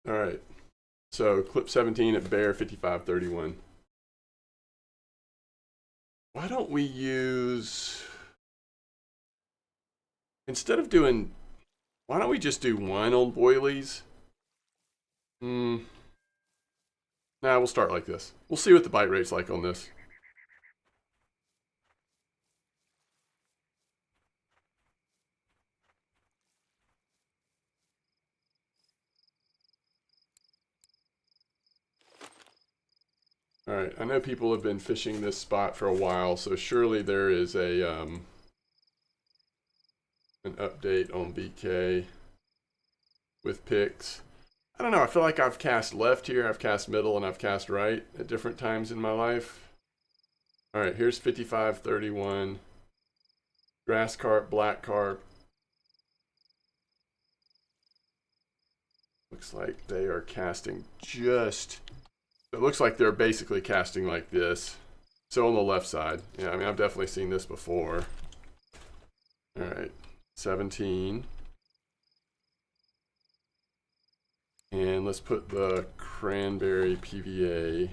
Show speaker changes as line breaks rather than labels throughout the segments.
All right. So clip 17 at bear 5531. Why don't we use, instead of doing, why don't we just do one on boilies? Nah, we'll start like this. We'll see what the bite rate's like on this. All right, I know people have been fishing this spot for a while, so surely there is an update on BK with picks. I don't know, I feel like I've cast left here, I've cast middle, and I've cast right at different times in my life. All right, here's 5531. Grass carp, black carp. Looks like they are casting just, it looks like they're basically casting like this. So on the left side. Yeah, I mean, I've definitely seen this before. All right, 17. And let's put the cranberry PVA.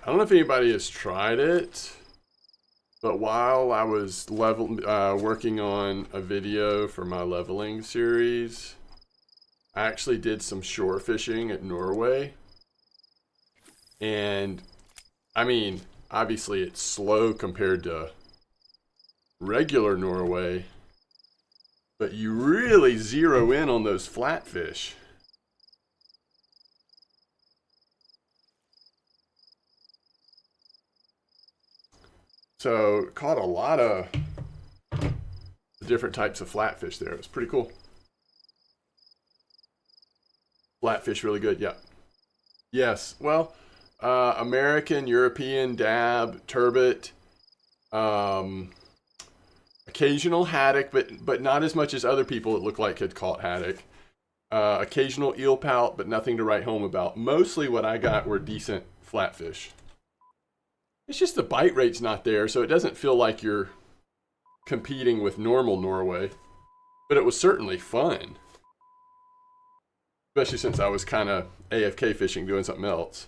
I don't know if anybody has tried it, but while I was working on a video for my leveling series, I actually did some shore fishing at Norway. And I mean, obviously it's slow compared to regular Norway, but you really zero in on those flatfish. So caught a lot of different types of flatfish there. It was pretty cool. Flatfish really good, yeah. Yes, well, American, European, dab, turbot, um, occasional haddock, but not as much as other people that look like had caught haddock. Occasional eel pout, but nothing to write home about. Mostly what I got were decent flatfish. It's just the bite rate's not there, so it doesn't feel like you're competing with normal Norway. But it was certainly fun. Especially since I was kind of AFK fishing doing something else.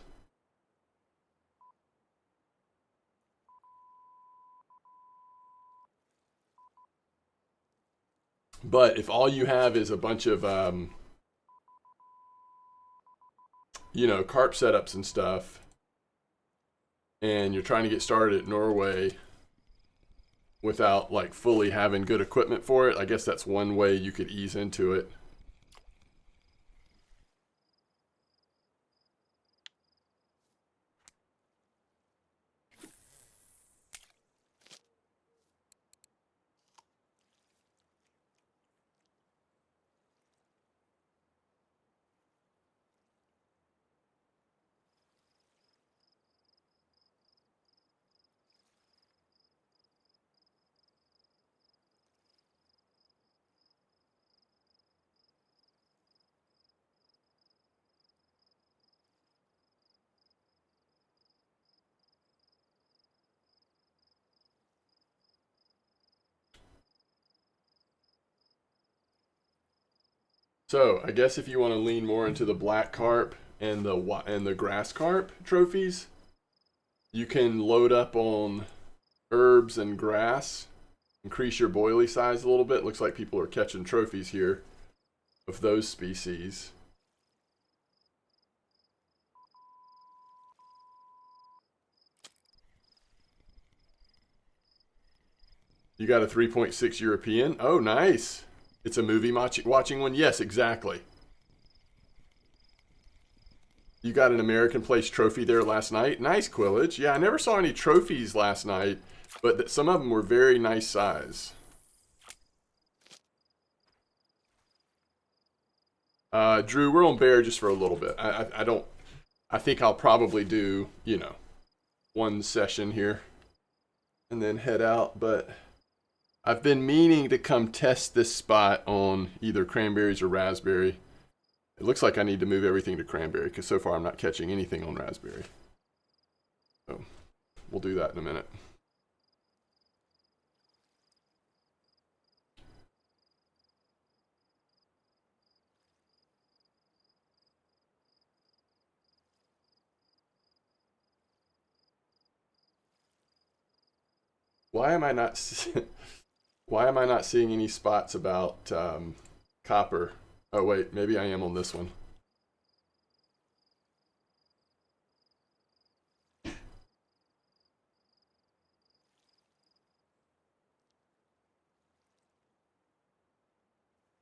But if all you have is a bunch of, carp setups and stuff, and you're trying to get started at Norway without like fully having good equipment for it, I guess that's one way you could ease into it. So I guess if you want to lean more into the black carp and the grass carp trophies, you can load up on herbs and grass, increase your boilie size a little bit. Looks like people are catching trophies here of those species. You got a 3.6 European. Oh, nice. It's a movie watching one. Yes, exactly. You got an American Place trophy there last night. Nice, Quillage. Yeah, I never saw any trophies last night, but some of them were very nice size. Drew, we're on bear just for a little bit. I think I'll probably do, one session here and then head out, but I've been meaning to come test this spot on either cranberries or raspberry. It looks like I need to move everything to cranberry because so far I'm not catching anything on raspberry. So we'll do that in a minute. Why am I not why am I not seeing any spots about copper? Oh wait, maybe I am on this one.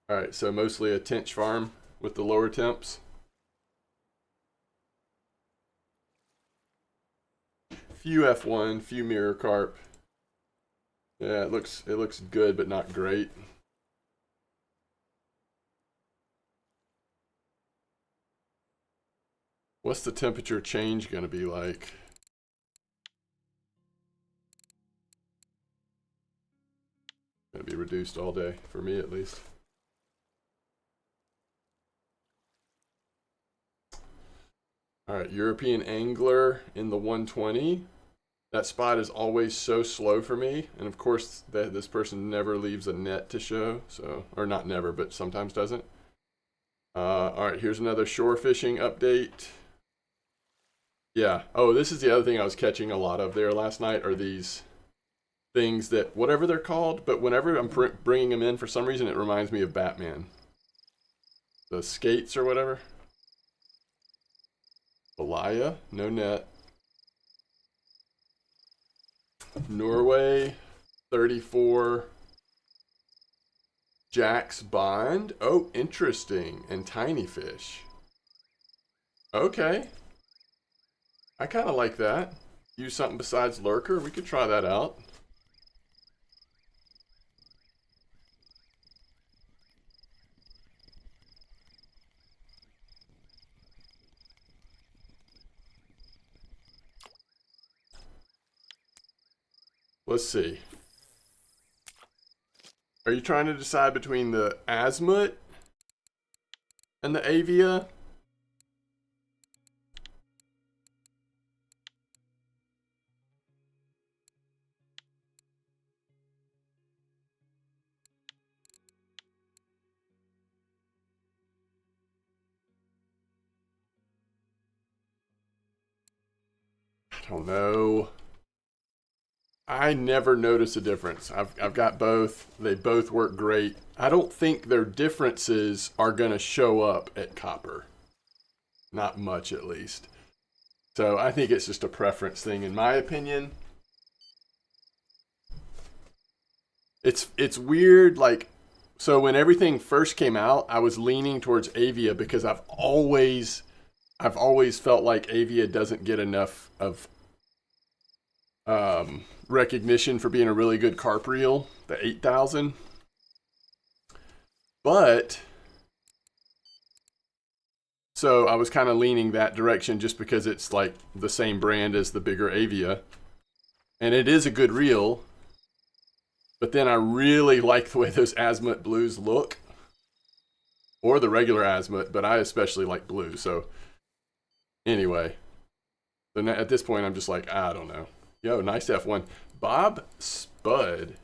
All right, so mostly a tench farm with the lower temps. Few F1, few mirror carp. Yeah, it looks good, but not great. What's the temperature change going to be like? Going to be reduced all day, for me at least. All right, European angler in the 120. That spot is always so slow for me, and of course, this person never leaves a net to show. So, or not never, but sometimes doesn't. All right, here's another shore fishing update. Yeah. Oh, this is the other thing I was catching a lot of there last night. Are these things that whatever they're called, but whenever I'm bringing them in, for some reason, it reminds me of Batman. The skates or whatever. Balaya, no net. Norway, 34. Jack's Bond. Oh, interesting. And tiny fish. Okay. I kind of like that. Use something besides lurker. We could try that out. Let's see. Are you trying to decide between the Azmut and the Avia? I don't know. I never notice a difference. I've got both. They both work great. I don't think their differences are going to show up at copper. Not much, at least. So I think it's just a preference thing, in my opinion. It's weird. Like, so when everything first came out, I was leaning towards Avia because I've always felt like Avia doesn't get enough of recognition for being a really good carp reel, the 8,000. But so I was kind of leaning that direction just because it's like the same brand as the bigger Avia, and it is a good reel. But then I really like the way those Azimut blues look, or the regular Azimut, but I especially like blue. So anyway, so at this point I'm just like, I don't know. Yo, nice F1. Bob Spud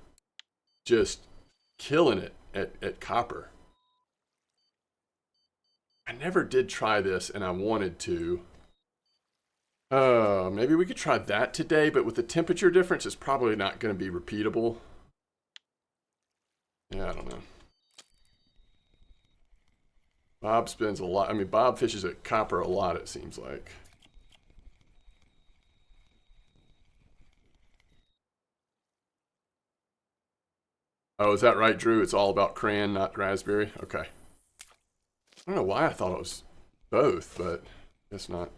just killing it at copper. I never did try this, and I wanted to. Maybe we could try that today, but with the temperature difference, it's probably not going to be repeatable. Yeah, I don't know. Bob spends a lot. I mean, Bob fishes at copper a lot, it seems like. Oh, is that right, Drew? It's all about cran, not raspberry? Okay. I don't know why I thought it was both, but guess not.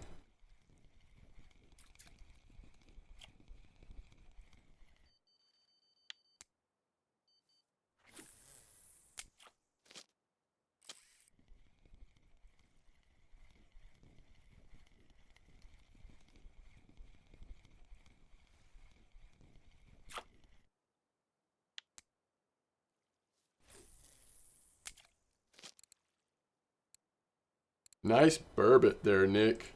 Nice burbot there, Nick.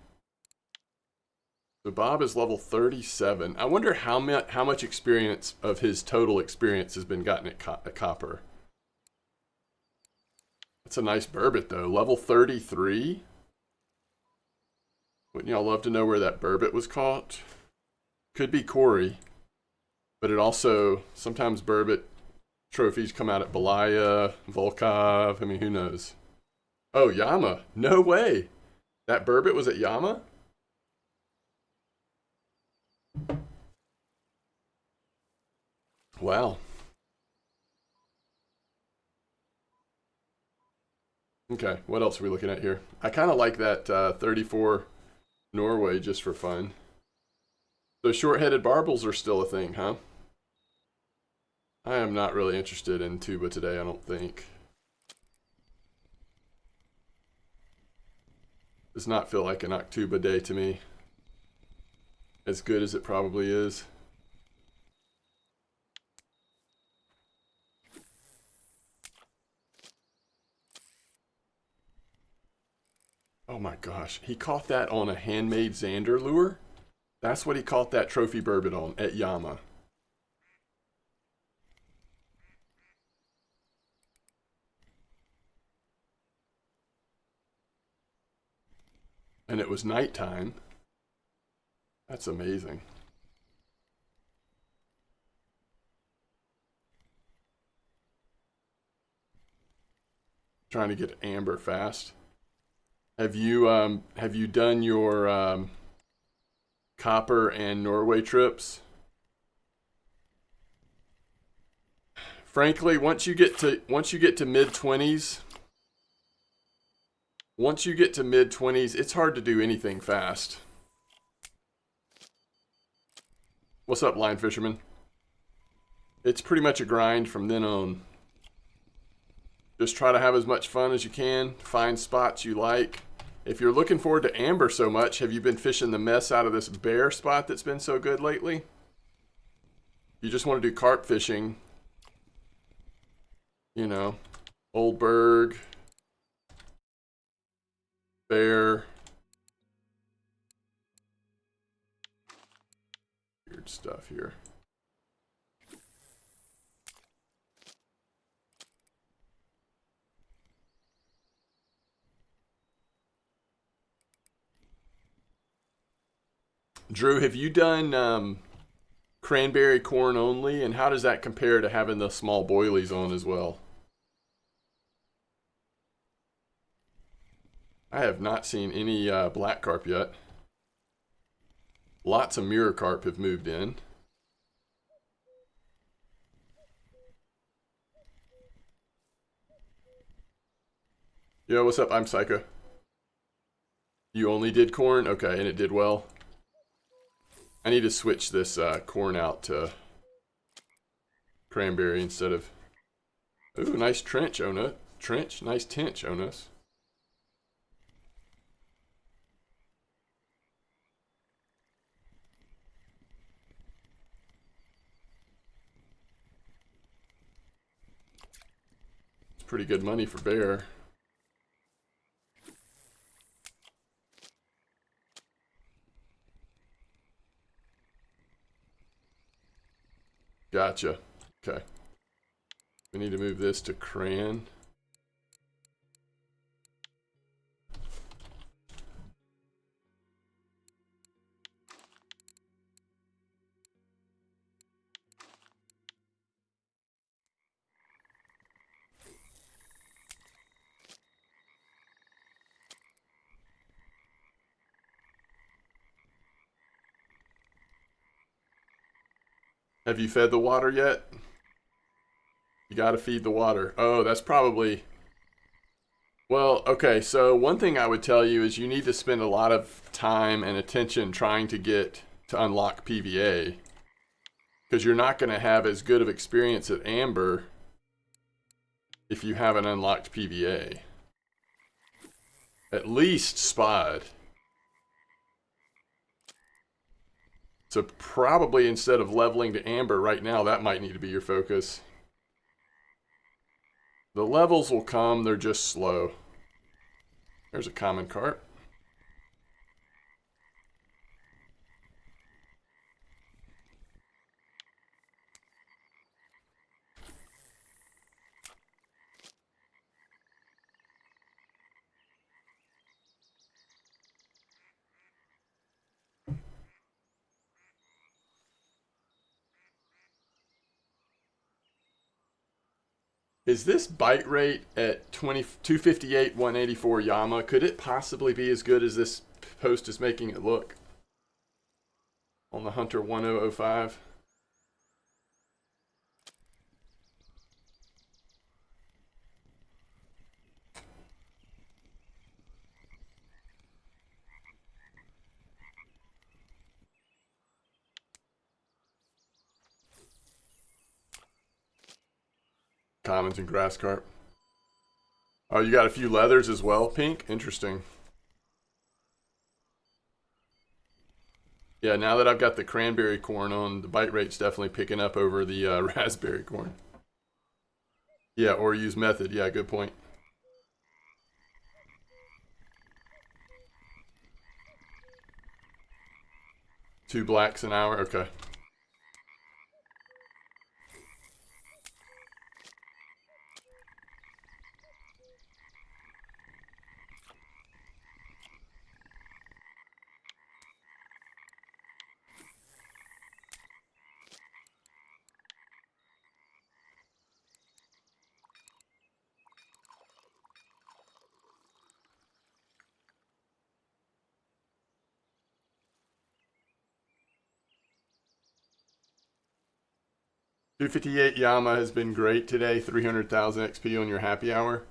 So Bob is level 37. I wonder how much experience of his total experience has been gotten at copper. That's a nice burbot though. Level 33. Wouldn't y'all love to know where that burbot was caught? Could be Corey, but it also, sometimes burbot trophies come out at Belaya, Volkov. I mean, who knows? Oh, Yama. No way. That burbot was at Yama? Wow. Okay, what else are we looking at here? I kind of like that 34 Norway just for fun. So short-headed barbels are still a thing, huh? I am not really interested in tuba today, I don't think. Does not feel like an Octuba day to me. As good as it probably is. Oh my gosh, he caught that on a handmade Xander lure? That's what he caught that trophy burbot on at Yama. And it was nighttime. That's amazing. Trying to get amber fast. Have you done your copper and Norway trips? Frankly, once you get to mid-20s, it's hard to do anything fast. What's up, line fisherman? It's pretty much a grind from then on. Just try to have as much fun as you can, find spots you like. If you're looking forward to amber so much, have you been fishing the mess out of this bear spot that's been so good lately? You just want to do carp fishing. You know, Oldberg, bear. Weird stuff here. Drew, have you done cranberry corn only, and how does that compare to having the small boilies on as well? I have not seen any black carp yet. Lots of mirror carp have moved in. Yo, what's up? I'm Psycho. You only did corn? Okay, and it did well. I need to switch this corn out to cranberry instead of... Ooh, nice trench, Ona. Trench? Nice tinch, Onos. It's pretty good money for bear. Gotcha. Okay. We need to move this to cran. Have you fed the water yet? You gotta feed the water. Oh, that's probably... Well, okay, so one thing I would tell you is you need to spend a lot of time and attention trying to get to unlock PVA. Because you're not going to have as good of experience at Amber if you haven't unlocked PVA. At least Spod. So probably instead of leveling to Amber right now, that might need to be your focus. The levels will come, they're just slow. There's a common carp. Is this bite rate at 258, 184 Yama? Could it possibly be as good as this post is making it look on the Hunter 1005? Commons and grass carp. Oh, you got a few leathers as well, Pink? Interesting. Yeah, now that I've got the cranberry corn on, the bite rate's definitely picking up over the raspberry corn. Yeah, or use method. Yeah, good point. Two blacks an hour? Okay. $258 Yama has been great today. 300,000 XP on your happy hour.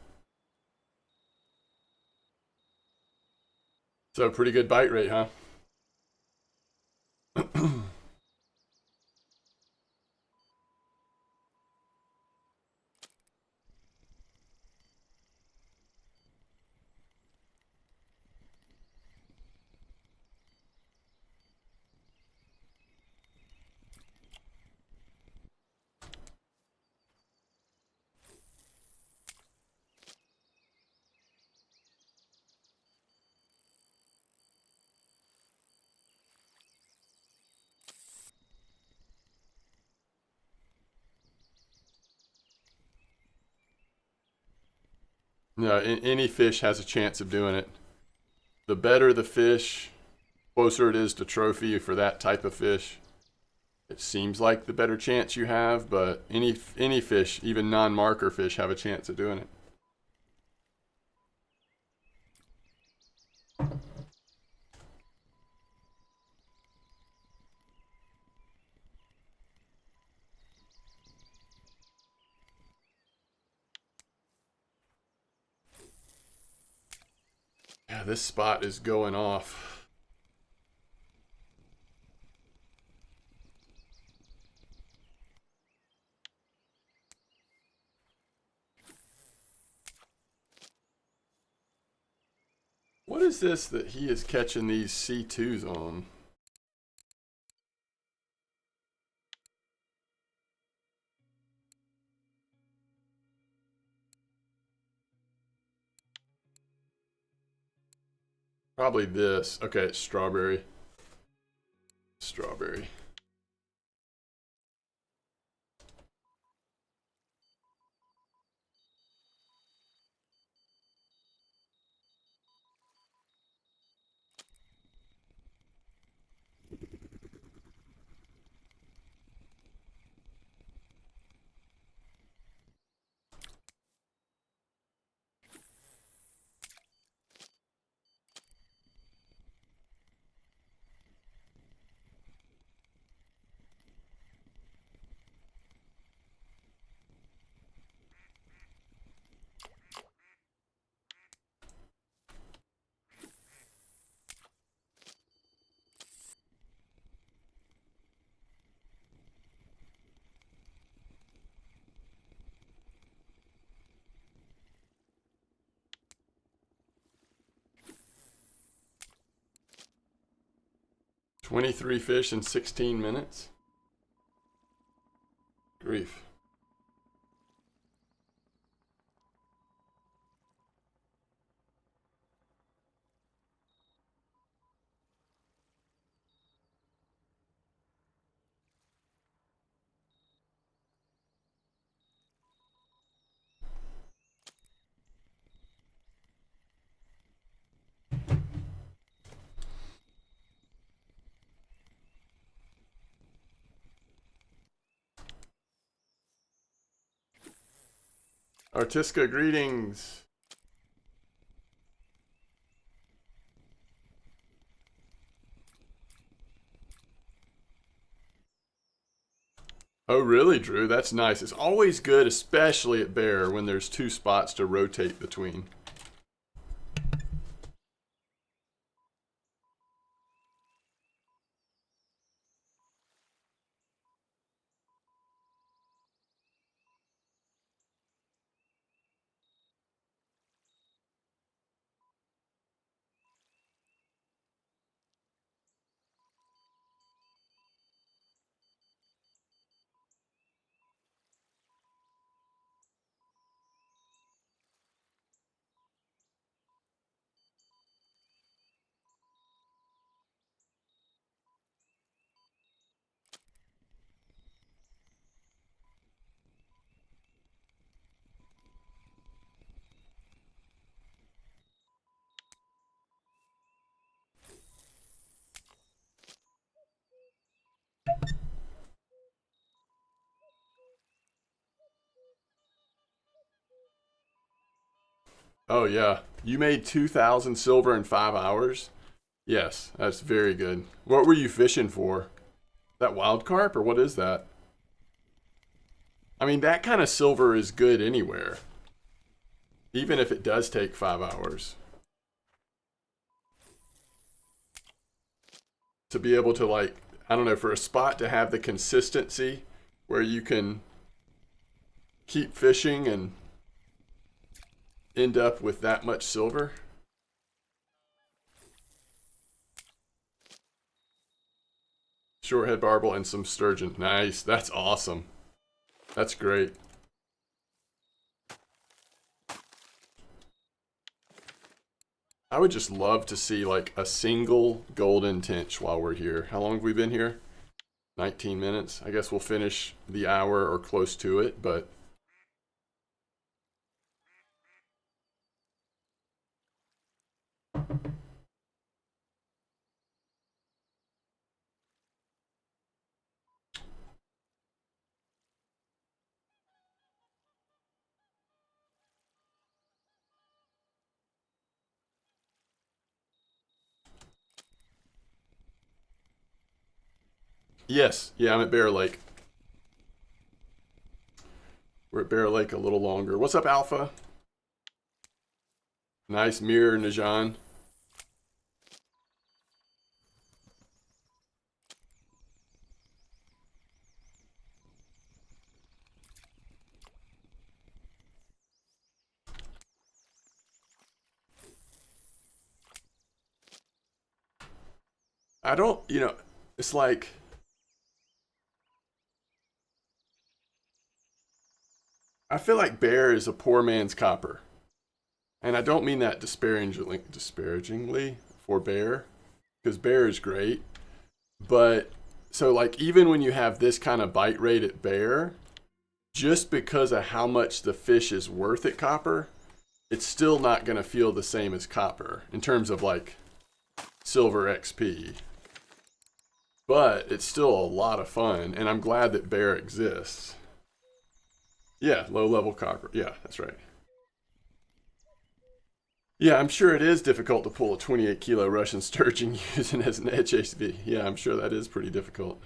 So pretty good bite rate, huh? No, any fish has a chance of doing it. The better the fish, closer it is to trophy for that type of fish. It seems like the better chance you have, but any fish, even non-marker fish, have a chance of doing it. Yeah, this spot is going off. What is this that he is catching these C2s on? Probably this. Okay, it's strawberry. Strawberry. $23 fish in 16 minutes. Grief. Artiska, greetings. Oh, really, Drew? That's nice. It's always good, especially at Bear, when there's two spots to rotate between. Oh, yeah. You made 2,000 silver in 5 hours? Yes, that's very good. What were you fishing for? That wild carp, or what is that? I mean, that kind of silver is good anywhere, even if it does take 5 hours. To be able to, like, I don't know, for a spot to have the consistency where you can keep fishing and end up with that much silver. Shorthead barbel and some sturgeon. Nice. That's awesome. That's great. I would just love to see like a single golden tench while we're here. How long have we been here? 19 minutes. I guess we'll finish the hour or close to it, but yes. Yeah, I'm at Bear Lake. We're at Bear Lake a little longer. What's up, Alpha? Nice mirror, Najan. I don't, it's like I feel like Bear is a poor man's copper. And I don't mean that disparagingly for Bear, because Bear is great. But so like even when you have this kind of bite rate at Bear, just because of how much the fish is worth at copper, it's still not going to feel the same as copper in terms of like silver XP. But it's still a lot of fun, and I'm glad that Bear exists. Yeah, low level copper. Yeah, that's right. Yeah, I'm sure it is difficult to pull a 28 kilo Russian sturgeon using as an HHV. Yeah, I'm sure that is pretty difficult.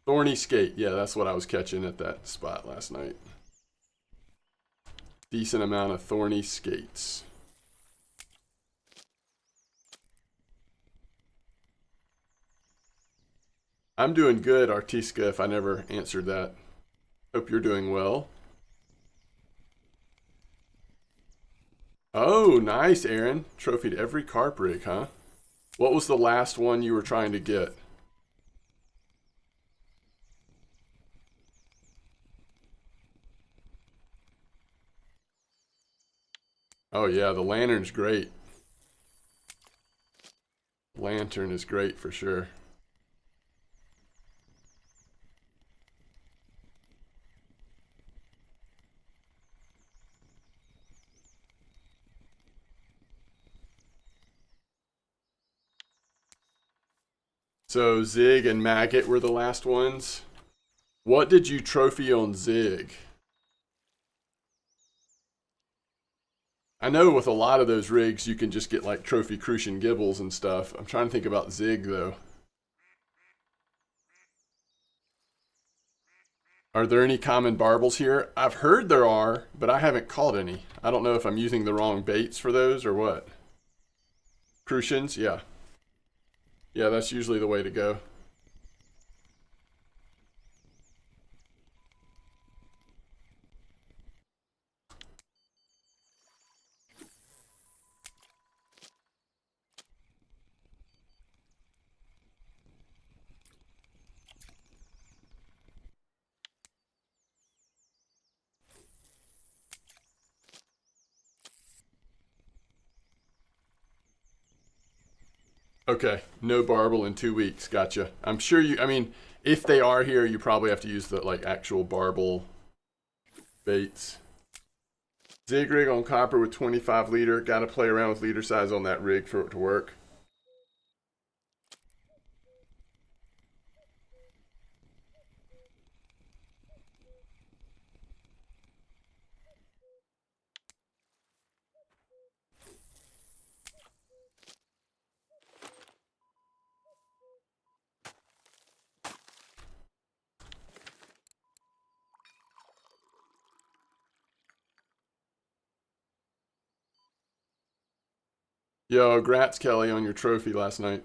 Thorny skate. Yeah, that's what I was catching at that spot last night. Decent amount of thorny skates. I'm doing good, Artiska, if I never answered that. Hope you're doing well. Oh, nice, Aaron. Trophied every carp rig, huh? What was the last one you were trying to get? Oh, yeah, the lantern's great. Lantern is great for sure. So Zig and Maggot were the last ones. What did you trophy on Zig? I know with a lot of those rigs, you can just get like trophy crucian gibbles and stuff. I'm trying to think about Zig though. Are there any common barbels here? I've heard there are, but I haven't caught any. I don't know if I'm using the wrong baits for those or what. Crucians, yeah. Yeah, that's usually the way to go. Okay, no barbel in 2 weeks. Gotcha. I'm sure you. I mean, if they are here, you probably have to use the like actual barbel baits. Zig rig on copper with 25 leader. Got to play around with leader size on that rig for it to work. Yo, grats Kelly on your trophy last night.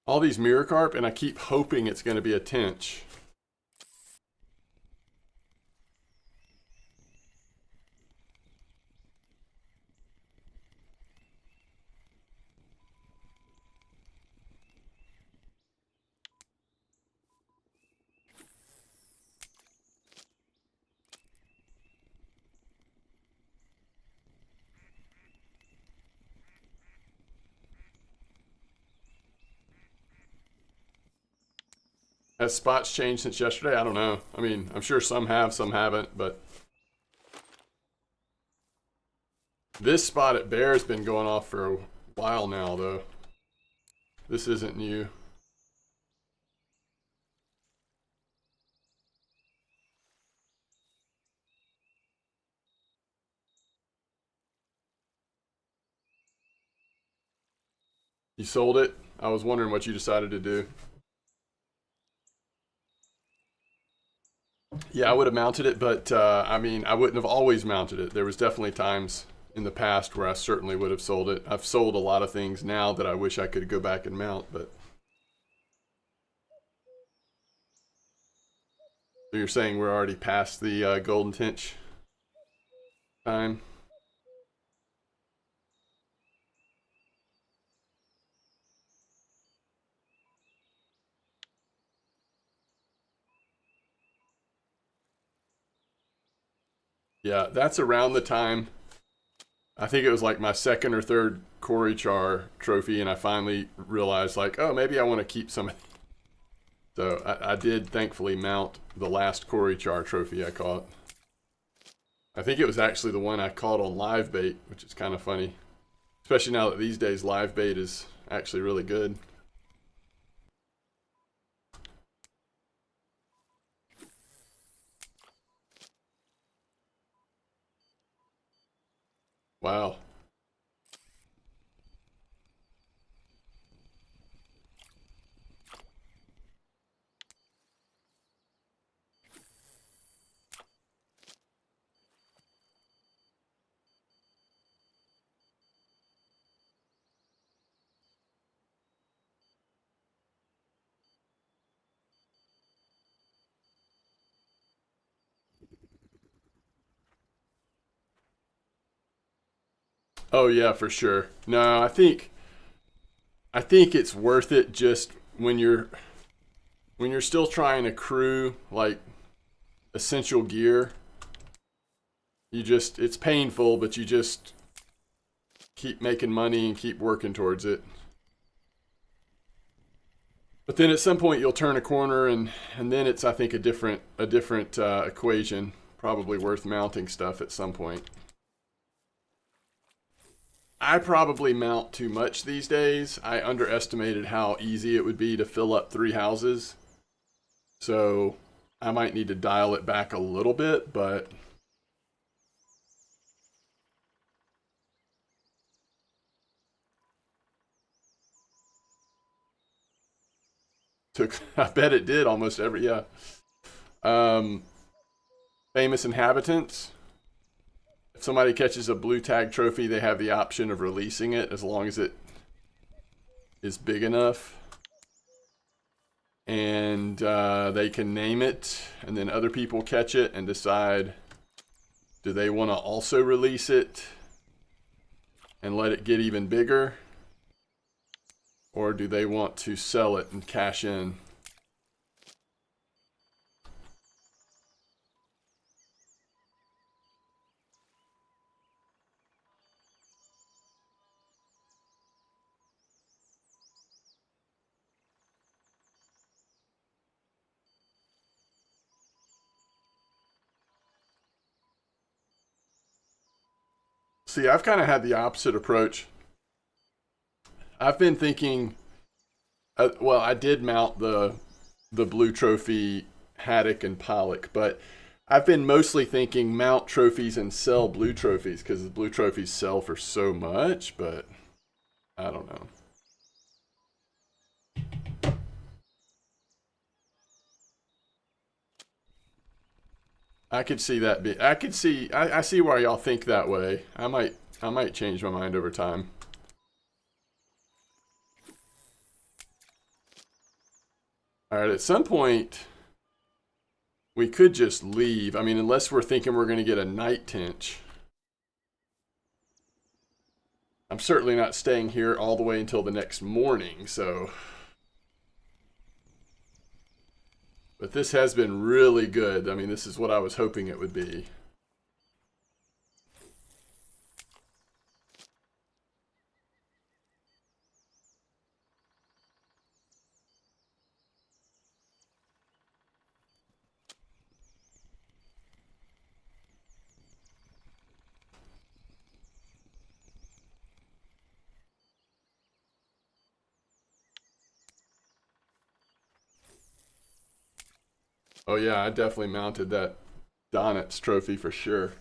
All these mirror carp, and I keep hoping it's going to be a tench. Has spots changed since yesterday? I don't know. I mean, I'm sure some have, some haven't, but this spot at Bear has been going off for a while now, though. This isn't new. You sold it? I was wondering what you decided to do. Yeah, I would have mounted it, but I mean, I wouldn't have always mounted it. There was definitely times in the past where I certainly would have sold it. I've sold a lot of things now that I wish I could go back and mount, but so you're saying we're already past the golden tench time? Yeah, that's around the time. I think it was like my second or third Corey Char trophy, and I finally realized, like, oh, maybe I want to keep some. So I did thankfully mount the last Corey Char trophy I caught. I think it was actually the one I caught on live bait, which is kind of funny. Especially now that these days live bait is actually really good. Wow. Oh yeah, for sure. No, I think it's worth it just when you're still trying to crew like essential gear, it's painful, but you just keep making money and keep working towards it. But then at some point you'll turn a corner, and then it's, I think, a different equation. Probably worth mounting stuff at some point. I probably mount too much these days. I underestimated how easy it would be to fill up 3 houses. So I might need to dial it back a little bit, but I bet it did almost every, yeah. Famous inhabitants. If somebody catches a blue tag trophy, they have the option of releasing it as long as it is big enough. And they can name it, and then other people catch it and decide, do they want to also release it and let it get even bigger? Or do they want to sell it and cash in? See, I've kind of had the opposite approach. I've been thinking, well, I did mount the blue trophy haddock and pollock, but I've been mostly thinking mount trophies and sell blue trophies because the blue trophies sell for so much, but I don't know. I could see that be. I see why y'all think that way. I might change my mind over time. All right, at some point we could just leave. I mean, unless we're thinking we're going to get a night tench. I'm certainly not staying here all the way until the next morning, so. But this has been really good. I mean, this is what I was hoping it would be. Oh yeah, I definitely mounted that Donnett's trophy for sure.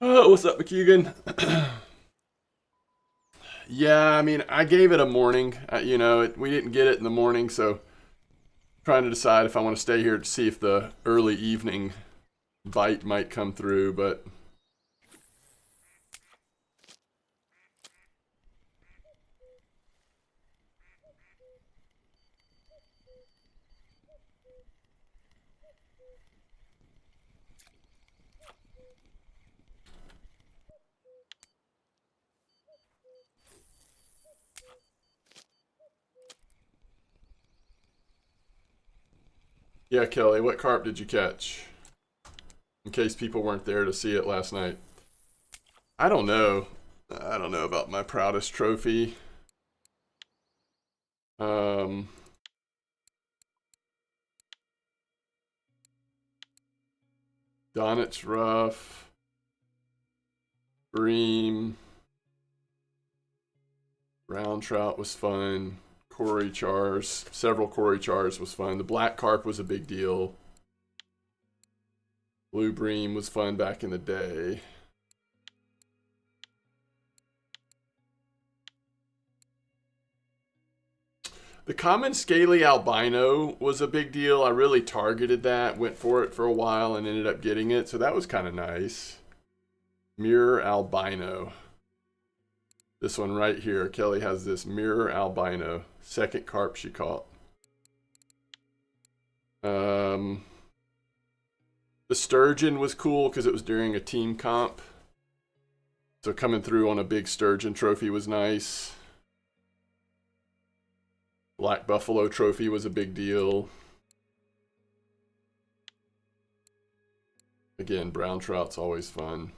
Oh, what's up, McKeegan? Yeah, I mean, I gave it a morning. We didn't get it in the morning, so trying to decide if I want to stay here to see if the early evening bite might come through, but yeah, Kelly, what carp did you catch? In case people weren't there to see it last night. I don't know. I don't know about my proudest trophy. Um, Donnett's rough. Bream. Brown trout was fun. Cory chars, several Cory chars was fun. The black carp was a big deal. Blue bream was fun back in the day. The common scaly albino was a big deal. I really targeted that, went for it for a while, and ended up getting it. So that was kind of nice. Mirror albino. This one right here. Kelly has this mirror albino. Second carp she caught. The sturgeon was cool because it was during a team comp. So coming through on a big sturgeon trophy was nice. Black buffalo trophy was a big deal. Again, brown trout's always fun.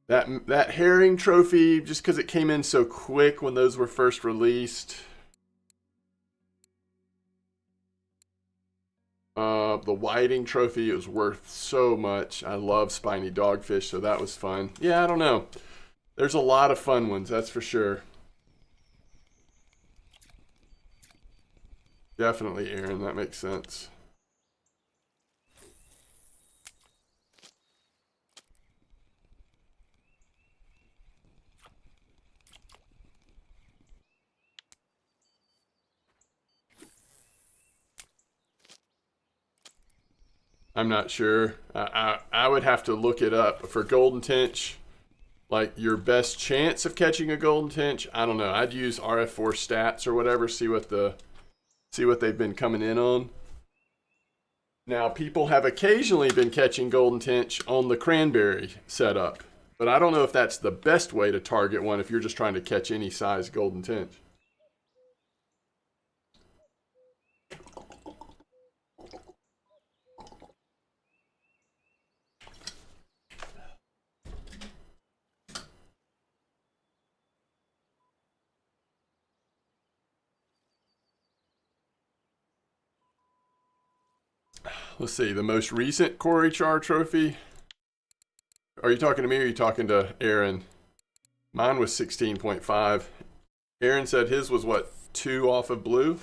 That herring trophy, just because it came in so quick when those were first released. The whiting trophy is worth so much. I love spiny dogfish, so that was fun. Yeah, I don't know. There's a lot of fun ones, that's for sure. Definitely, Aaron, that makes sense. I'm not sure. I would have to look it up. For golden tench, like your best chance of catching a golden tench, I don't know. I'd use RF4 stats or whatever, see what they've been coming in on. Now, people have occasionally been catching golden tench on the cranberry setup, but I don't know if that's the best way to target one if you're just trying to catch any size golden tench. Let's see, the most recent Corey Char trophy. Are you talking to me or are you talking to Aaron? Mine was 16.5. Aaron said his was what, 2 off of blue?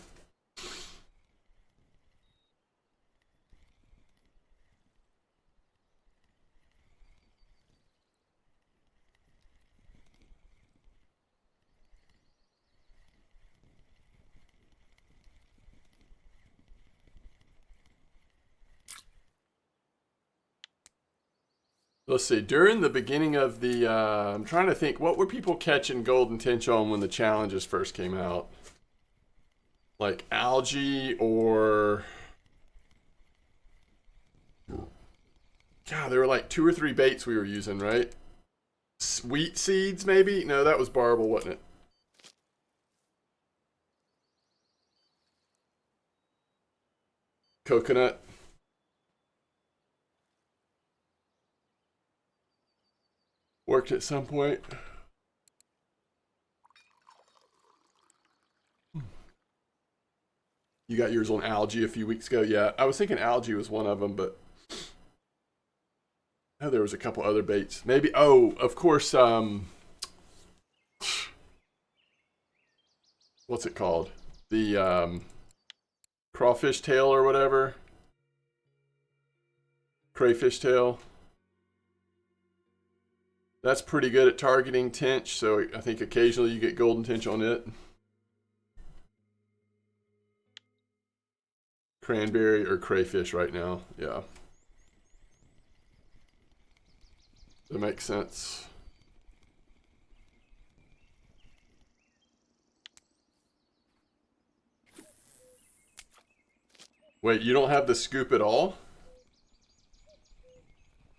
Let's see, during the beginning of the, I'm trying to think, what were people catching golden tench on when the challenges first came out? Like algae or... God, there were like 2 or 3 baits we were using, right? Sweet seeds, maybe? No, that was barbel, wasn't it? Coconut. Worked at some point. You got yours on algae a few weeks ago. Yeah, I was thinking algae was one of them, but oh, there was a couple other baits. Maybe. Oh, of course. What's it called? The crawfish tail or whatever. Crayfish tail. That's pretty good at targeting tench, so I think occasionally you get golden tench on it. Cranberry or crayfish right now, yeah. That makes sense. Wait, you don't have the scoop at all?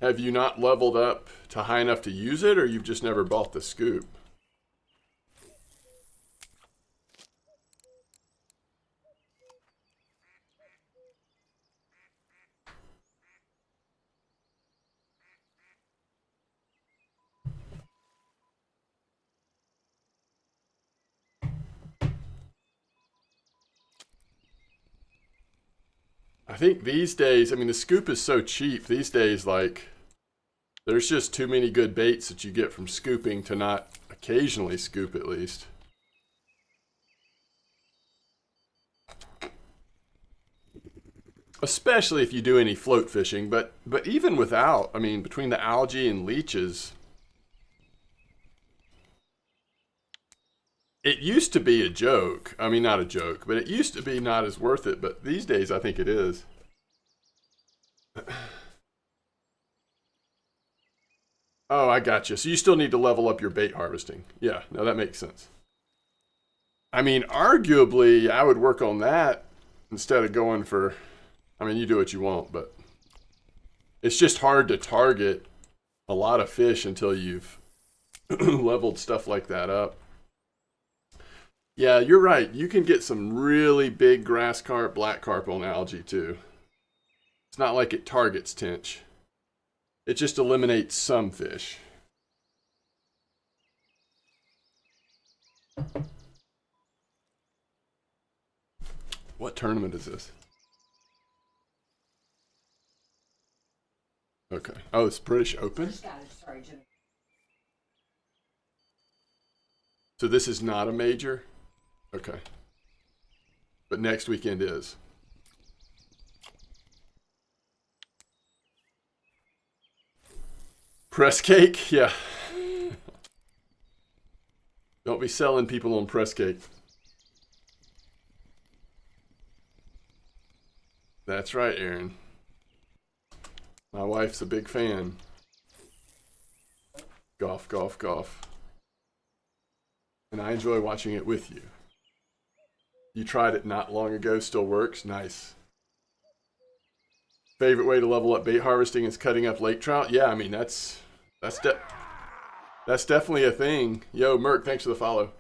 Have you not leveled up to high enough to use it, or you've just never bought the scoop? I think these days, I mean, the scoop is so cheap these days, like, there's just too many good baits that you get from scooping to not occasionally scoop at least. Especially if you do any float fishing, but even without, I mean, between the algae and leeches, it used to be a joke. I mean, not a joke, but it used to be not as worth it, but these days I think it is. Oh, I got you. So you still need to level up your bait harvesting. Yeah, no, that makes sense. I mean, arguably, I would work on that instead of going for. I mean, you do what you want, but It's just hard to target a lot of fish until you've leveled stuff like that up. Yeah, you're right. You can get some really big grass carp, black carp on algae too. It's not like it targets tench. It just eliminates some fish. What tournament is this? Okay. Oh, it's British Open?
Sorry, Jimmy.
So this is not a major? Okay. But next weekend is. Press cake? Yeah. Don't be selling people on press cake. That's right, Aaron. My wife's a big fan. Golf, golf, golf. And I enjoy watching it with you. You tried it not long ago, still works? Nice. Favorite way to level up bait harvesting is cutting up lake trout? Yeah, I mean, that's definitely a thing. Yo, Merc, thanks for the follow.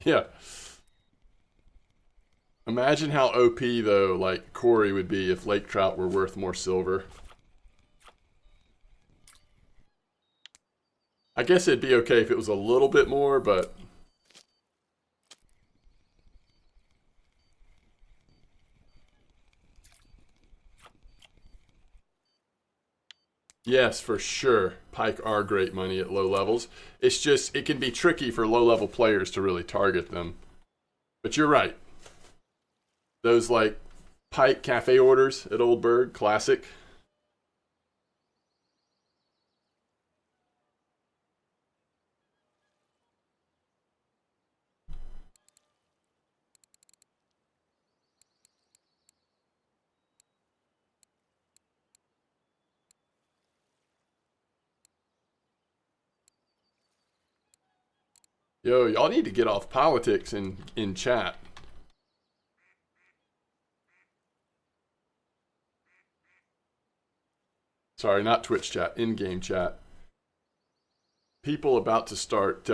Yeah. Imagine how OP, though, like Corey would be if lake trout were worth more silver. I guess it'd be okay if it was a little bit more, but... Yes, for sure. Pike are great money at low levels. It's just, it can be tricky for low-level players to really target them. But you're right. Those, like, Pike cafe orders at Old Berg, classic. Yo, y'all need to get off politics in chat. Sorry, not Twitch chat, in-game chat. People about to start.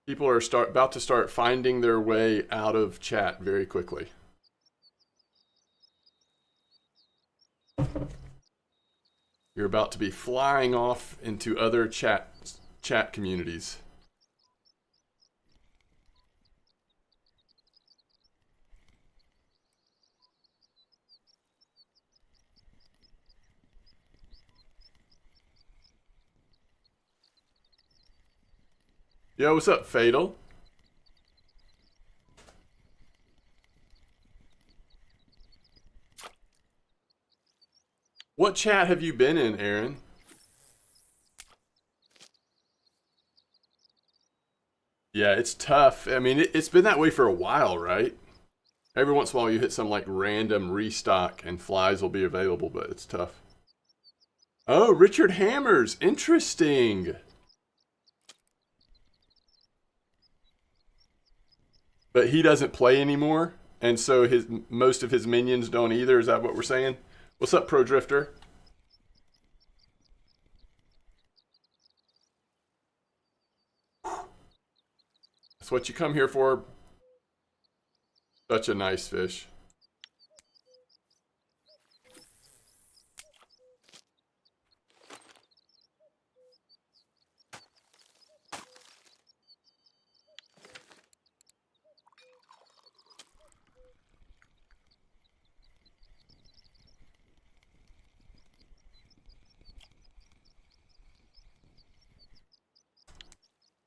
People are about to start finding their way out of chat very quickly. You're about to be flying off into other chat communities. Yo, what's up, Fatal? What chat have you been in, Aaron? Yeah, it's tough. I mean, it's been that way for a while, right? Every once in a while you hit some like random restock and flies will be available, but it's tough. Oh, Richard Hammers. Interesting. But he doesn't play anymore, and so most of his minions don't either. Is that what we're saying? What's up, Pro Drifter? That's what you come here for. Such a nice fish.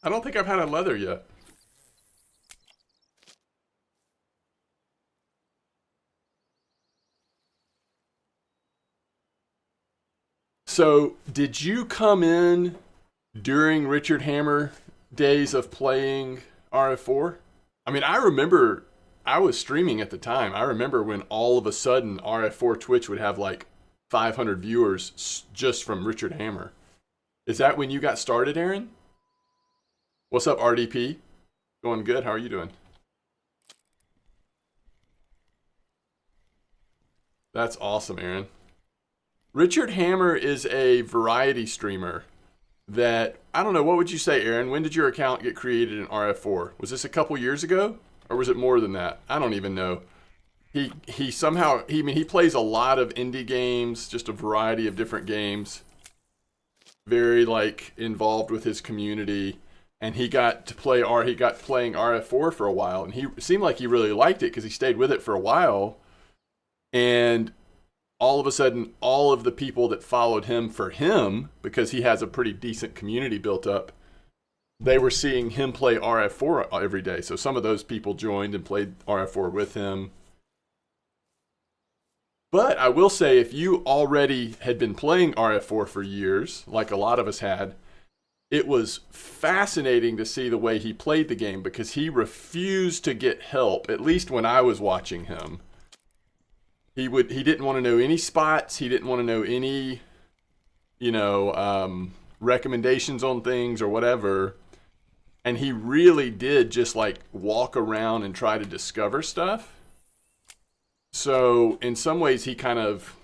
I don't think I've had a leather yet. So, did you come in during Richard Hammer days of playing RF4? I mean, I remember I was streaming at the time. I remember when all of a sudden RF4 Twitch would have like 500 viewers just from Richard Hammer. Is that when you got started, Aaron? What's up, RDP? Going good. How are you doing? That's awesome, Aaron. Richard Hammer is a variety streamer that, I don't know, what would you say, Aaron? When did your account get created in RF4? Was this a couple years ago? Or was it more than that? I don't even know. He somehow, he plays a lot of indie games, just a variety of different games. Very, like, involved with his community. And he got playing RF4 for a while. And he seemed like he really liked it because he stayed with it for a while. And all of a sudden, all of the people that followed him for him, because he has a pretty decent community built up, they were seeing him play RF4 every day. So some of those people joined and played RF4 with him. But I will say, if you already had been playing RF4 for years, like a lot of us had, it was fascinating to see the way he played the game because he refused to get help, at least when I was watching him. He didn't want to know any spots. He didn't want to know any, recommendations on things or whatever. And he really did just like walk around and try to discover stuff. So in some ways, he kind of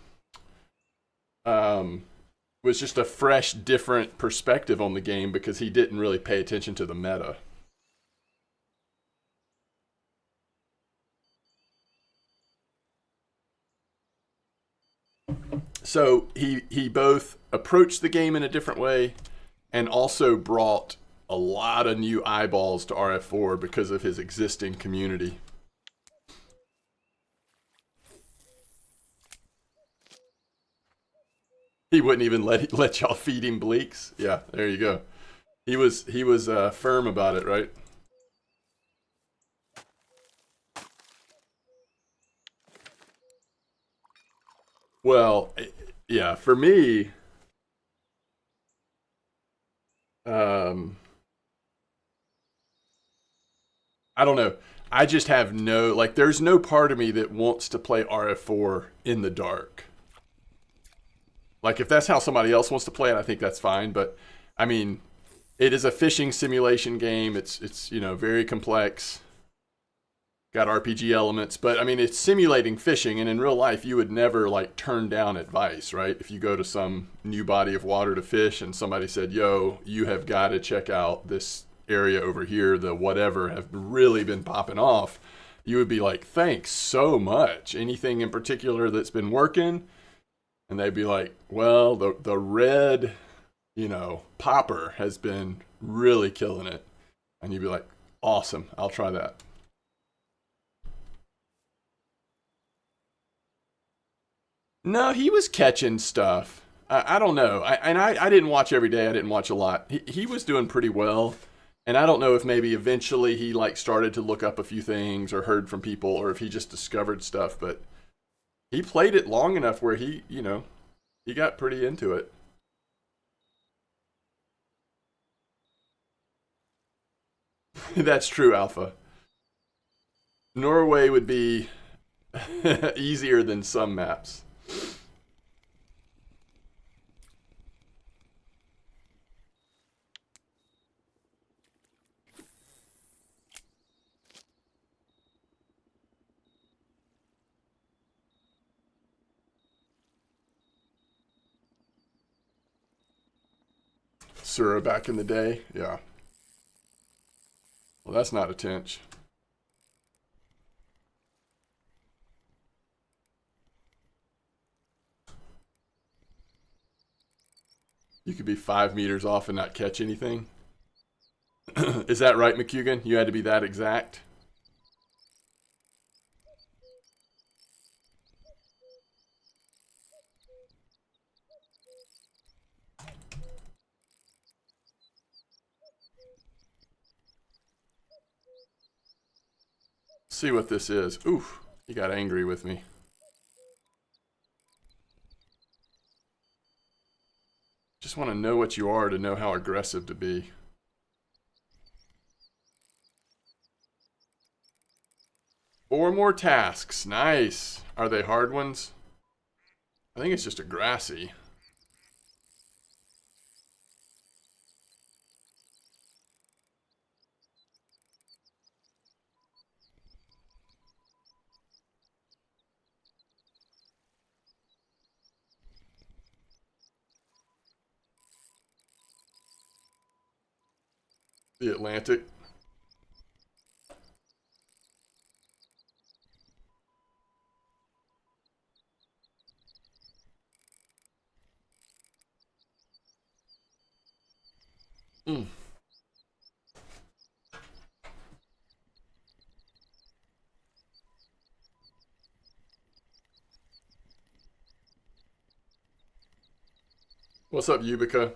was just a fresh, different perspective on the game because he didn't really pay attention to the meta. So he both approached the game in a different way and also brought a lot of new eyeballs to RF4 because of his existing community. He wouldn't even let y'all feed him bleaks. Yeah, there you go. He was firm about it, right? Well, yeah, for me, um, I don't know. I just have there's no part of me that wants to play RF4 in the dark. Like, if that's how somebody else wants to play it, I think that's fine. But, I mean, it is a fishing simulation game. It's very complex. Got RPG elements, but I mean, it's simulating fishing, and in real life, you would never like turn down advice, right? If you go to some new body of water to fish and somebody said, yo, you have got to check out this area over here, the whatever have really been popping off, you would be like, thanks so much. Anything in particular that's been working? And they'd be like, well, the red, popper has been really killing it. And you'd be like, awesome, I'll try that. No, he was catching stuff. I don't know. I didn't watch every day. I didn't watch a lot. He was doing pretty well. And I don't know if maybe eventually he like started to look up a few things or heard from people or if he just discovered stuff. But he played it long enough where he got pretty into it. That's true, Alpha. Norway would be easier than some maps. Sura back in the day, yeah. Well, that's not a tinge. You could be 5 meters off and not catch anything. Is that right, McCugan? You had to be that exact? See what this is. Oof, he got angry with me. Just want to know what you are to know how aggressive to be. 4 more tasks. Nice. Are they hard ones? I think it's just a grassy. The Atlantic. Mm. What's up, Yubica?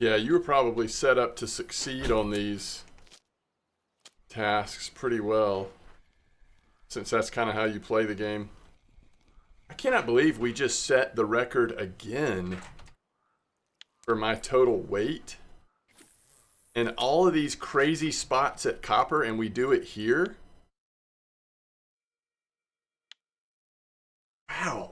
Yeah, you were probably set up to succeed on these tasks pretty well, since that's kind of how you play the game. I cannot believe we just set the record again for my total weight. And all of these crazy spots at copper, and we do it here. Wow.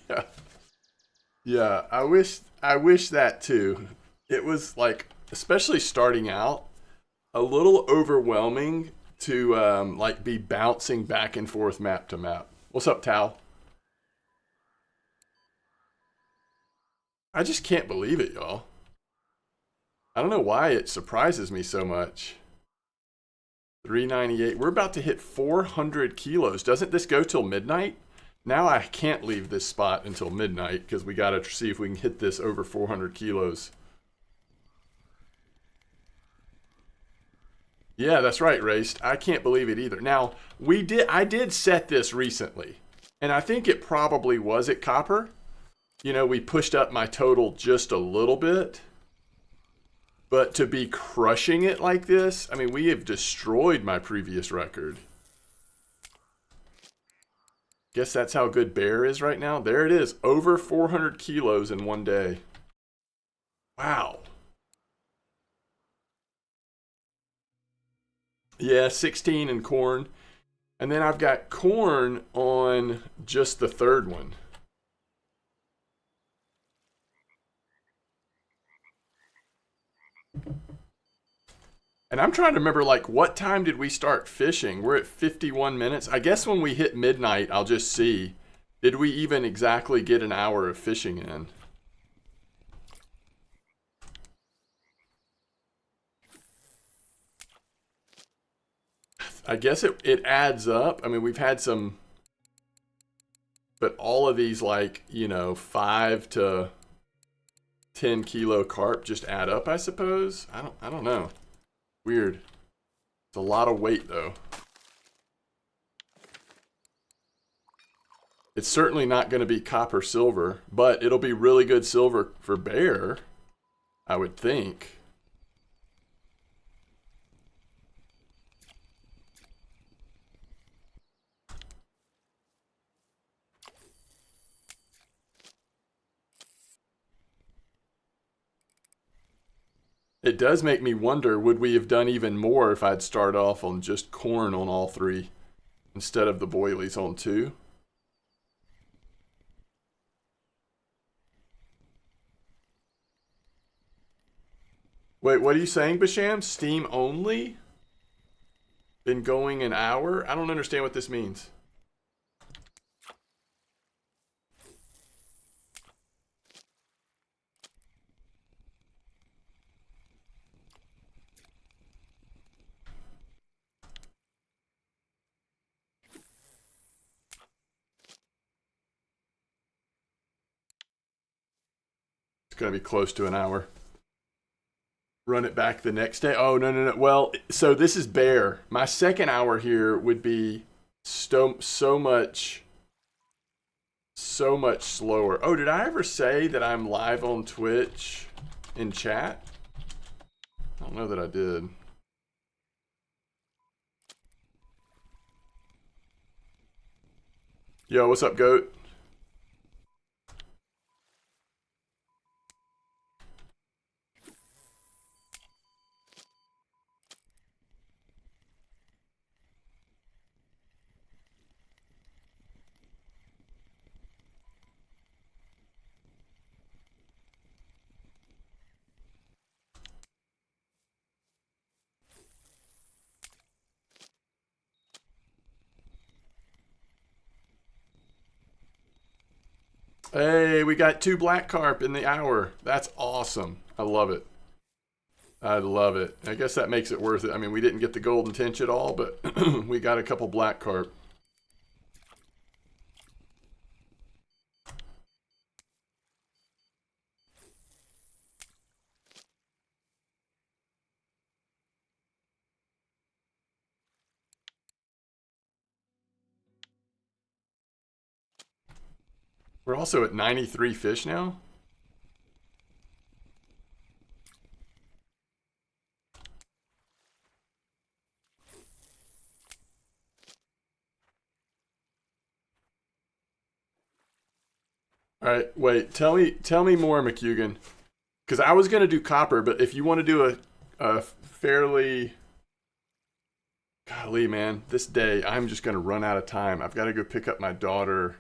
Yeah. Yeah, I wish that too. It was like, especially starting out, a little overwhelming to like be bouncing back and forth map to map. What's up, Tal? I just can't believe it, y'all. I don't know why it surprises me so much. 398. We're about to hit 400 kilos. Doesn't this go till midnight? Now I can't leave this spot until midnight because we got to see if we can hit this over 400 kilos. Yeah, that's right, Raced. I can't believe it either. Now, I did set this recently, and I think it probably was at copper. You know, we pushed up my total just a little bit. But to be crushing it like this, I mean, we have destroyed my previous record. Guess that's how good Bear is right now. There it is, over 400 kilos in one day. Wow. Yeah, 16 in corn. And then I've got corn on just the third one. And I'm trying to remember, like, what time did we start fishing? We're at 51 minutes. I guess when we hit midnight, I'll just see. Did we even exactly get an hour of fishing in? I guess it adds up. I mean, we've had some, but all of these, like, 5 to 10 kilo carp just add up, I suppose. I don't know. Weird. It's a lot of weight though. It's certainly not going to be copper silver, but it'll be really good silver for bear, I would think. It does make me wonder, would we have done even more if I'd started off on just corn on all three instead of the boilies on two? Wait, what are you saying, Basham? Steam only? Been going an hour? I don't understand what this means. It's going to be close to an hour. Run it back the next day. Oh, no, no, no. Well, so this is bear. My second hour here would be so much slower. Oh, did I ever say that I'm live on Twitch in chat? I don't know that I did. Yo, what's up, goat? Hey, we got 2 black carp in the hour. That's awesome. I love it. I love it. I guess that makes it worth it. I mean, we didn't get the golden tench at all, but we got a couple black carp. We're also at 93 fish now. All right, wait. Tell me more, McHugan. Because I was gonna do copper, but if you want to do a fairly, golly, man, this day I'm just gonna run out of time. I've got to go pick up my daughter.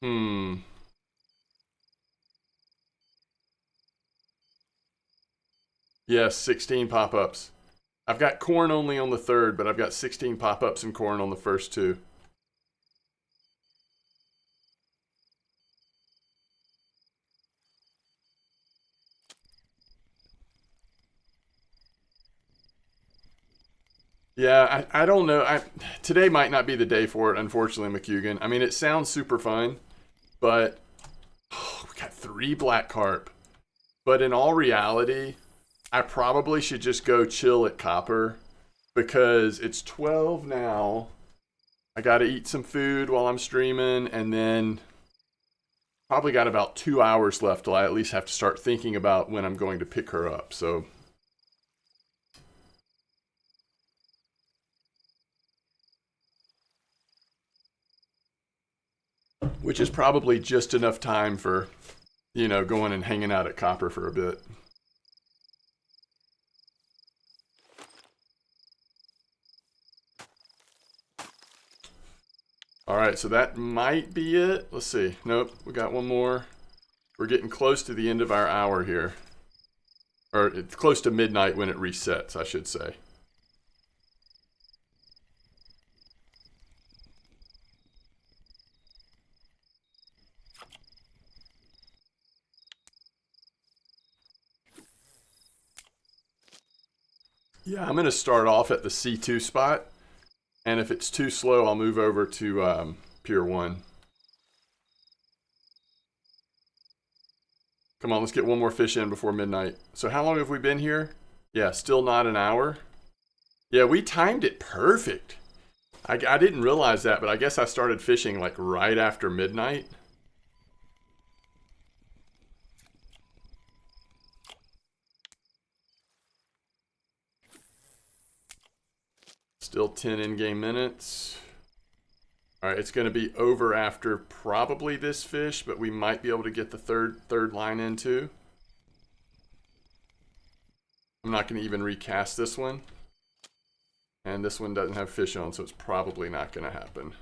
Hmm. Yes, 16 pop-ups. I've got corn only on the third, but I've got 16 pop-ups and corn on the first two. Yeah, I don't know. Today might not be the day for it, unfortunately, McHugan. I mean, it sounds super fun, but we got 3 black carp. But in all reality, I probably should just go chill at copper because it's 12 now. I got to eat some food while I'm streaming, and then probably got about 2 hours left till I at least have to start thinking about when I'm going to pick her up. So which is probably just enough time for, going and hanging out at Copper for a bit. All right, so that might be it. Let's see. Nope, we got one more. We're getting close to the end of our hour here. Or it's close to midnight when it resets, I should say. Yeah, I'm going to start off at the C2 spot. And if it's too slow, I'll move over to Pier 1. Come on, let's get one more fish in before midnight. So how long have we been here? Yeah, still not an hour. Yeah, we timed it perfect. I didn't realize that, but I guess I started fishing like right after midnight. Still 10 in-game minutes. All right, it's going to be over after probably this fish, but we might be able to get the third line in too. I'm not going to even recast this one. And this one doesn't have fish on, so it's probably not going to happen.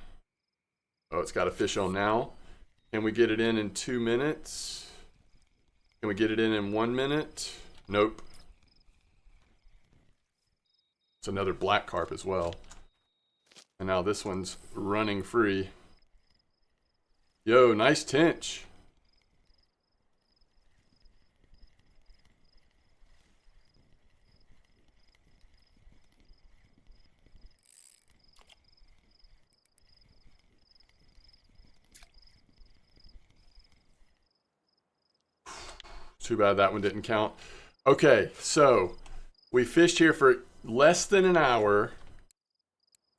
Oh, it's got a fish on now. Can we get it in 2 minutes? Can we get it in 1 minute? Nope. It's another black carp as well. And now this one's running free. Yo, nice tench. Too bad that one didn't count. Okay, so we fished here for less than an hour,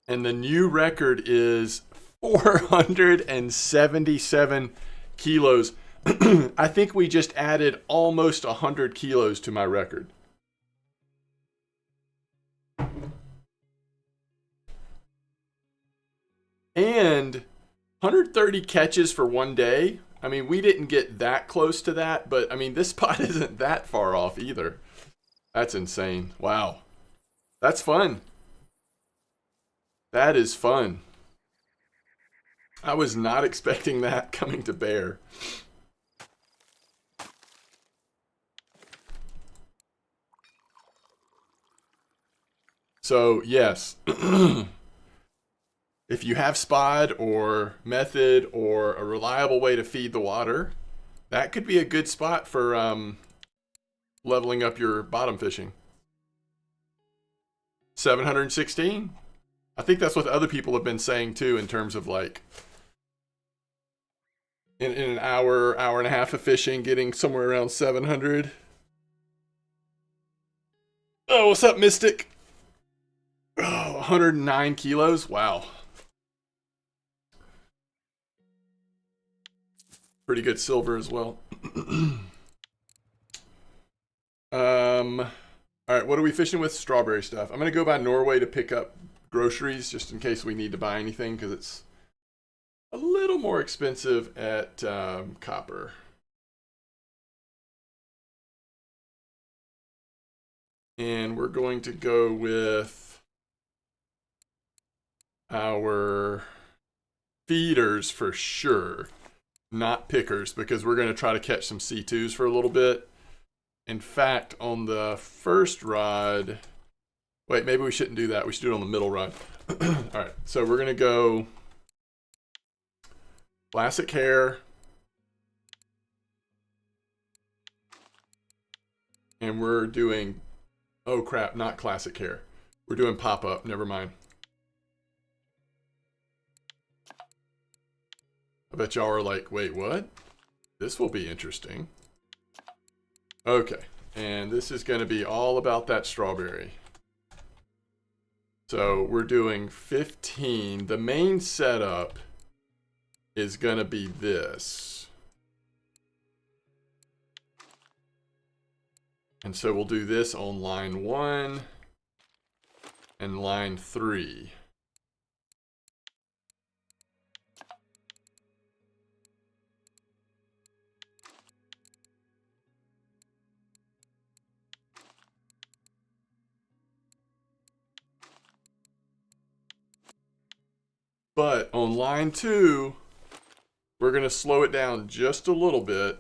and the new record is 477 kilos. I think we just added almost 100 kilos to my record. And 130 catches for one day. I mean, we didn't get that close to that, but I mean, this spot isn't that far off either. That's insane. Wow. That's fun. That is fun. I was not expecting that coming to bear. So, yes. If you have spot or method or a reliable way to feed the water, that could be a good spot for leveling up your bottom fishing. 716? I think that's what other people have been saying too, in terms of like in an hour and a half of fishing, getting somewhere around 700. Oh, what's up, Mystic? Oh, 109 kilos. Wow. Pretty good silver as well. All right, what are we fishing with? Strawberry stuff. I'm going to go by Norway to pick up groceries just in case we need to buy anything because it's a little more expensive at Copper. And we're going to go with our feeders for sure, not pickers, because we're going to try to catch some C2s for a little bit. In fact, on the first rod, wait, maybe we shouldn't do that. We should do it on the middle rod. All right, so we're going to go classic hair. And we're doing, oh crap, not classic hair. We're doing pop-up, never mind. I bet y'all are like, wait, what? This will be interesting. Okay, and this is going to be all about that strawberry. So we're doing 15. The main setup is going to be this. And so we'll do this on line 1 and line 3. But on line 2, we're going to slow it down just a little bit.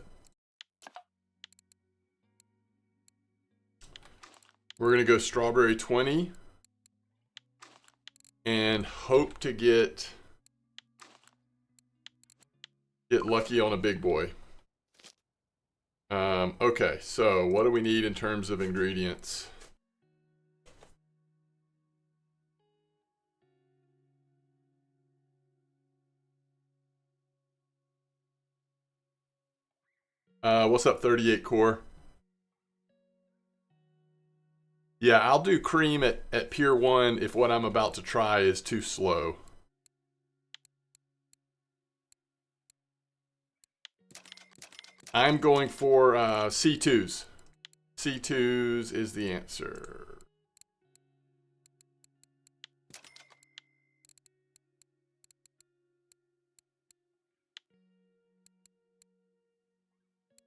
We're going to go strawberry 20 and hope to get lucky on a big boy. Okay, so what do we need in terms of ingredients? What's up, 38 core? Yeah, I'll do cream at Pier 1 if what I'm about to try is too slow. I'm going for C2s. C2s is the answer.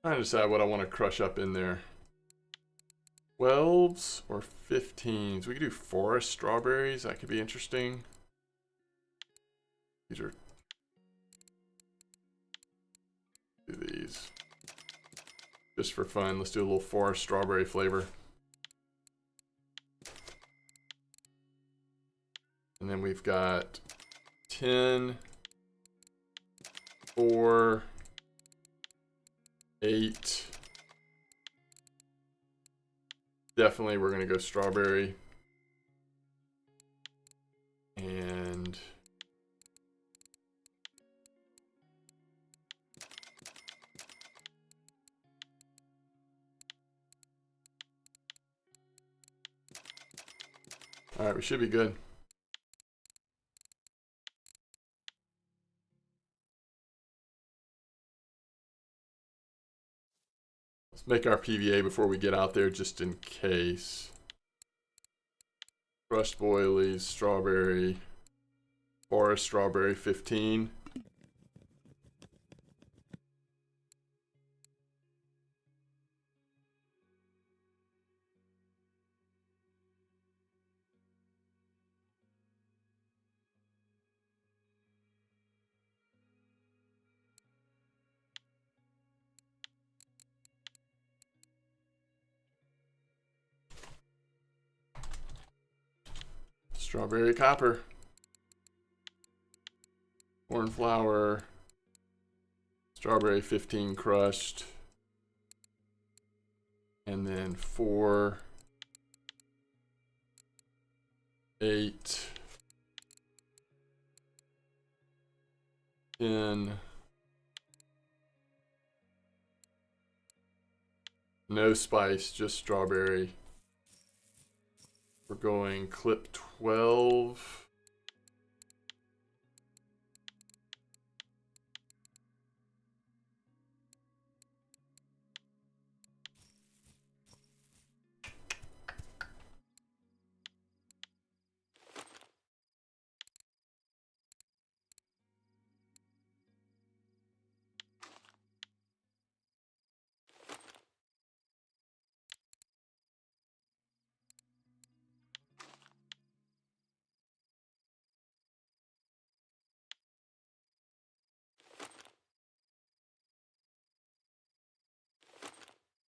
Trying to decide what I want to crush up in there. 12s or 15s? We could do forest strawberries. That could be interesting. These are... Do these. Just for fun, let's do a little forest strawberry flavor. And then we've got 10, 4, 8. Definitely we're going to go strawberry. And all right, we should be good. Let's make our PVA before we get out there, just in case. Crushed boilies, strawberry, forest strawberry 15. Strawberry copper. Cornflower. Strawberry 15 crushed. And then 4, 8, 10. No spice, just strawberry. We're going clip 12.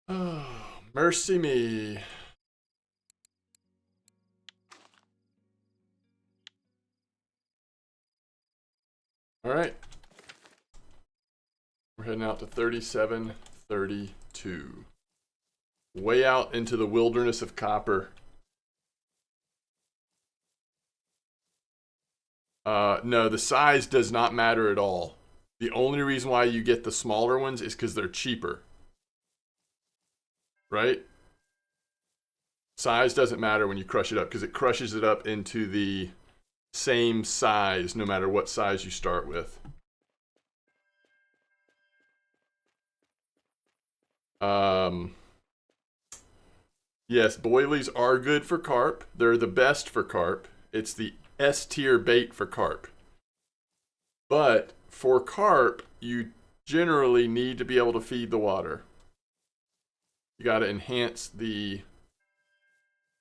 Oh, mercy me. All right. We're heading out to 3732. Way out into the wilderness of copper. No, the size does not matter at all. The only reason why you get the smaller ones is because they're cheaper. Right? Size doesn't matter when you crush it up because it crushes it up into the same size no matter what size you start with. Yes, boilies are good for carp. They're the best for carp. It's the S tier bait for carp. But for carp, you generally need to be able to feed the water. You got to enhance the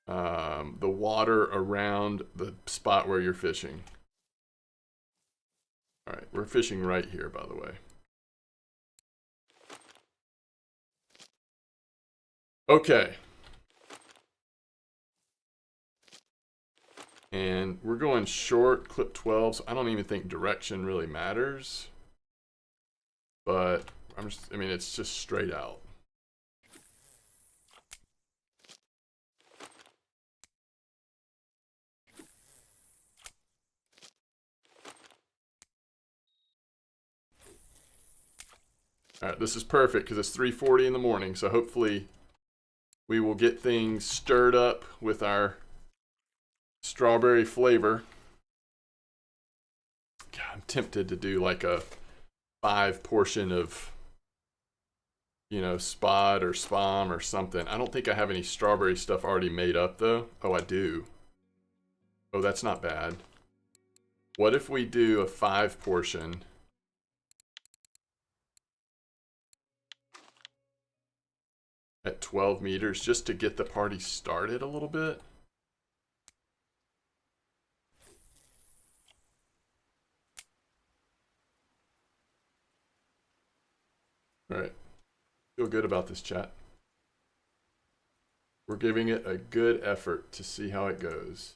water around the spot where you're fishing. All right, we're fishing right here, by the way. Okay. And we're going short, clip 12, so I don't even think direction really matters. But I mean, it's just straight out. All right, this is perfect because it's 3:40 in the morning, so hopefully We will get things stirred up with our strawberry flavor. God, I'm tempted to do like a 5 portion of, spot or spam or something. I don't think I have any strawberry stuff already made up though. Oh, I do. Oh, that's not bad. What if we do a 5 portion? At 12 meters just to get the party started a little bit? All right. Feel good about this, chat. We're giving it a good effort to see how it goes.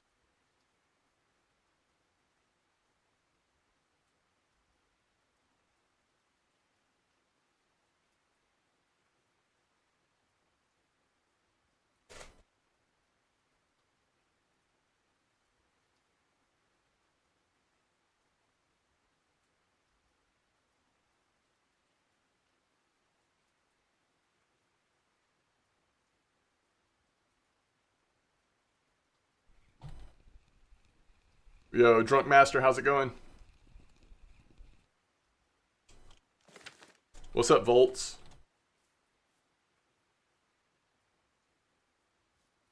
Yo, Drunk Master, how's it going? What's up, Volts?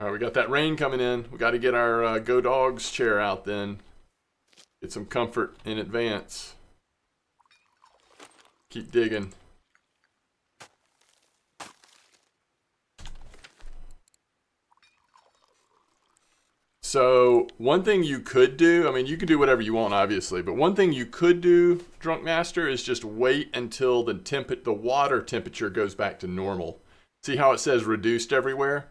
All right, we got that rain coming in. We got to get our Go Dogs chair out then. Get some comfort in advance. Keep digging. So one thing you could do, I mean, you can do whatever you want, obviously, but one thing you could do, Drunk Master, is just wait until the water temperature goes back to normal. See how it says reduced everywhere?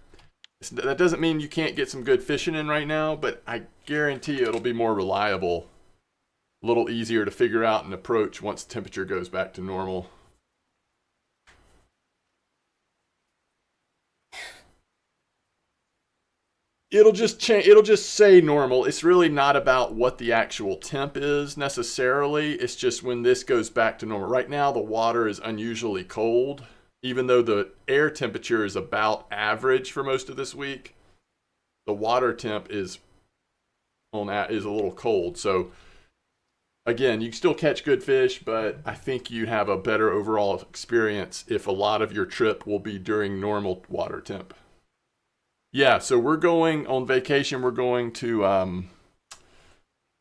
That doesn't mean you can't get some good fishing in right now, but I guarantee you it'll be more reliable. A little easier to figure out and approach once the temperature goes back to normal. It'll just change. It'll just say normal. It's really not about what the actual temp is necessarily. It's just when this goes back to normal. Right now, the water is unusually cold, even though the air temperature is about average for most of this week. The water temp is a little cold. So again, you can still catch good fish, but I think you have a better overall experience if a lot of your trip will be during normal water temp. Yeah, so we're going on vacation. We're going to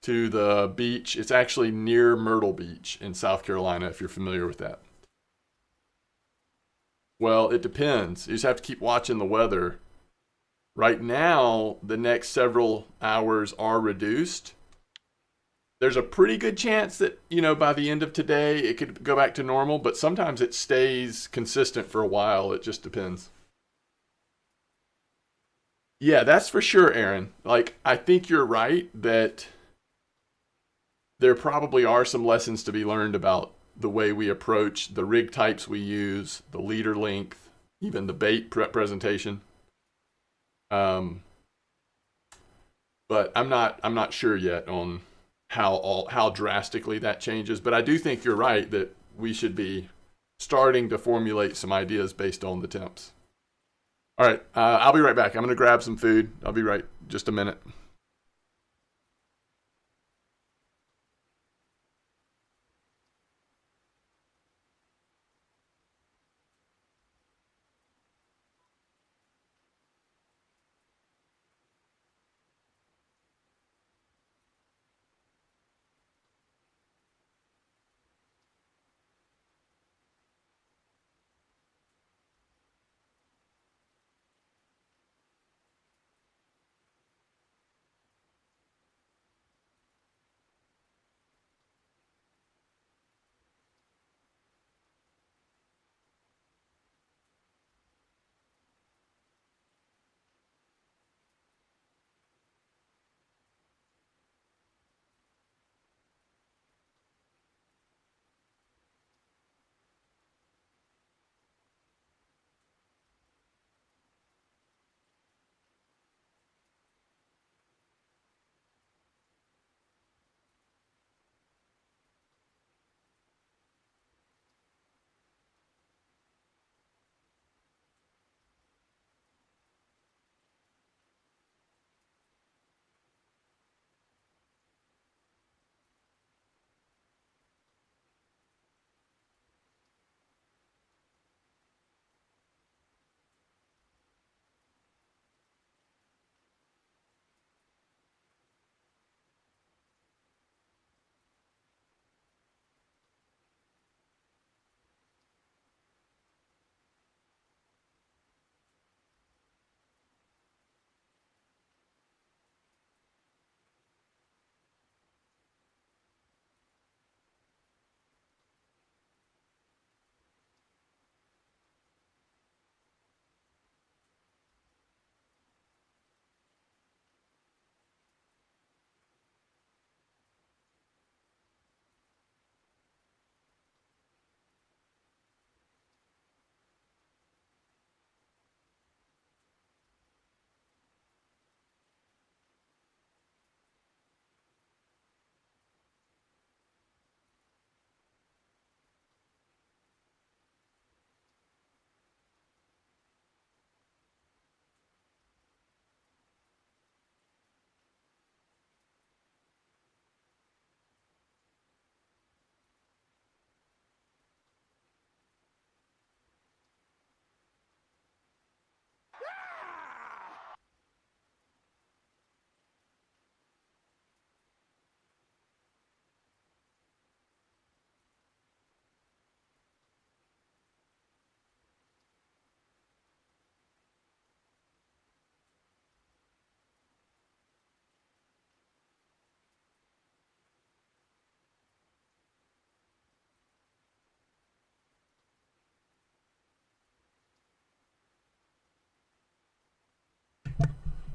the beach. It's actually near Myrtle Beach in South Carolina, if you're familiar with that. Well, it depends. You just have to keep watching the weather. Right now, the next several hours are reduced. There's a pretty good chance that, by the end of today, it could go back to normal, but sometimes it stays consistent for a while. It just depends. Yeah, that's for sure, Aaron. Like, I think you're right that there probably are some lessons to be learned about the way we approach the rig types we use, the leader length, even the bait presentation. But I'm not sure yet on how drastically that changes. But I do think you're right that we should be starting to formulate some ideas based on the temps. All right, I'll be right back. I'm gonna grab some food. I'll be right just a minute.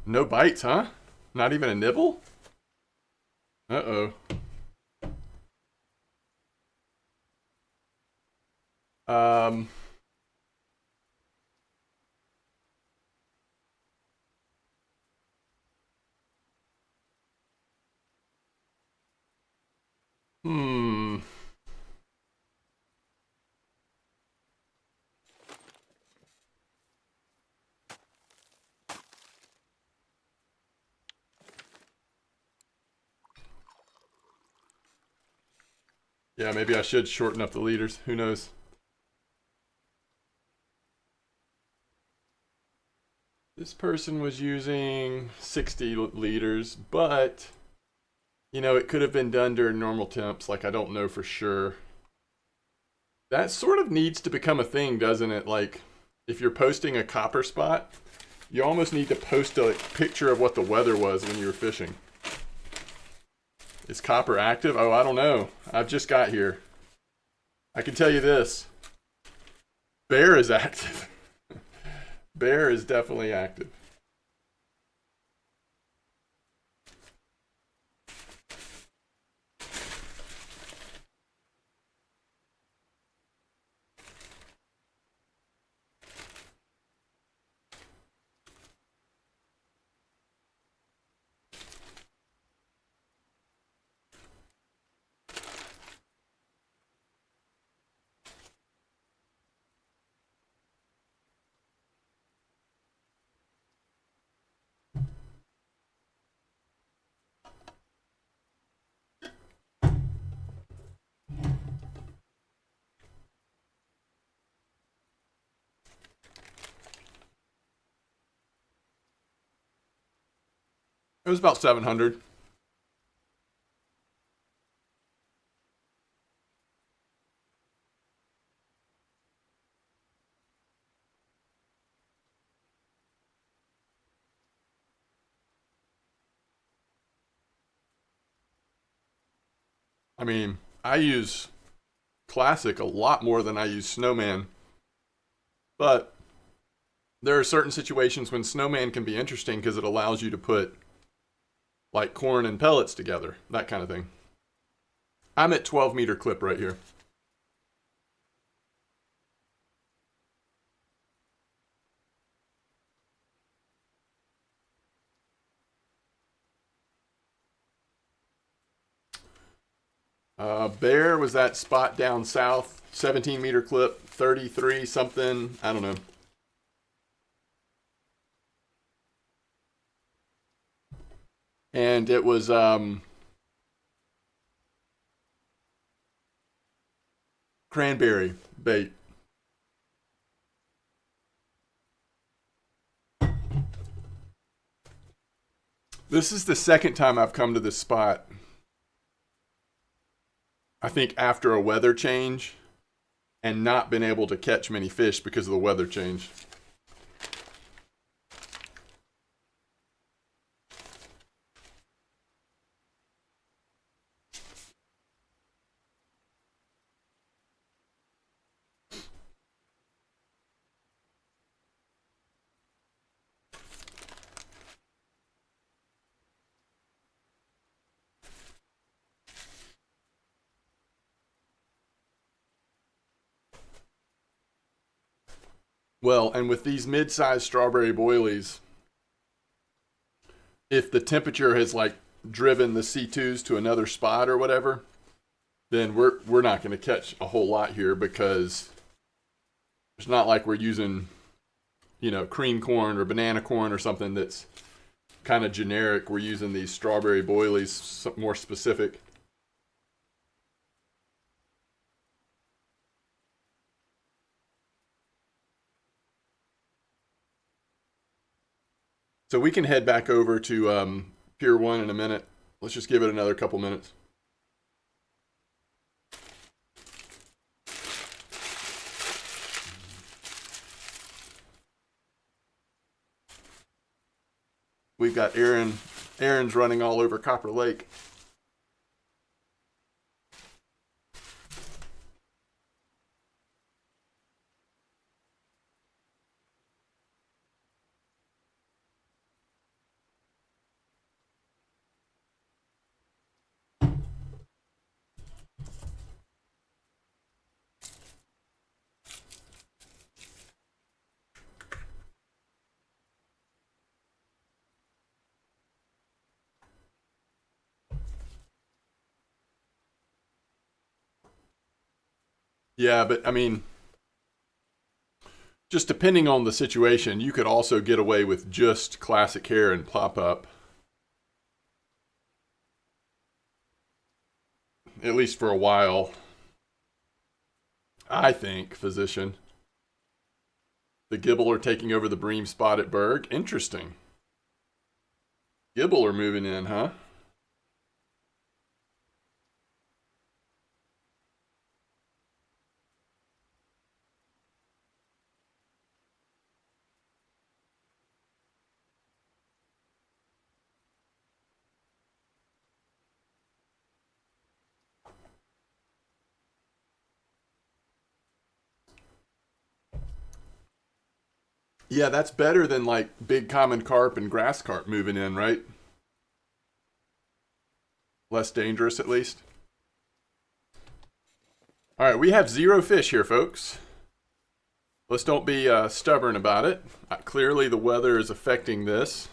No bites, huh? Not even a nibble? Uh-oh. Um, hmm. Yeah, maybe I should shorten up the liters. Who knows? This person was using 60 liters, but, you know, it could have been done during normal temps. Like, I don't know for sure. That sort of needs to become a thing, doesn't it? Like, if you're posting a copper spot, you almost need to post a picture of what the weather was when you were fishing. Is copper active? Oh, I don't know. I've just got here. I can tell you this. Bear is active. Bear is definitely active. It was about 700. I mean, I use Classic a lot more than I use Snowman. But there are certain situations when Snowman can be interesting because it allows you to put like corn and pellets together, that kind of thing. I'm at 12-meter clip right here. Bear was that spot down south, 17-meter clip, 33 something, I don't know. And it was cranberry bait. This is the second time I've come to this spot. I think after a weather change and not been able to catch many fish because of the weather change. Well, and with these mid-sized strawberry boilies, if the temperature has like driven the C2s to another spot or whatever, then we're not going to catch a whole lot here because it's not like we're using, you know, cream corn or banana corn or something that's kind of generic. We're using these strawberry boilies, more specific. So we can head back over to Pier 1 in a minute. Let's just give it another couple minutes. We've got Aaron's running all over Copper Lake. Yeah, but I mean, just depending on the situation, you could also get away with just classic hair and plop up, at least for a while. I think, physician. The Gibble are taking over the Bream spot at Berg. Interesting. Gibble are moving in, huh? Yeah, that's better than like big common carp and grass carp moving in, right? Less dangerous, at least. All right, we have 0 fish here, folks. Let's don't be stubborn about it. Clearly, the weather is affecting this.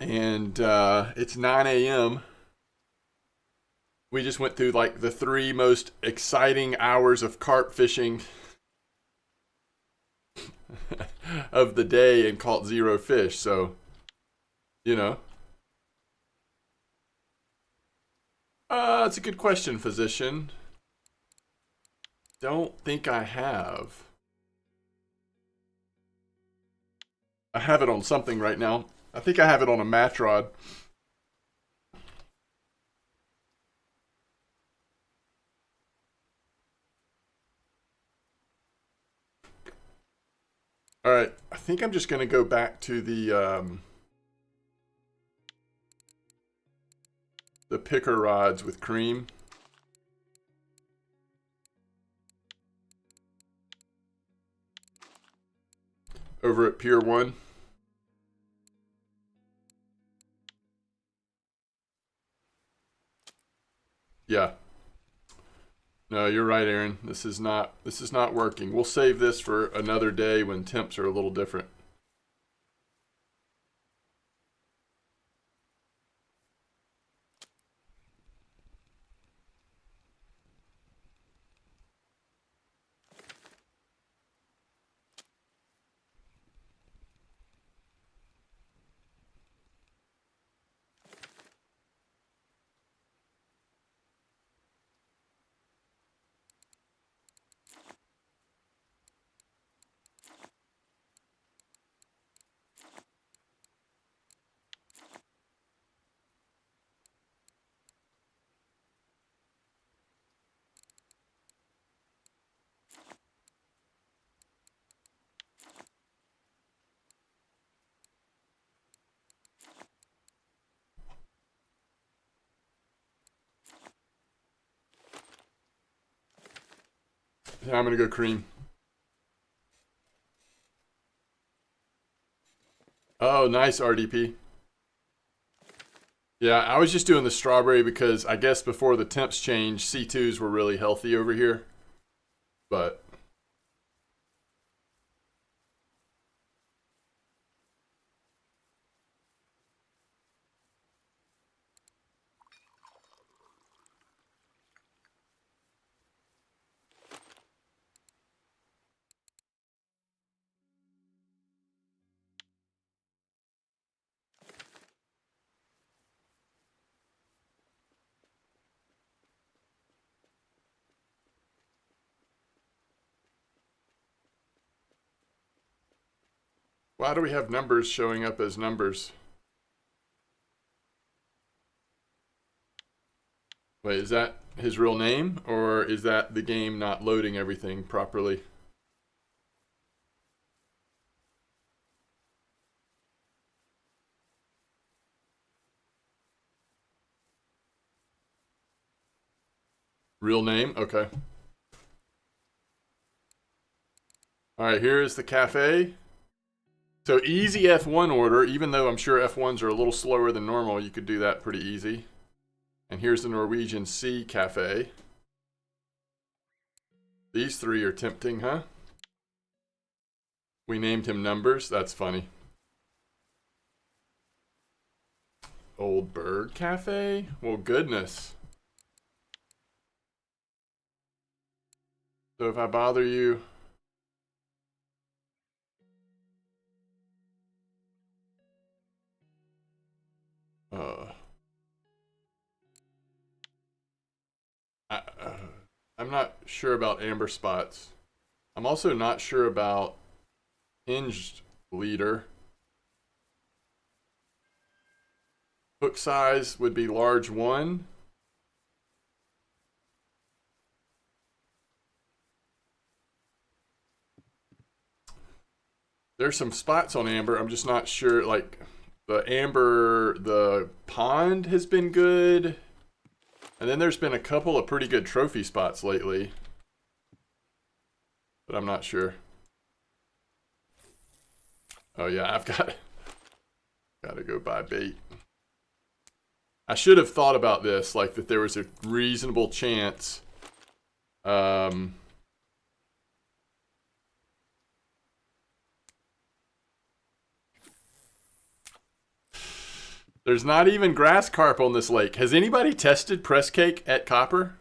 And it's 9 a.m. We just went through like the 3 most exciting hours of carp fishing of the day and caught 0 fish. So, you know. That's a good question, physician. Don't think I have. I have it on something right now. I think I have it on a match rod. All right, I think I'm just going to go back to the picker rods with cream. Over at Pier 1. Yeah. No, you're right, Aaron. This is not working. We'll save this for another day when temps are a little different. Yeah, I'm gonna go cream. Oh, nice RDP. Yeah, I was just doing the strawberry because I guess before the temps changed, C2s were really healthy over here. But why do we have numbers showing up as numbers? Wait, is that his real name or is that the game not loading everything properly? Real name? Okay. All right, here is the cafe. So easy F1 order, even though I'm sure F1s are a little slower than normal, you could do that pretty easy. And here's the Norwegian Sea Cafe. These 3 are tempting, huh? We named him Numbers. That's funny. Old Bird Cafe? Well, goodness. So if I bother you, uh, I, I'm not sure about amber spots. I'm also not sure about hinged leader. Hook size would be large 1. There's some spots on amber. I'm just not sure. Like the amber, the pond has been good. And then there's been a couple of pretty good trophy spots lately. But I'm not sure. Oh yeah, I've got to go buy bait. I should have thought about this, like that there was a reasonable chance. There's not even grass carp on this lake. Has anybody tested press cake at copper?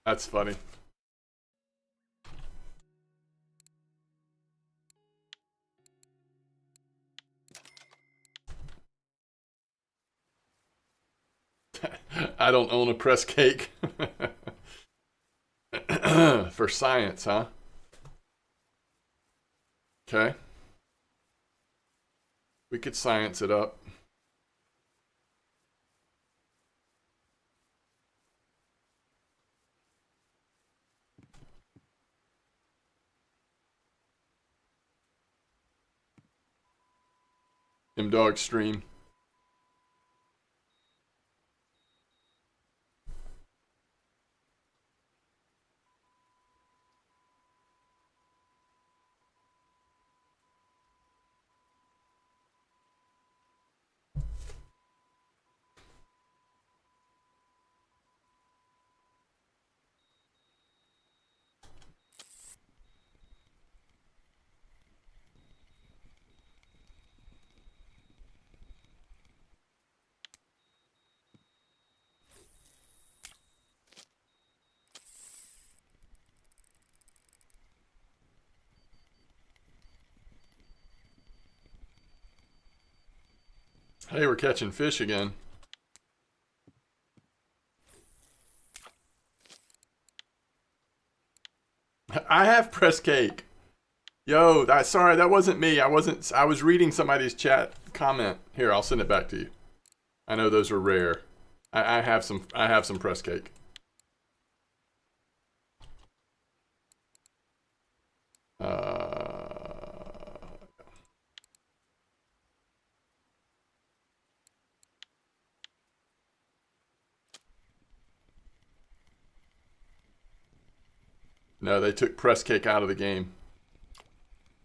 That's funny. I don't own a press cake. For science, huh? Okay. We could science it up. MDawg stream. Hey, we're catching fish again. I have press cake. Yo, sorry, that wasn't me. I was reading somebody's chat comment. Here, I'll send it back to you. I know those are rare. I have some press cake. No, they took press cake out of the game.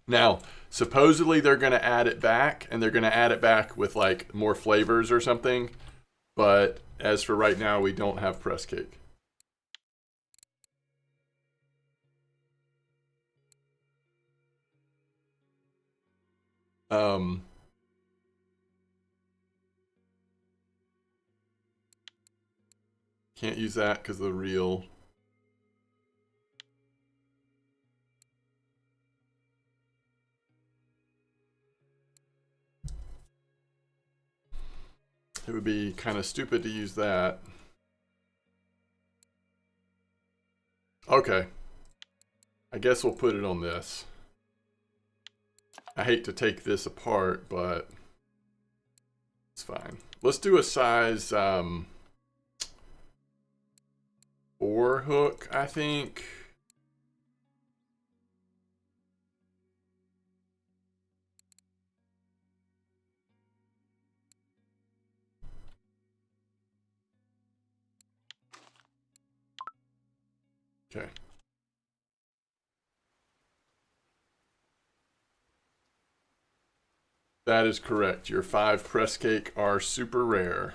Now, supposedly they're going to add it back, and they're going to add it back with like more flavors or something. But as for right now, we don't have press cake. Can't use that because of the reel. It would be kind of stupid to use that. Okay. I guess we'll put it on this. I hate to take this apart, but it's fine. Let's do a size 4 hook, I think. Okay. That is correct. Your 5 press cake are super rare.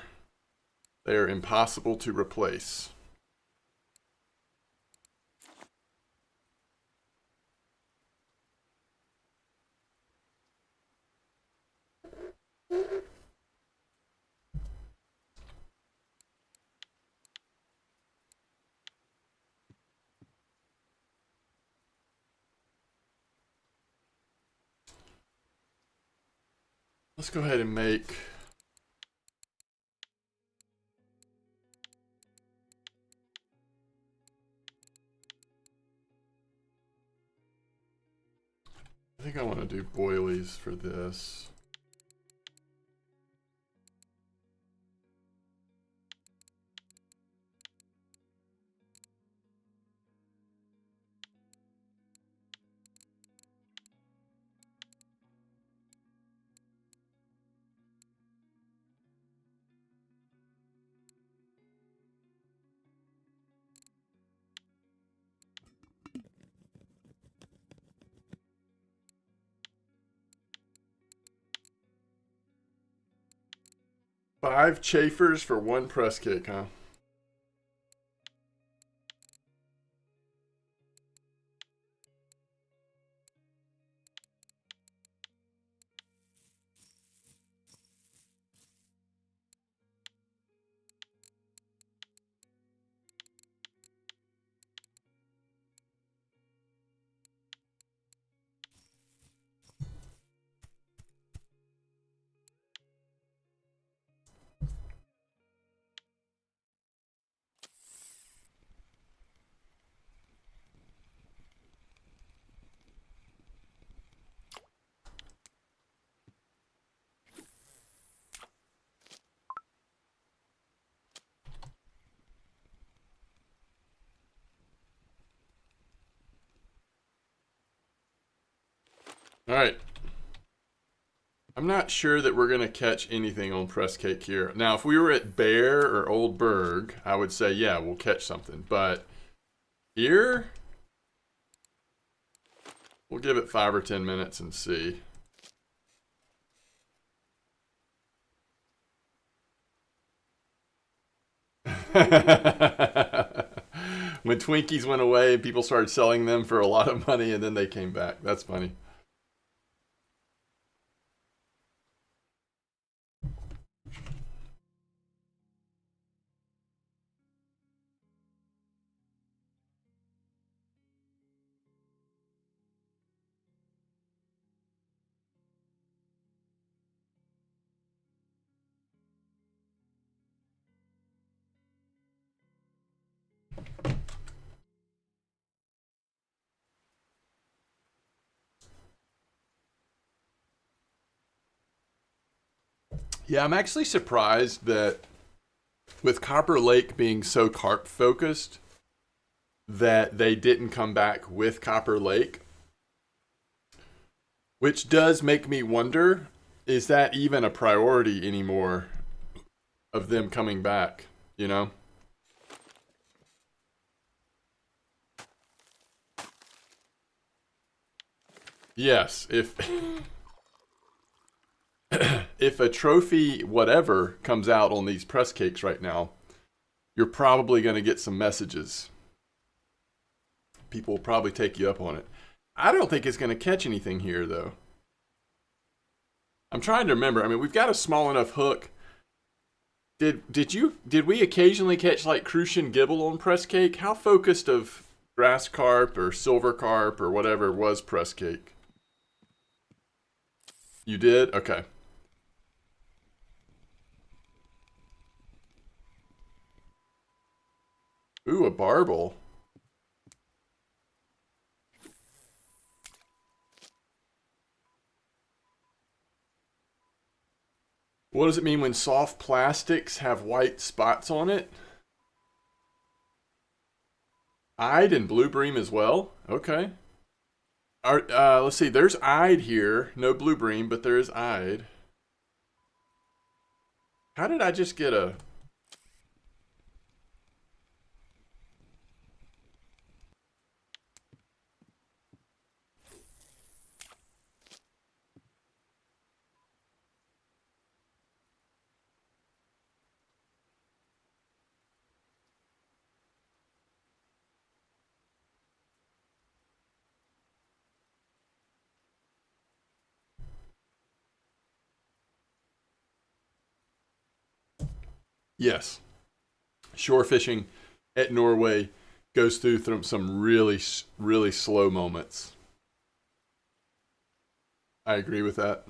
They are impossible to replace. Let's go ahead and make I think I want to do boilies for this. Five chafers for one press cake, huh? All right. I'm not sure that we're going to catch anything on press cake here. Now, if we were at Bear or Old Berg, I would say, yeah, we'll catch something. But here, we'll give it 5 or 10 minutes and see. When Twinkies went away, people started selling them for a lot of money, and then they came back. That's funny. Yeah, I'm actually surprised that with Copper Lake being so carp focused, that they didn't come back with Copper Lake. Which does make me wonder, is that even a priority anymore of them coming back, you know? Yes, if if a trophy whatever comes out on these press cakes right now, you're probably going to get some messages. People will probably take you up on it. I don't think it's going to catch anything here, though. I'm trying to remember. I mean, we've got a small enough hook. Did we occasionally catch like Crucian Gibble on press cake? How focused of grass carp or silver carp or whatever was press cake? You did? Okay. Ooh, a barbel. What does it mean when soft plastics have white spots on it? Eyed and blue bream as well? Okay. Let's see, there's eyed here. No blue bream, but there is eyed. How did I just get a... Yes. Shore fishing at Norway goes through some really, really slow moments. I agree with that.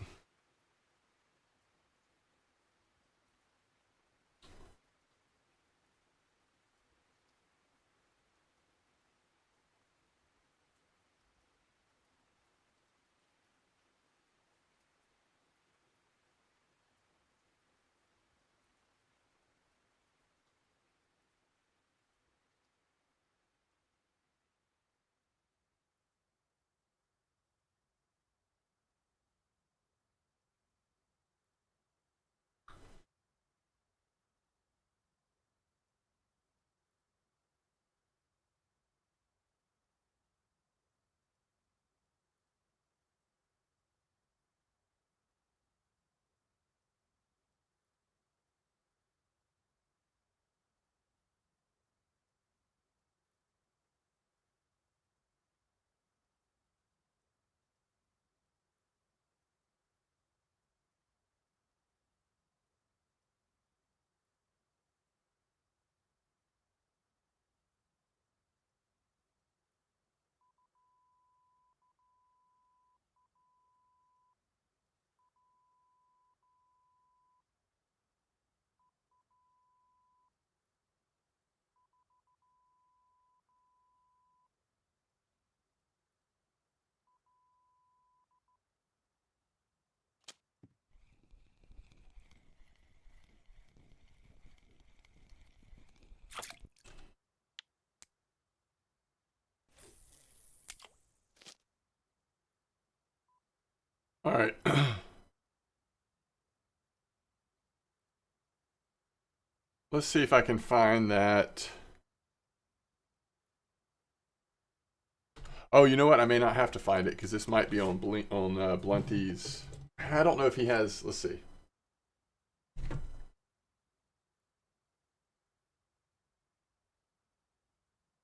All right. Let's see if I can find that. Oh, you know what? I may not have to find it because this might be on Blunty's. I don't know if he has. Let's see.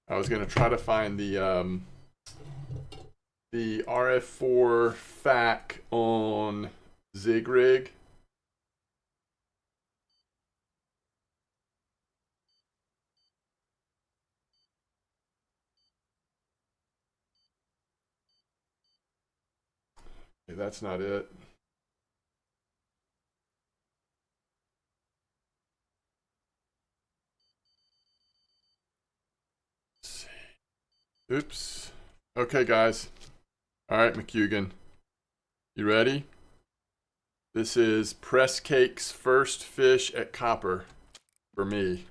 I was gonna try to find the RF4 FAQ on Zigrig. Okay, that's not it. Oops. Okay, guys. All right, McHugin. You ready? This is Press Cake's first fish at Copper for me.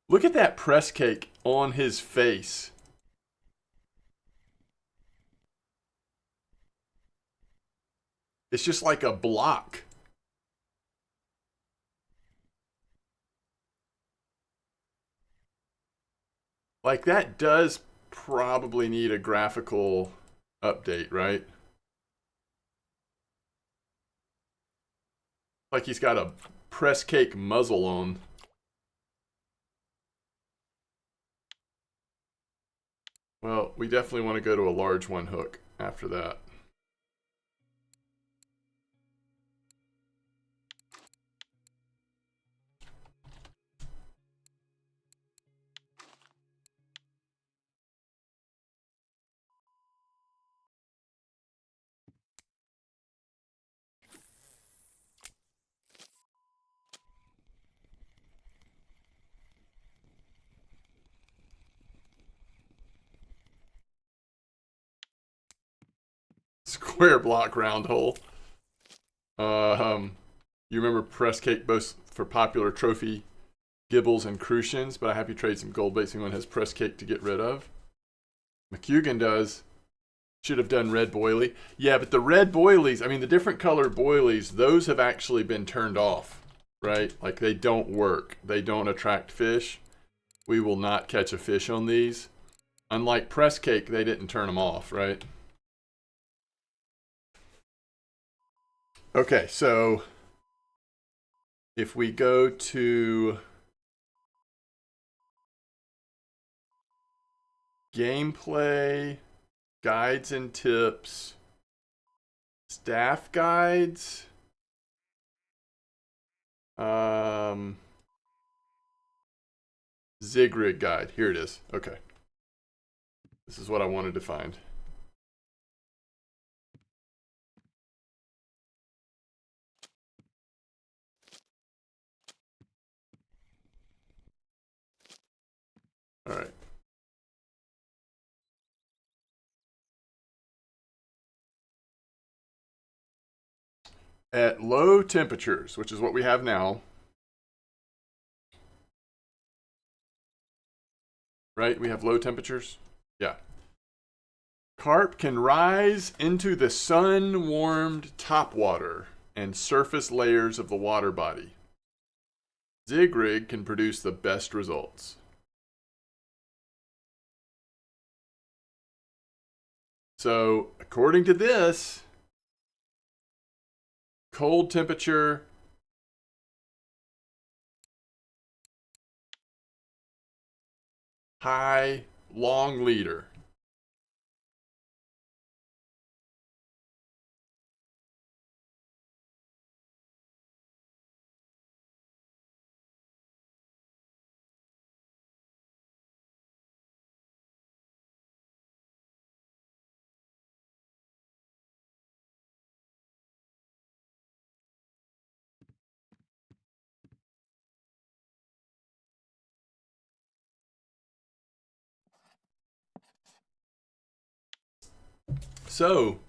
Look at that Press Cake on his face. It's just like a block. Like that does probably need a graphical update, right? Like he's got a Press Cake muzzle on. Well, we definitely want to go to a large one hook after that. Square block round hole. You remember Press Cake boasts for popular trophy gibbles and crucians, but I have you trade some gold bait. Anyone has Press Cake to get rid of? McHugin does. Should have done red boilie. Yeah, but the red boilies, I mean, the different colored boilies, those have actually been turned off, right? Like they don't work. They don't attract fish. We will not catch a fish on these. Unlike Press Cake, they didn't turn them off, right? Okay, so if we go to gameplay, guides and tips, Staff guides. Zig rig guide. Here it is. Okay. This is what I wanted to find. All right. At low temperatures, which is what we have now, right? We have low temperatures. Yeah. Carp can rise into the sun-warmed topwater and surface layers of the water body. Zig rig can produce the best results. So, according to this, cold temperature, high, long leader. So,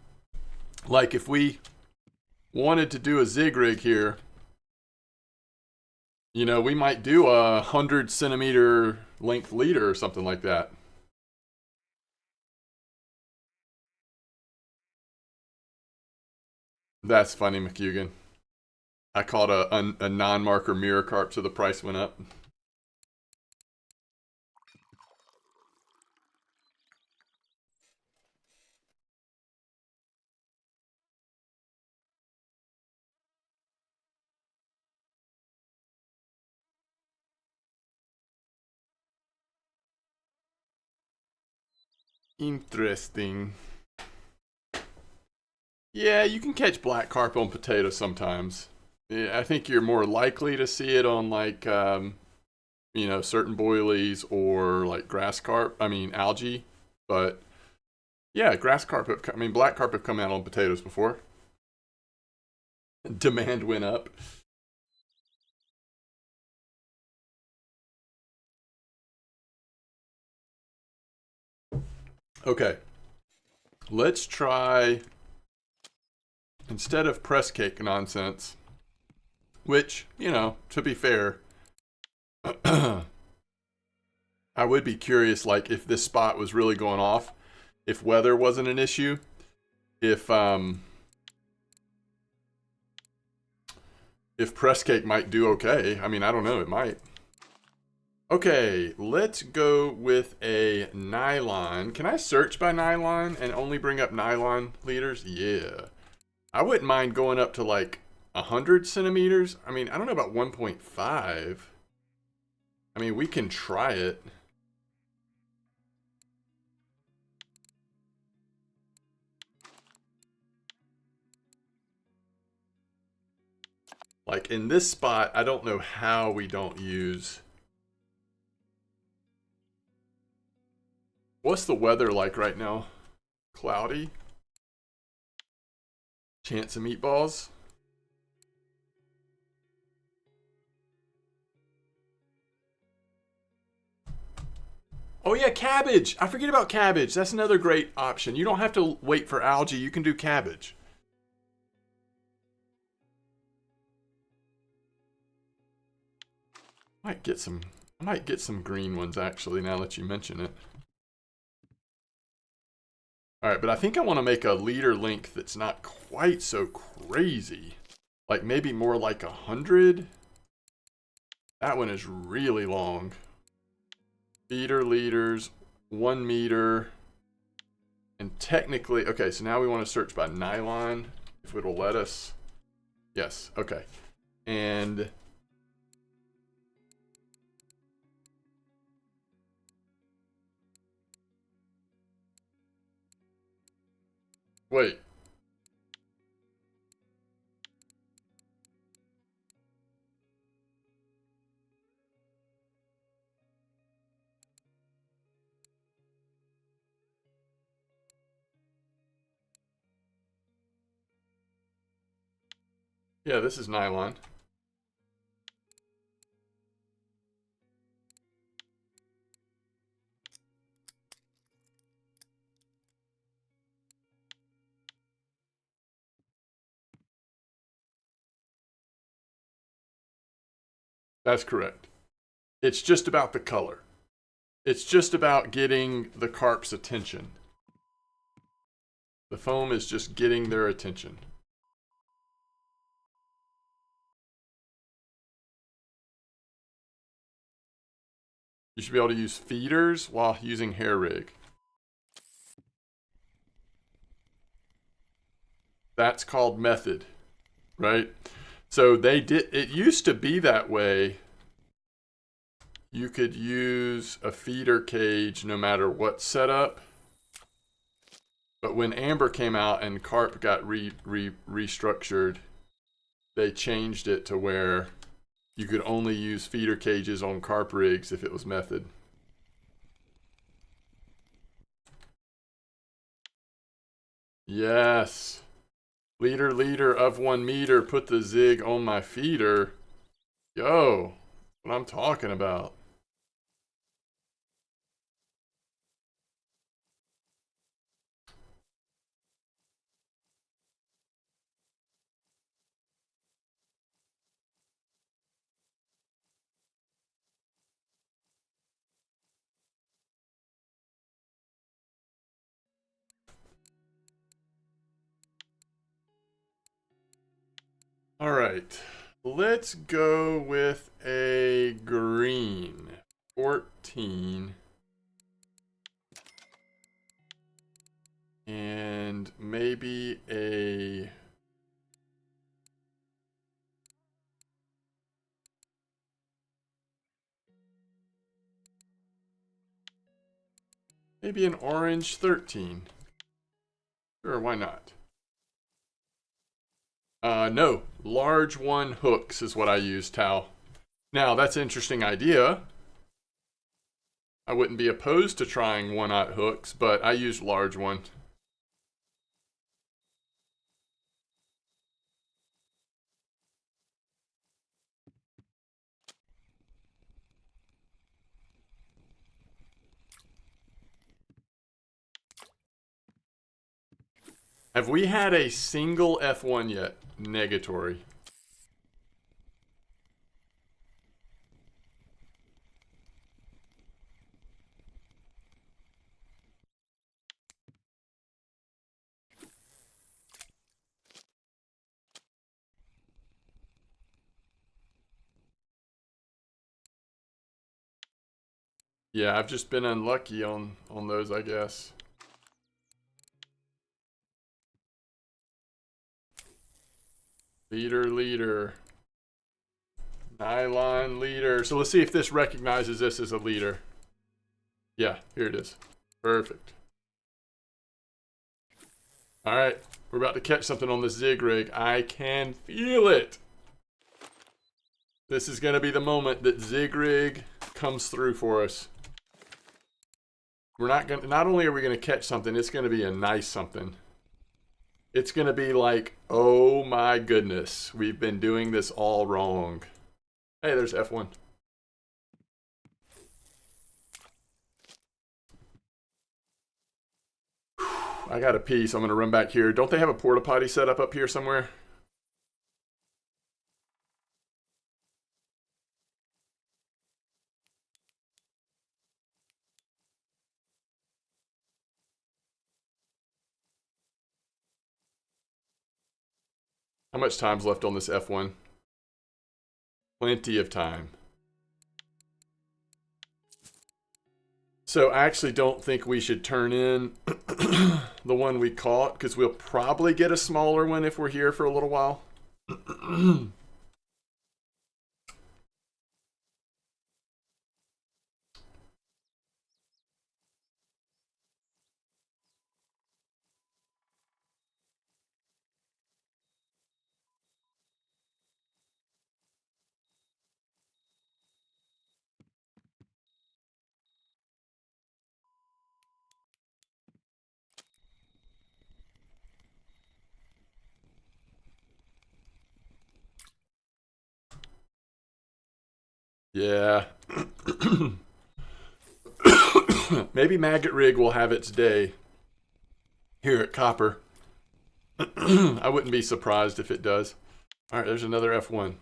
like if we wanted to do a zig rig here, you know, we might do a 100 centimeter length leader or something like that. That's funny, McHugan. I caught a non-marker mirror carp, so the price went up. Interesting. Yeah, you can catch black carp on potatoes sometimes. Yeah, I think you're more likely to see it on like, you know, certain boilies or like grass carp. I mean, algae. But yeah, grass carp. I mean, black carp have come out on potatoes before. Demand went up. Okay, let's try instead of press cake nonsense, which, you know, to be fair, I would be curious, like, if this spot was really going off, if weather wasn't an issue, if press cake might do okay. I mean, I don't know, it might. Okay, let's go with a nylon. Can I search by nylon and only bring up nylon leaders? Yeah. I wouldn't mind going up to like 100 centimeters. I mean, I don't know about 1.5. I mean, we can try it. Like in this spot, I don't know how we don't use. What's the weather like right now? Cloudy? Chance of meatballs? Oh yeah, cabbage! I forget about cabbage. That's another great option. You don't have to wait for algae. You can do cabbage. Might get some. I might get some green ones actually. Now that you mention it. All right, but I think I want to make a leader length that's not quite so crazy. Like maybe more like 100. That one is really long. Feeder leaders, 1 meter. And technically, okay, so now we want to search by nylon, if it'll let us. Yes, okay. And wait. Yeah, this is nylon. That's correct. It's just about the color. It's just about getting the carp's attention. The foam is just getting their attention. You should be able to use feeders while using hair rig. That's called method, right? So it used to be that way. You could use a feeder cage no matter what setup. But when Amber came out and carp got restructured, they changed it to where you could only use feeder cages on carp rigs if it was method. Yes. Leader of 1 meter, put the zig on my feeder. Yo, what I'm talking about. All right, let's go with a green. 14. And maybe a... maybe an orange 13. Sure, why not? No, large 1 hooks is what I use, Tao. Now, that's an interesting idea. I wouldn't be opposed to trying 1/0 hooks, but I use large 1. Have we had a single F1 yet? Negatory. Yeah, I've just been unlucky on those, I guess. Leader. Nylon leader. So let's see if this recognizes this as a leader. Yeah, here it is. Perfect. All right, we're about to catch something on this zig rig. I can feel it. This is going to be the moment that zig rig comes through for us. Not only are we going to catch something, it's going to be a nice something. It's going to be like, oh my goodness, we've been doing this all wrong. Hey, there's F1. I got a pee, so I'm going to run back here. Don't they have a porta potty set up here somewhere? How much time's left on this F1? Plenty of time. So I actually don't think we should turn in the one we caught, because we'll probably get a smaller one if we're here for a little while. Yeah. Maybe Maggot Rig will have its day here at Copper. I wouldn't be surprised if it does. All right, there's another F1.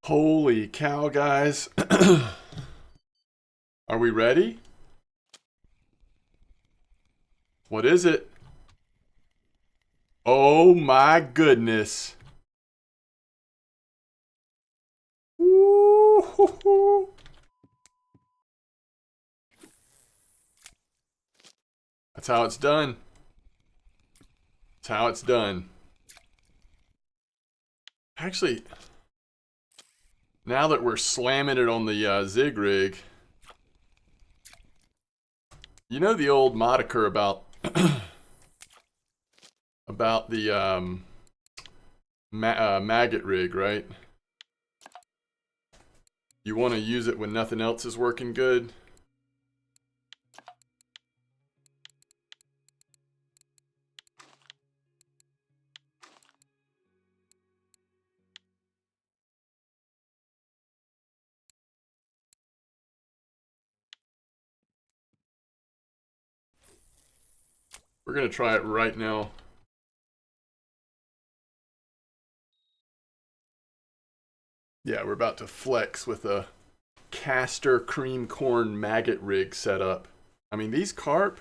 Holy cow, guys. Are we ready? What is it? Oh my goodness. Woo-hoo-hoo. That's how it's done. That's how it's done. Actually, now that we're slamming it on the Zig rig, you know the old moniker about about the maggot rig, right? You want to use it when nothing else is working good. We're going to try it right now. Yeah, we're about to flex with a caster cream corn maggot rig setup. I mean, these carp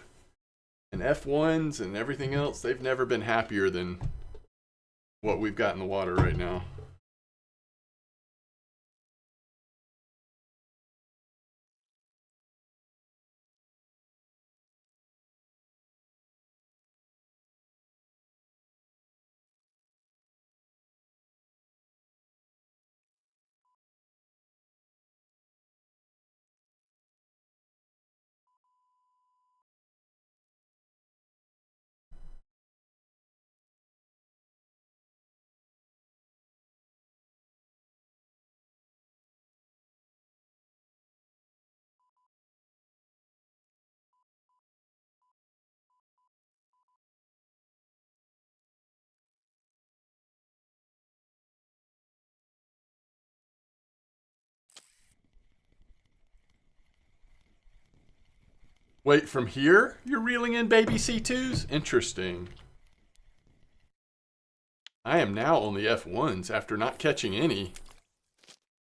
and F1s and everything else, they've never been happier than what we've got in the water right now. Wait, from here you're reeling in baby C2s? Interesting. I am now on the F1s after not catching any.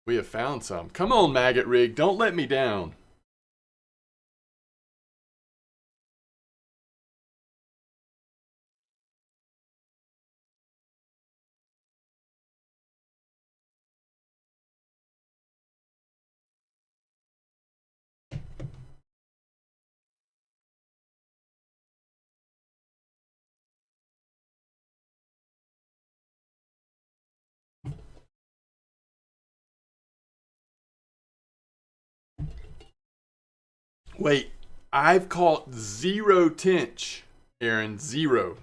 We have found some. Come on, maggot rig, don't let me down. Wait, I've caught 0 tench, Aaron, 0.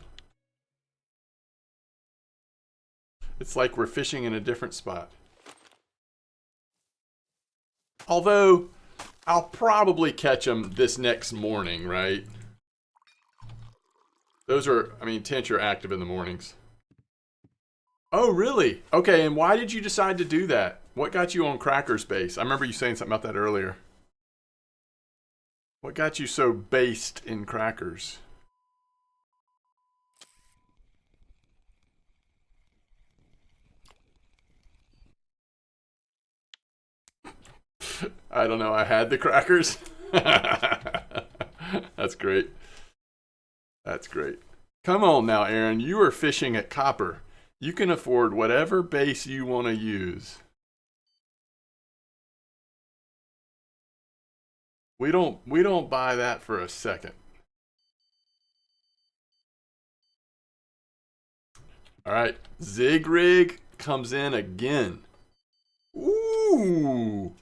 It's like we're fishing in a different spot. Although, I'll probably catch them this next morning, right? Those are, I mean, tench are active in the mornings. Oh, really? Okay, and why did you decide to do that? What got you on Cracker's base? I remember you saying something about that earlier. What got you so based in Crackers? I don't know. I had the Crackers. That's great. That's great. Come on now, Aaron. You are fishing at Copper. You can afford whatever base you want to use. We don't buy that for a second. All right. Zigrig comes in again. Ooh.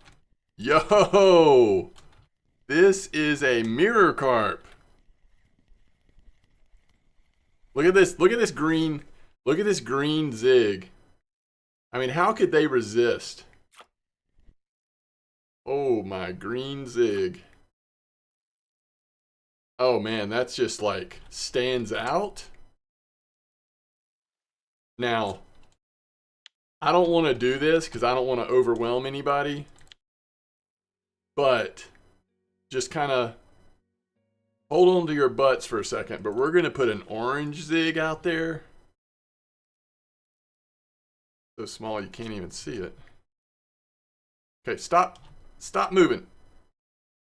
Yo. This is a mirror carp. Look at this. Look at this green. Look at this green zig. I mean, how could they resist? Oh my green zig. Oh man, that's just like stands out. Now, I don't want to do this because I don't want to overwhelm anybody, but just kind of hold on to your butts for a second. But we're going to put an orange zig out there. So small you can't even see it. Okay, stop. Stop moving.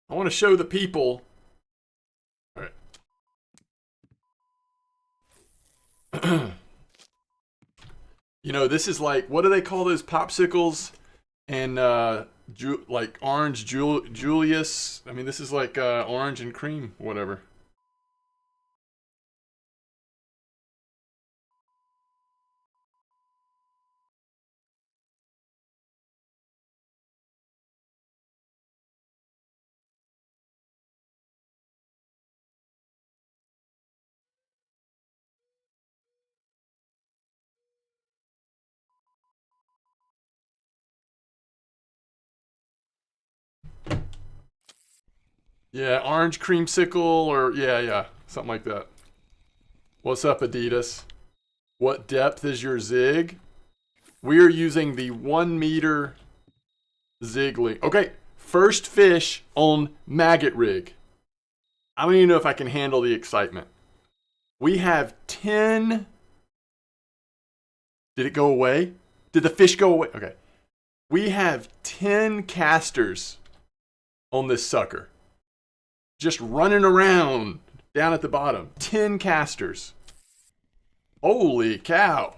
I want to show the people. All right. You know, this is like, what do they call those popsicles? And like orange Julius. I mean, this is like orange and cream, whatever. Yeah, orange creamsicle or yeah, something like that. What's up, Adidas? What depth is your zig? We are using the 1 meter zig link. Okay, first fish on maggot rig. I don't even know if I can handle the excitement. We have 10. Did it go away? Did the fish go away? Okay. We have 10 casters on this sucker. Just running around down at the bottom. 10 casters. Holy cow.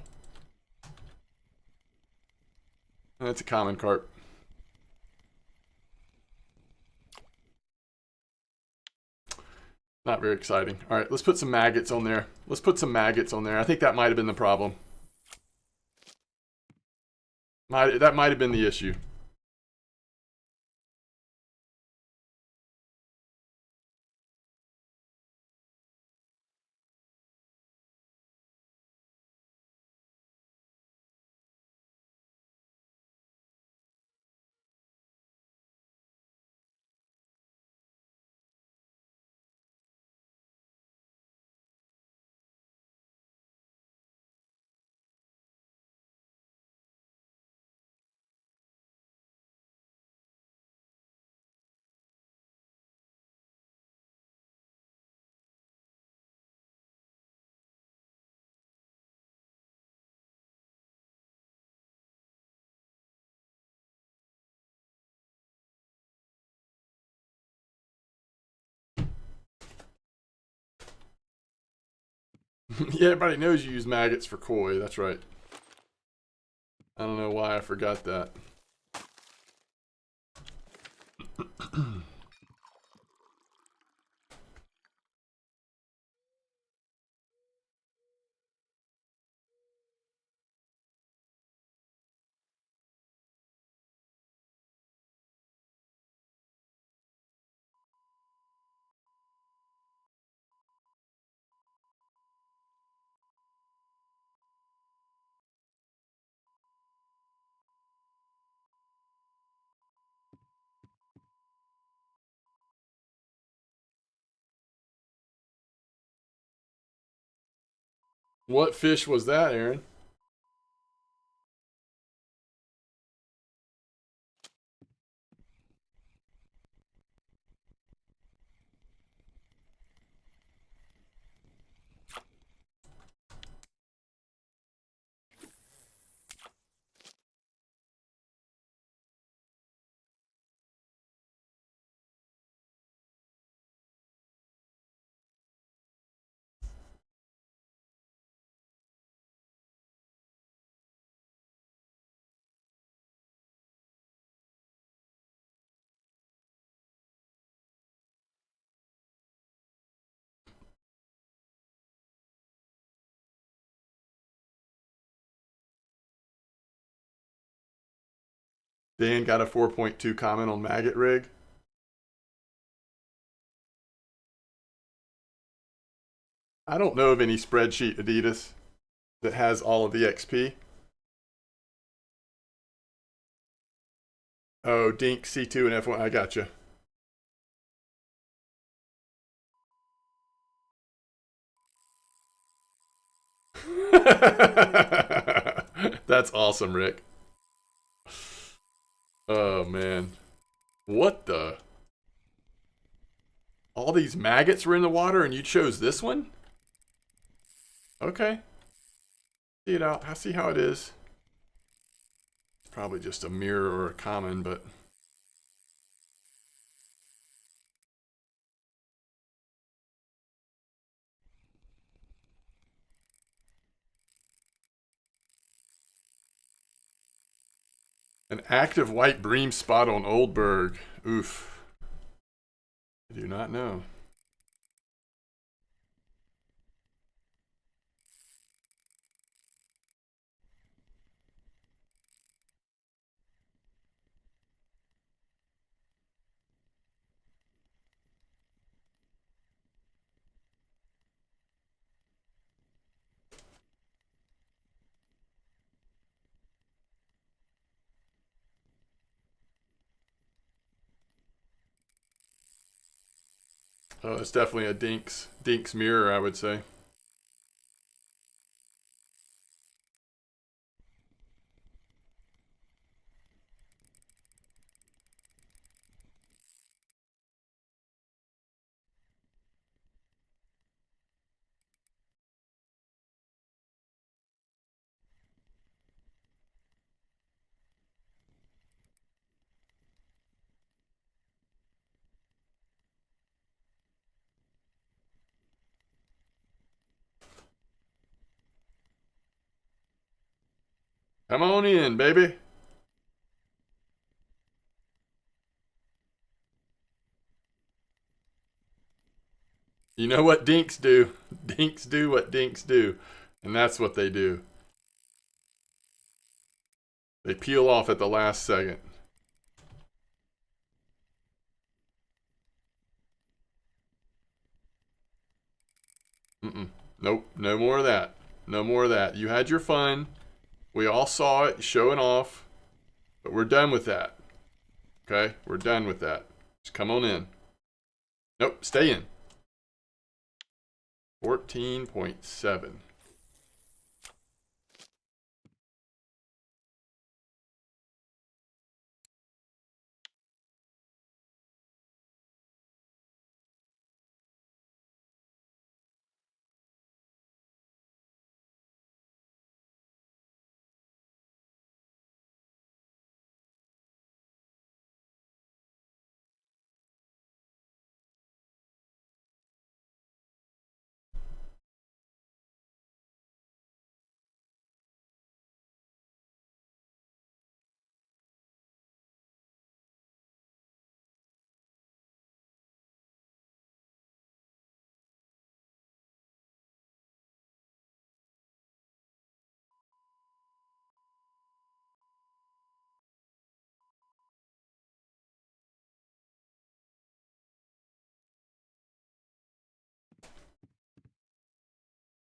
That's a common carp. Not very exciting. All right, let's put some maggots on there. Let's put some maggots on there. I think that might have been the problem. That might have been the issue. Yeah, everybody knows you use maggots for koi. That's right. I don't know why I forgot that. What fish was that, Aaron? Dan got a 4.2 comment on Maggot Rig. I don't know of any spreadsheet Adidas that has all of the XP. Oh, Dink, C2, and F1. I gotcha. That's awesome, Rick. Oh, man. What the? All these maggots were in the water and you chose this one? Okay. See it out. I see how it is. It's probably just a mirror or a common, but... An active white bream spot on Oldberg. Oof. I do not know. Oh, it's definitely a Dink's mirror, I would say. Come on in, baby. You know what dinks do? Dinks do what dinks do. And that's what they do. They peel off at the last second. Nope, no more of that. No more of that. You had your fun. We all saw it showing off. But we're done with that. Okay? We're done with that. Just come on in. Nope, stay in. 14.7.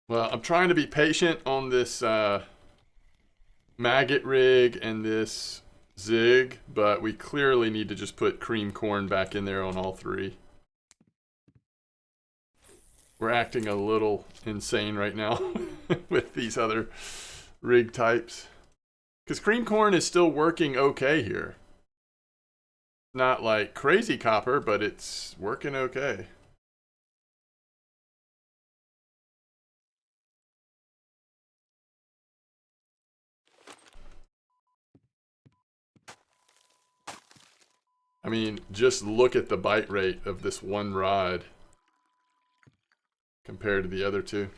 Well, I'm trying to be patient on this maggot rig and this zig, but we clearly need to just put cream corn back in there on all three. We're acting a little insane right now with these other rig types. Because cream corn is still working okay here. Not like crazy copper, but it's working okay. I mean, just look at the bite rate of this one rod compared to the other two.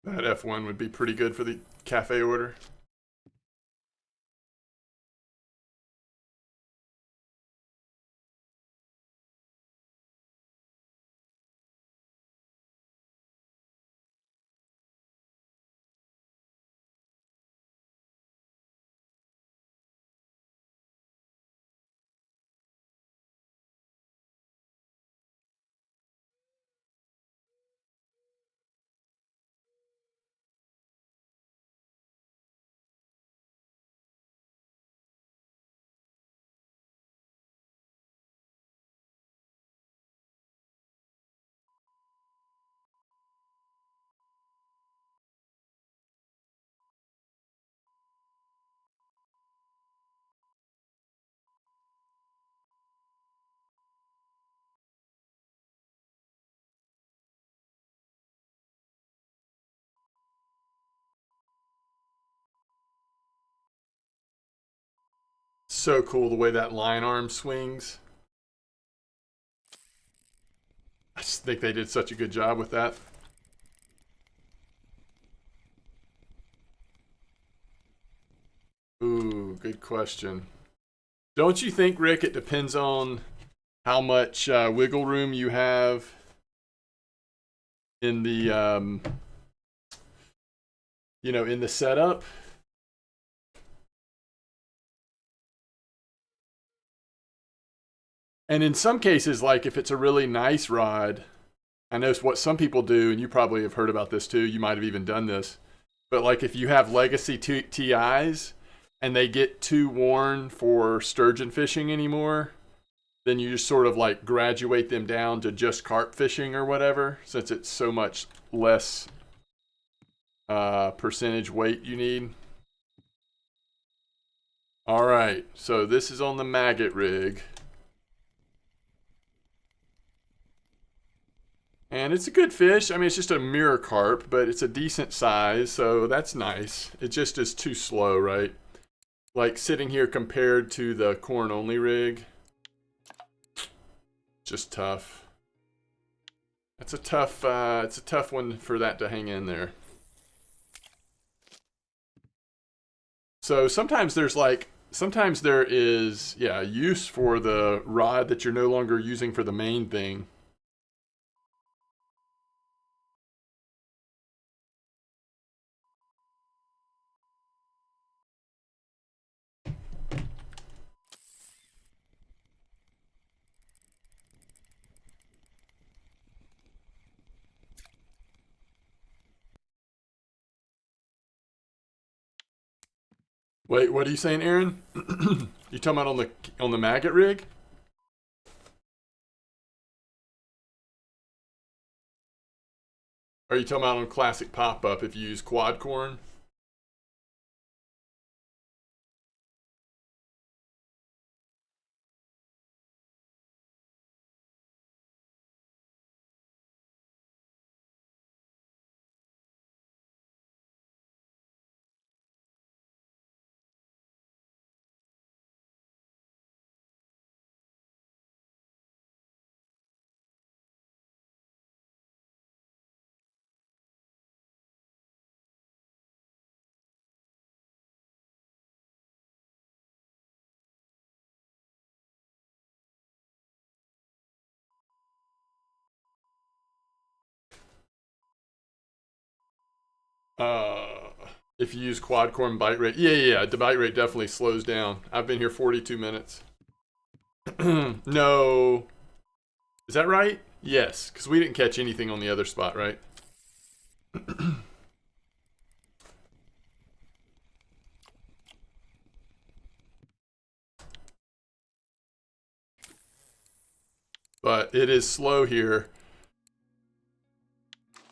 That F1 would be pretty good for the cafe order. So cool the way that line arm swings. I just think they did such a good job with that. Ooh, good question. Don't you think, Rick, it depends on how much wiggle room you have in the, in the setup? And in some cases, like if it's a really nice rod, I know what some people do, and you probably have heard about this too. You might have even done this. But like if you have legacy TIs and they get too worn for sturgeon fishing anymore, then you just sort of like graduate them down to just carp fishing or whatever, since it's so much less percentage weight you need. All right, so this is on the maggot rig. And it's a good fish. I mean, it's just a mirror carp, but it's a decent size, so that's nice. It just is too slow, right? Like sitting here compared to the corn only rig, just tough. It's a tough one for that to hang in there. So sometimes there is, use for the rod that you're no longer using for the main thing. Wait, what are you saying, Aaron? You talking about on the maggot rig? Or are you talking about on classic pop-up if you use quad corn? Uh, if you use quad corn bite rate, yeah, the bite rate definitely slows down. I've been here 42 minutes. No, is that right? Yes, because we didn't catch anything on the other spot, right? But it is slow here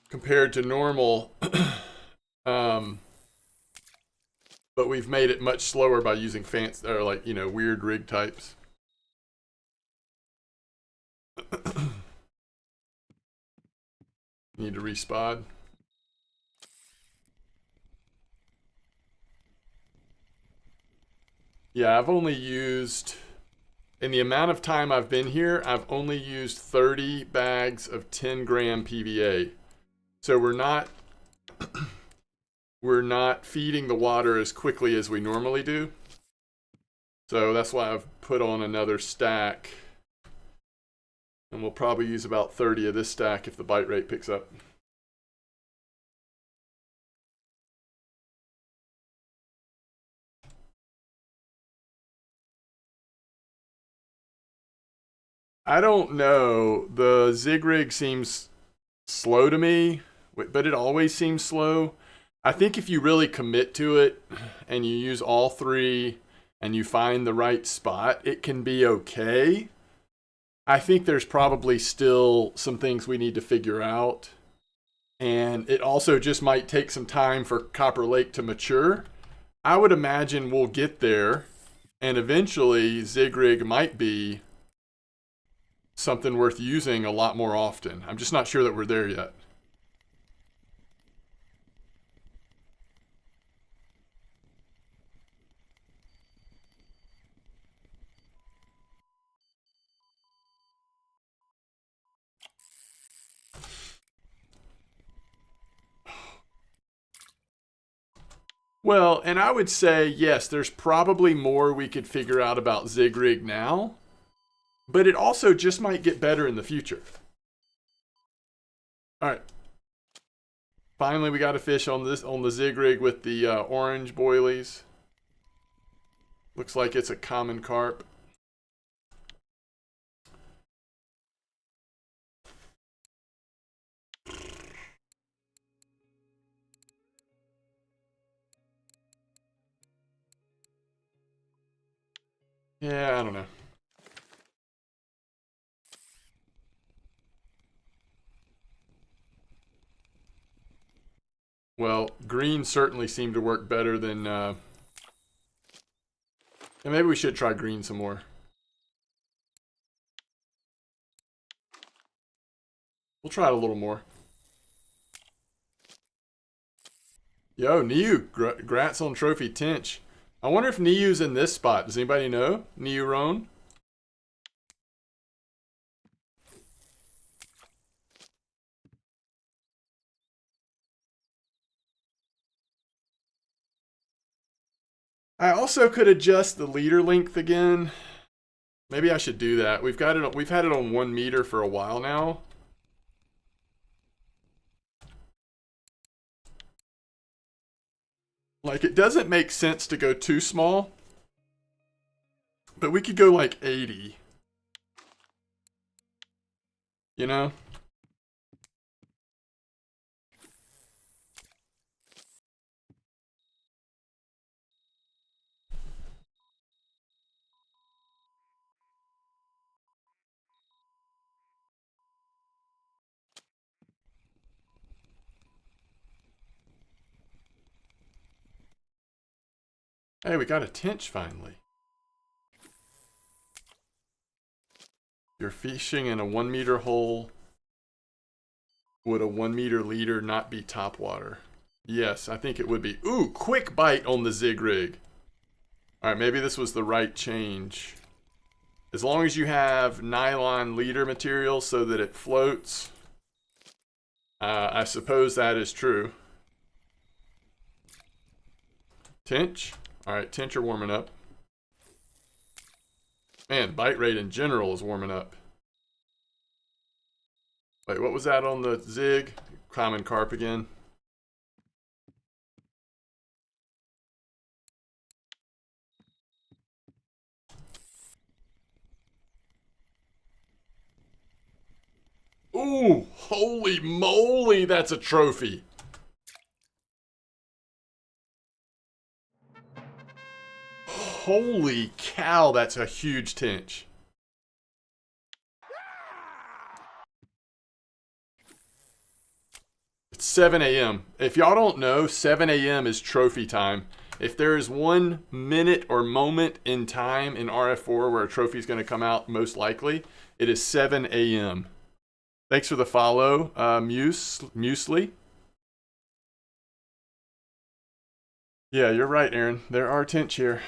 compared to normal. But we've made it much slower by using fancy or weird rig types. Need to respod. Yeah, I've only used, in the amount of time I've been here, I've only used 30 bags of 10 gram PVA. So we're not we're not feeding the water as quickly as we normally do. So that's why I've put on another stack. And we'll probably use about 30 of this stack if the bite rate picks up. I don't know. The zig rig seems slow to me, but it always seems slow. I think if you really commit to it and you use all three and you find the right spot, it can be okay. I think there's probably still some things we need to figure out. And it also just might take some time for Copper Lake to mature. I would imagine we'll get there, and eventually zig rig might be something worth using a lot more often. I'm just not sure that we're there yet. Well, and I would say, yes, there's probably more we could figure out about zig rig now, but it also just might get better in the future. All right. Finally, we got a fish on the zig rig with the orange boilies. Looks like it's a common carp. Yeah, I don't know. Well, green certainly seemed to work better than... and maybe we should try green some more. We'll try it a little more. Yo, Niu, grats on Trophy Tinch. I wonder if Niu's in this spot. Does anybody know? Niu Roan? I also could adjust the leader length again. Maybe I should do that. We've had it on 1 meter for a while now. Like, it doesn't make sense to go too small, but we could go like 80. You know? Hey, we got a tench finally. You're fishing in a 1 meter hole. Would a 1 meter leader not be top water? Yes, I think it would be. Ooh, quick bite on the zig rig. All right, maybe this was the right change. As long as you have nylon leader material so that it floats, I suppose that is true. Tench? All right, tench are warming up. Man, bite rate in general is warming up. Wait, what was that on the zig? Common carp again. Ooh, holy moly, that's a trophy. Holy cow, that's a huge tench. It's 7 a.m. If y'all don't know, 7 a.m. is trophy time. If there is 1 minute or moment in time in RF4 where a trophy is going to come out, most likely, it is 7 a.m. Thanks for the follow, Muesli. Yeah, you're right, Aaron. There are tench here.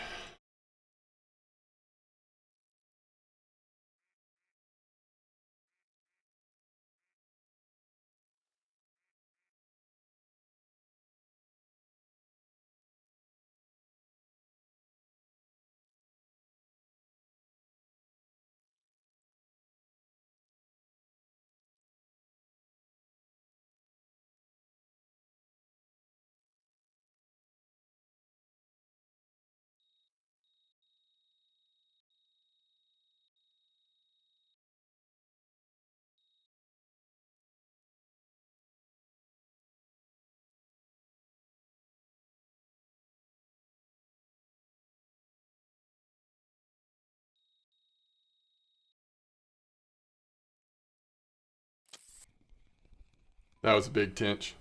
That was a big tinch.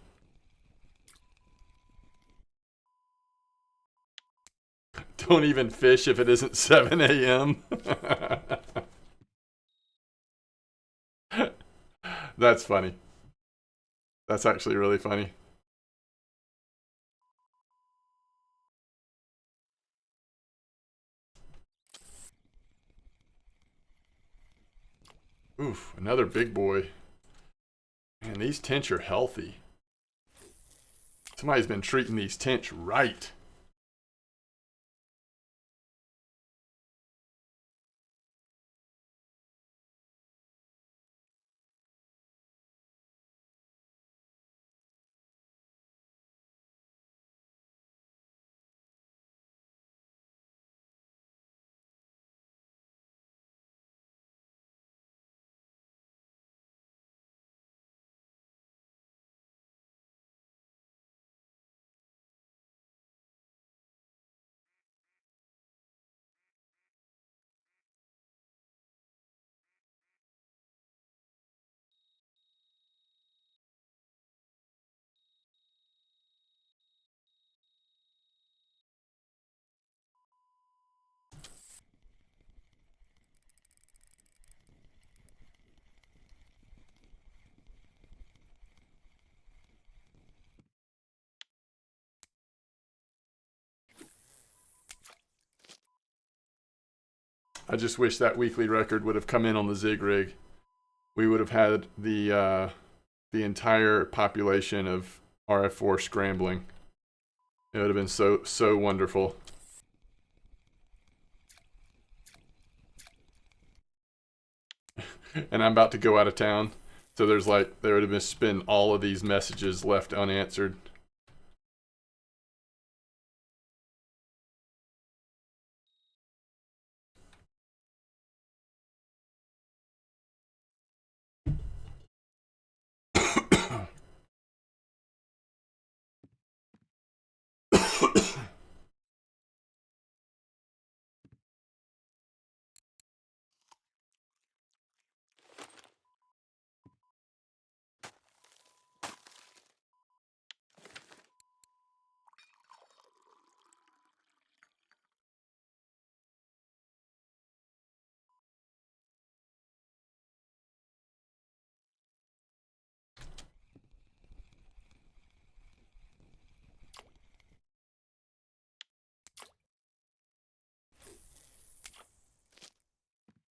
Don't even fish if it isn't 7 a.m. That's funny. That's actually really funny. Oof, another big boy. Man, these tench are healthy. Somebody's been treating these tench right. I just wish that weekly record would have come in on the Zig rig. We would have had the entire population of RF4 scrambling. It would have been so wonderful. And I'm about to go out of town, so there would have been all of these messages left unanswered.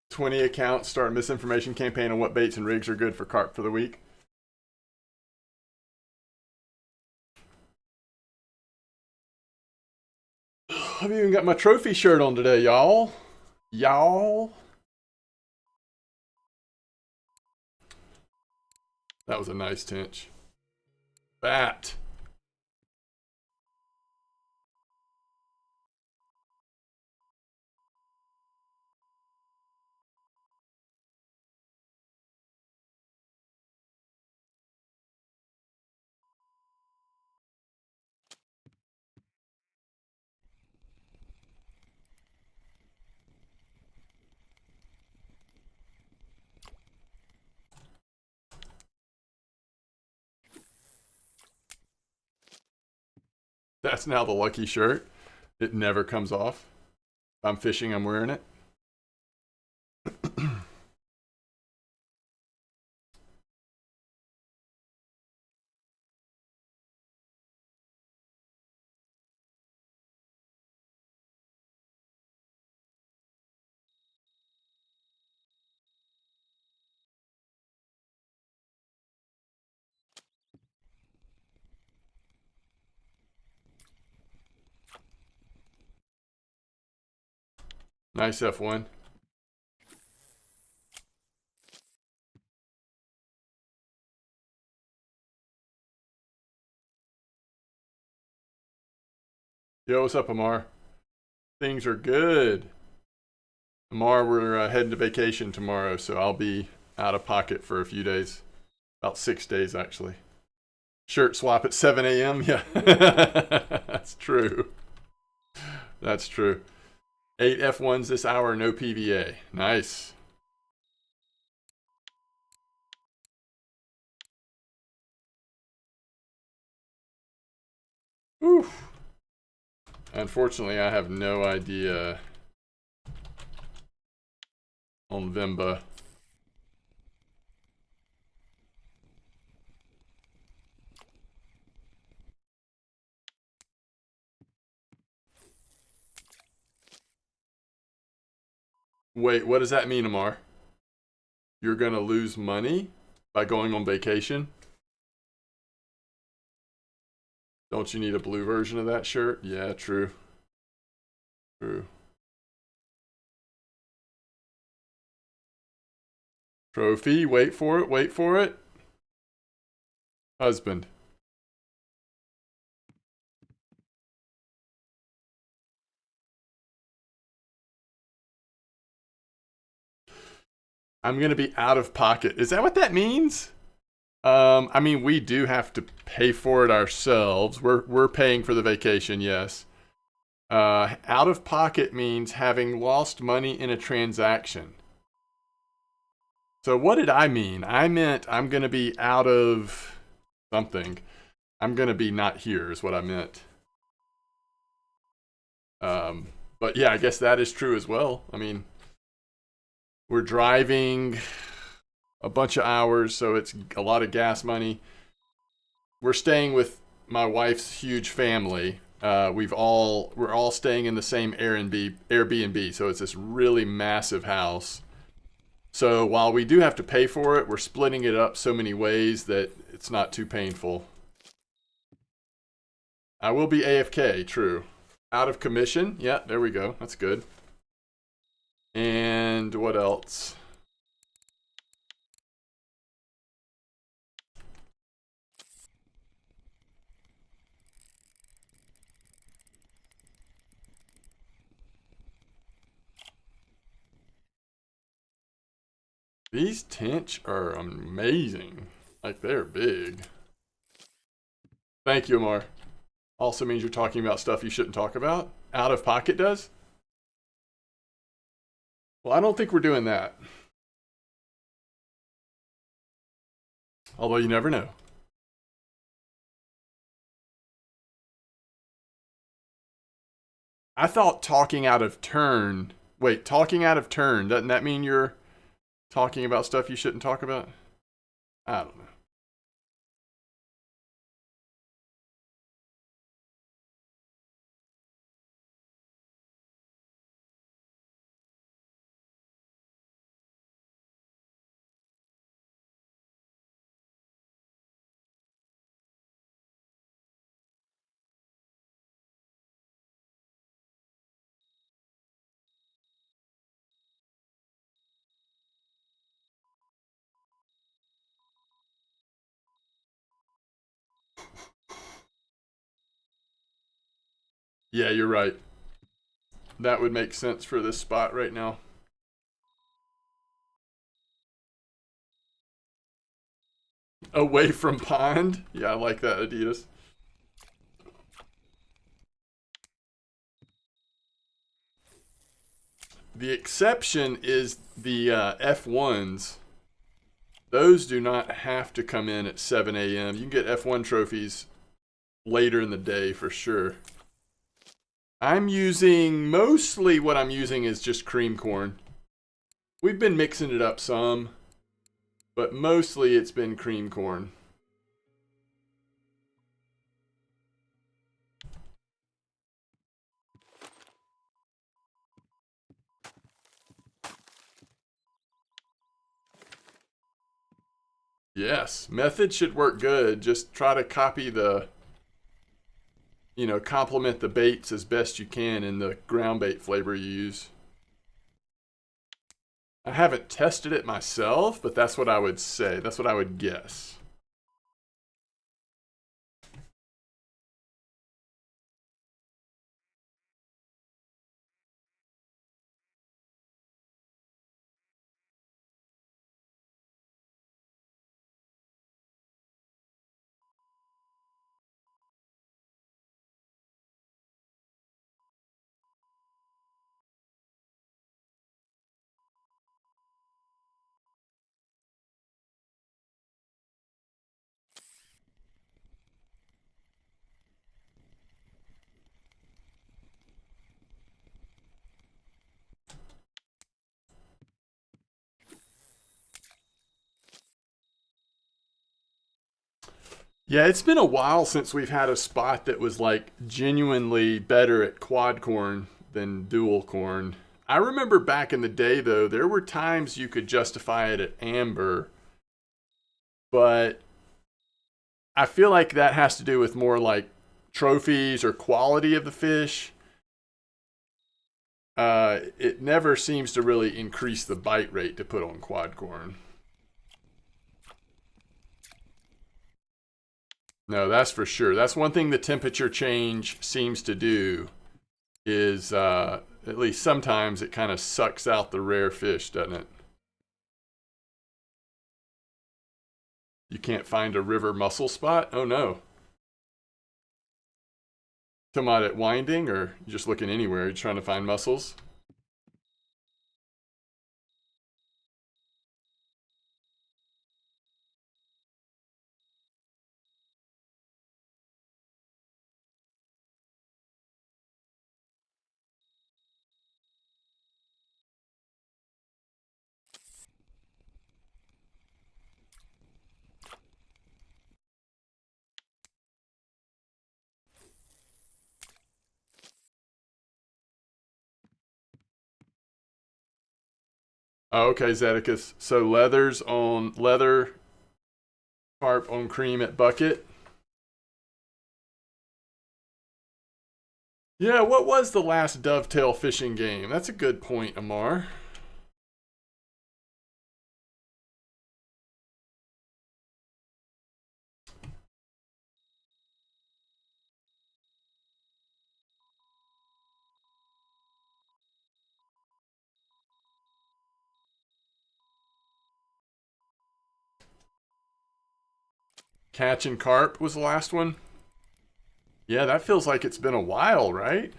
"20 accounts start a misinformation campaign on what baits and rigs are good for carp for the week." I've even got my trophy shirt on today, y'all. Y'all. That was a nice tench. Bat. That's now the lucky shirt. It never comes off. If I'm fishing, I'm wearing it. Nice F1. Yo, what's up, Amar? Things are good. Amar, we're heading to vacation tomorrow, so I'll be out of pocket for a few days. About 6 days, actually. Shirt swap at 7 a.m.? Yeah. That's true. That's true. 8 F1s this hour, no PVA. Nice. Oof. Unfortunately, I have no idea on Vimba. Wait, what does that mean, Amar? You're gonna lose money by going on vacation? Don't you need a blue version of that shirt? Yeah, true. True. Trophy, wait for it, wait for it. Husband. I'm gonna be out of pocket. Is that what that means? I mean, we do have to pay for it ourselves. We're paying for the vacation, yes. Out of pocket means having lost money in a transaction. So what did I mean? I meant I'm gonna be out of something. I'm gonna be not here is what I meant. But yeah, I guess that is true as well. I mean, we're driving a bunch of hours, so it's a lot of gas money. We're staying with my wife's huge family. We're all staying in the same Airbnb, so it's this really massive house. So while we do have to pay for it, we're splitting it up so many ways that it's not too painful. I will be AFK, true. Out of commission, yeah, there we go. That's good. And what else? These tench are amazing. Like, they're big. Thank you, Amar. Also means you're talking about stuff you shouldn't talk about. Out of pocket does? Well, I don't think we're doing that. Although you never know. I thought talking out of turn. Wait, talking out of turn, doesn't that mean you're talking about stuff you shouldn't talk about? I don't know. Yeah, you're right. That would make sense for this spot right now. Away from pond? Yeah, I like that, Adidas. The exception is the F1s. Those do not have to come in at 7 a.m. You can get F1 trophies later in the day for sure. I'm using, mostly what I'm using is just cream corn. We've been mixing it up some, but mostly it's been cream corn. Yes, method should work good. Just try to copy complement the baits as best you can in the ground bait flavor you use. I haven't tested it myself, but that's what I would say. That's what I would guess. Yeah, it's been a while since we've had a spot that was like genuinely better at quad corn than dual corn. I remember back in the day though, there were times you could justify it at amber, but I feel like that has to do with more like trophies or quality of the fish. It never seems to really increase the bite rate to put on quad corn. No, that's for sure. That's one thing the temperature change seems to do is at least sometimes it kind of sucks out the rare fish, doesn't it? You can't find a river mussel spot? Oh no. Come out at winding or you just looking anywhere? You're trying to find mussels? Oh, okay, Zeticus. So leather carp on cream at bucket. Yeah, what was the last dovetail fishing game? That's a good point, Amar. Catch and carp was the last one. Yeah, that feels like it's been a while, right?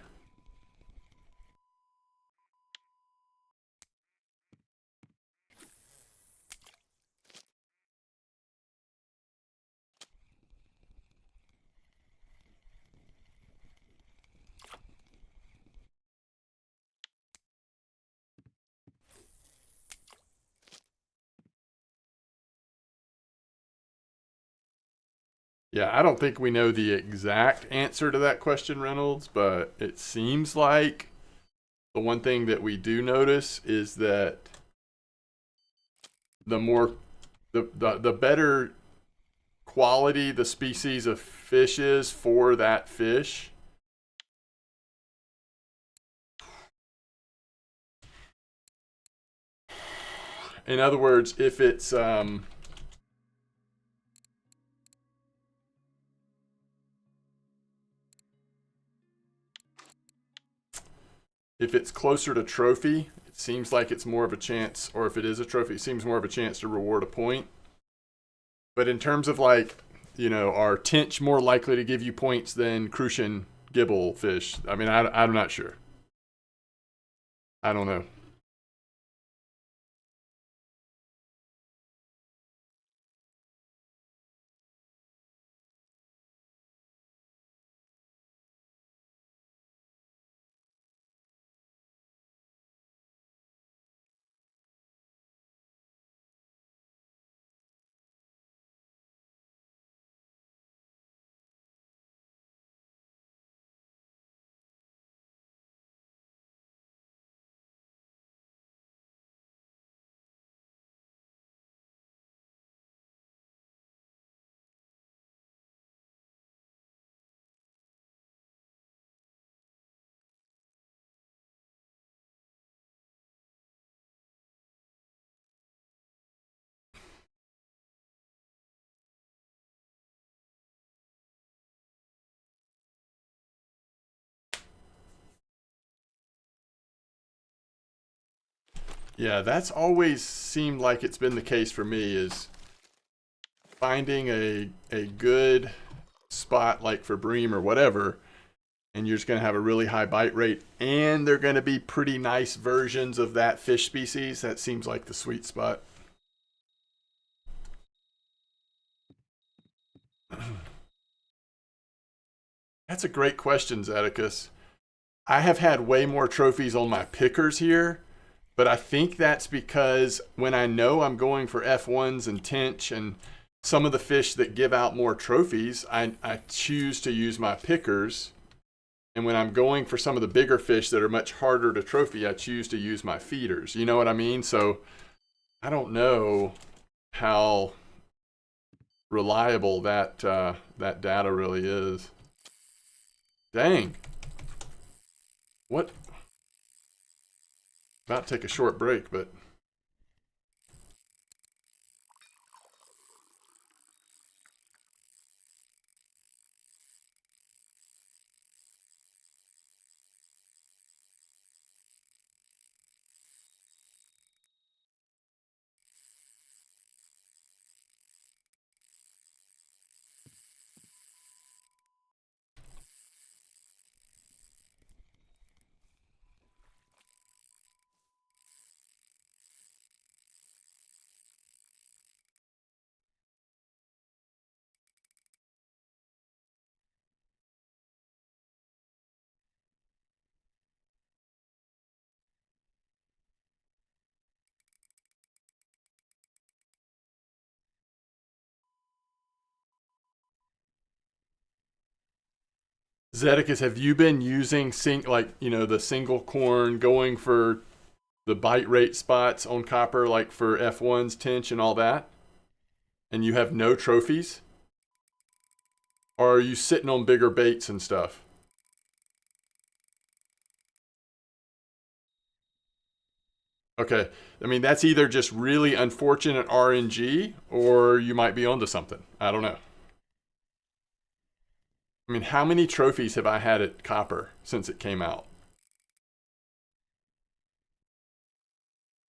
Yeah, I don't think we know the exact answer to that question, Reynolds, but it seems like the one thing that we do notice is that the more the better quality the species of fish is for that fish. In other words, if it's closer to trophy, it seems like it's more of a chance, or if it is a trophy, it seems more of a chance to reward a point. But in terms of like, are tench more likely to give you points than crucian gibble fish? I mean, I'm not sure. I don't know. Yeah, that's always seemed like it's been the case for me is finding a good spot like for bream or whatever, and you're just going to have a really high bite rate, and they're going to be pretty nice versions of that fish species. That seems like the sweet spot. That's a great question, Zeticus. I have had way more trophies on my pickers here, but I think that's because when I know I'm going for F1s and tench and some of the fish that give out more trophies, I choose to use my pickers. And when I'm going for some of the bigger fish that are much harder to trophy, I choose to use my feeders. You know what I mean? So I don't know how reliable that that data really is. Dang. What? About to take a short break, but Zedekus, have you been using the single corn, going for the bite rate spots on copper, like for F1s, tench, and all that? And you have no trophies? Or are you sitting on bigger baits and stuff? Okay. I mean, that's either just really unfortunate RNG or you might be onto something. I don't know. I mean, how many trophies have I had at copper since it came out?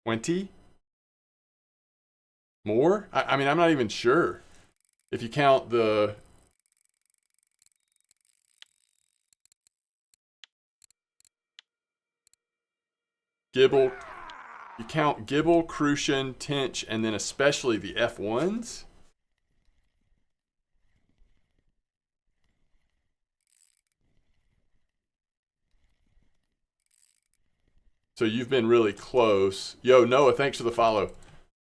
20? More? I mean, I'm not even sure. If you count the Gibble, you count Gibble, Crucian, Tench, and then especially the F1s? So you've been really close. Yo, Noah, thanks for the follow.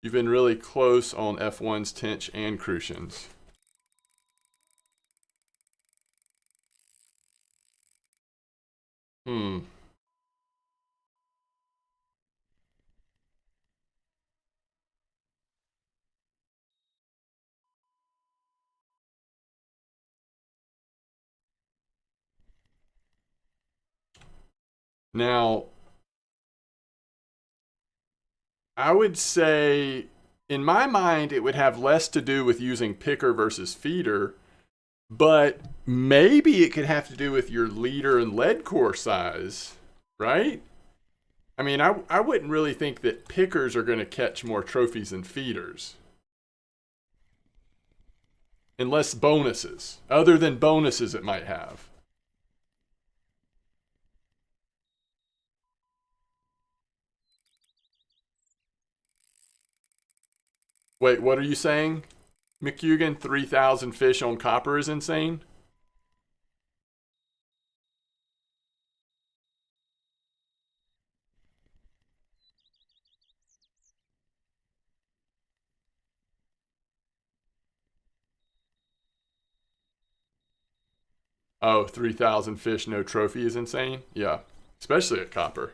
You've been really close on F1s, Tench, and Crucians. Hmm. Now, I would say, in my mind, it would have less to do with using picker versus feeder, but maybe it could have to do with your leader and lead core size, right? I mean, I wouldn't really think that pickers are going to catch more trophies than feeders. Unless bonuses. Other than bonuses, it might have. Wait, what are you saying? McHugin, 3,000 fish on copper is insane? Oh, 3,000 fish, no trophy is insane? Yeah, especially at copper.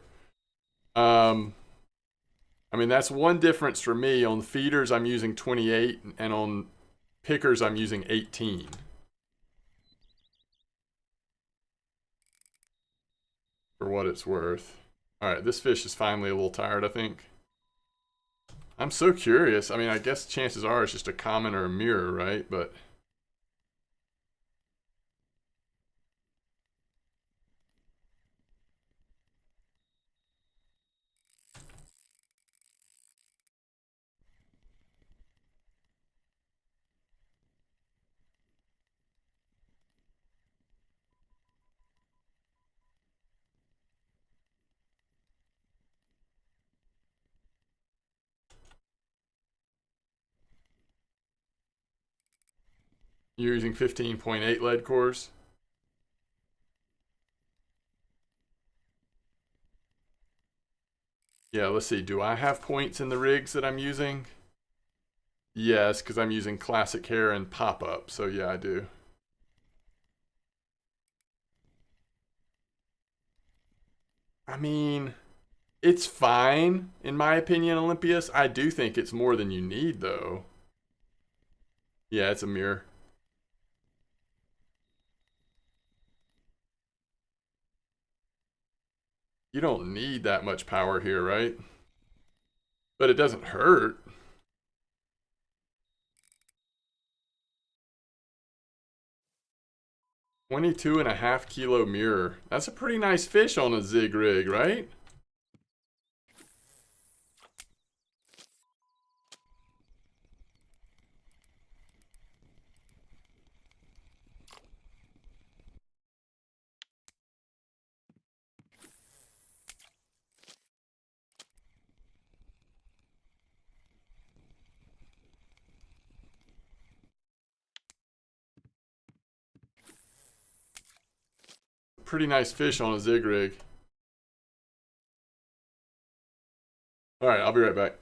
Um, I mean, that's one difference for me. On feeders, I'm using 28, and on pickers, I'm using 18. For what it's worth. All right, this fish is finally a little tired, I think. I'm so curious. I mean, I guess chances are it's just a common or a mirror, right? But you're using 15.8 lead cores. Yeah, let's see. Do I have points in the rigs that I'm using? Yes, because I'm using classic hair and pop-up. So yeah, I do. I mean, it's fine, in my opinion, Olympius. I do think it's more than you need, though. Yeah, it's a mirror. You don't need that much power here, right? But it doesn't hurt. 22.5 kilo mirror. That's a pretty nice fish on a zig rig, right? Pretty nice fish on a zig rig. All right, I'll be right back.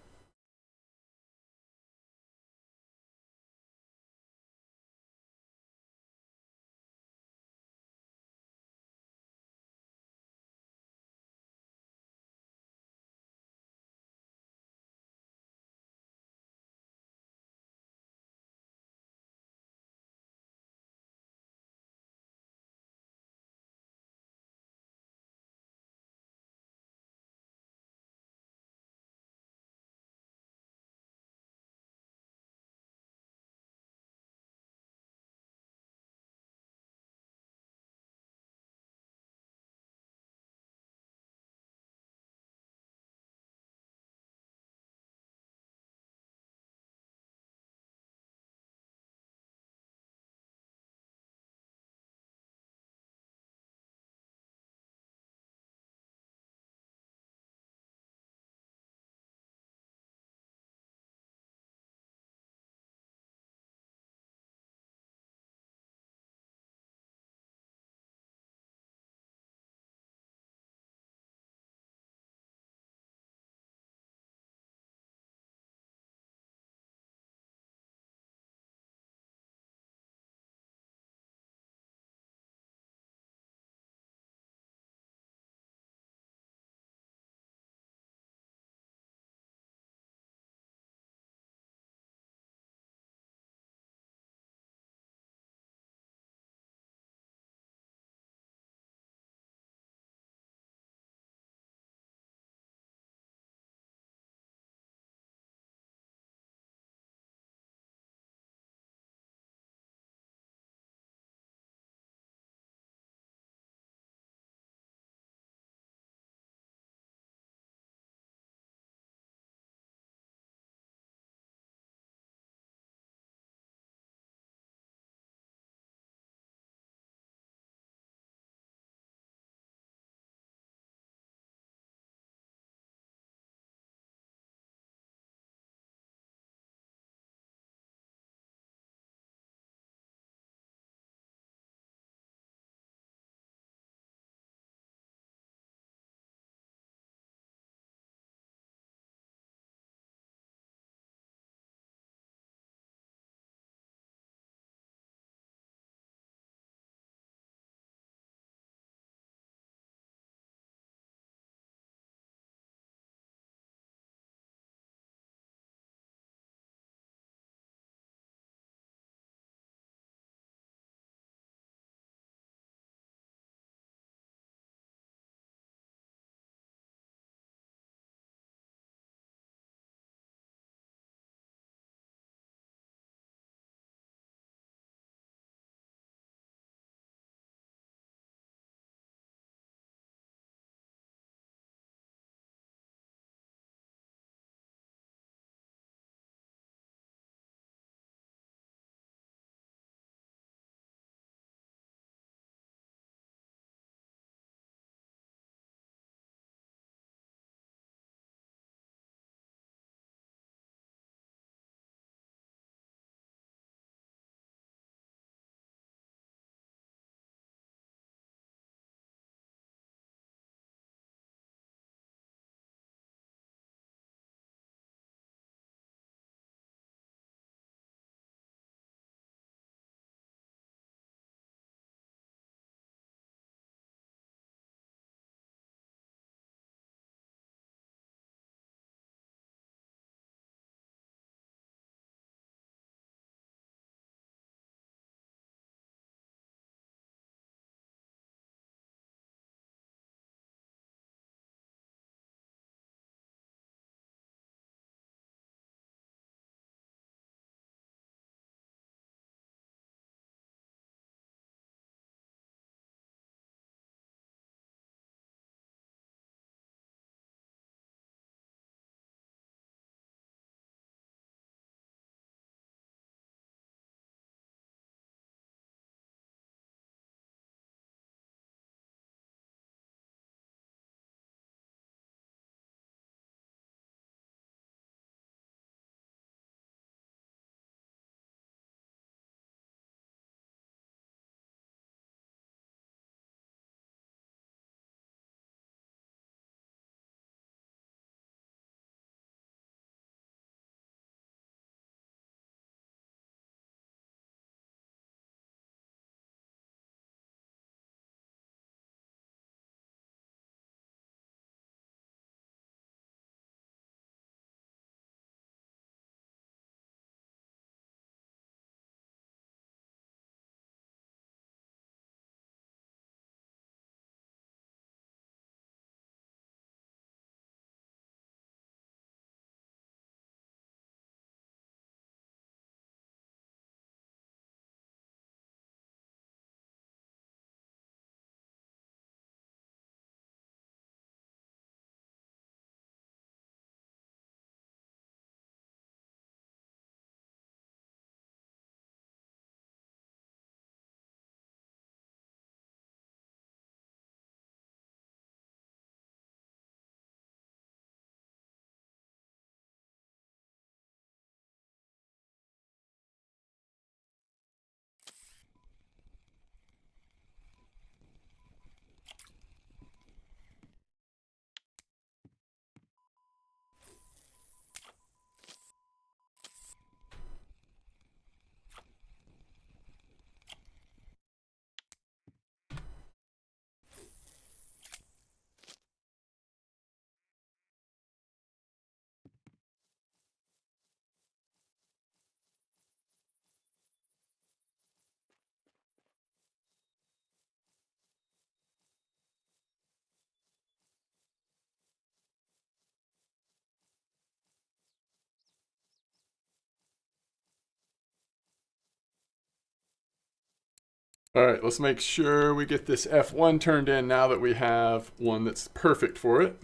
All right, let's make sure we get this F1 turned in now that we have one that's perfect for it.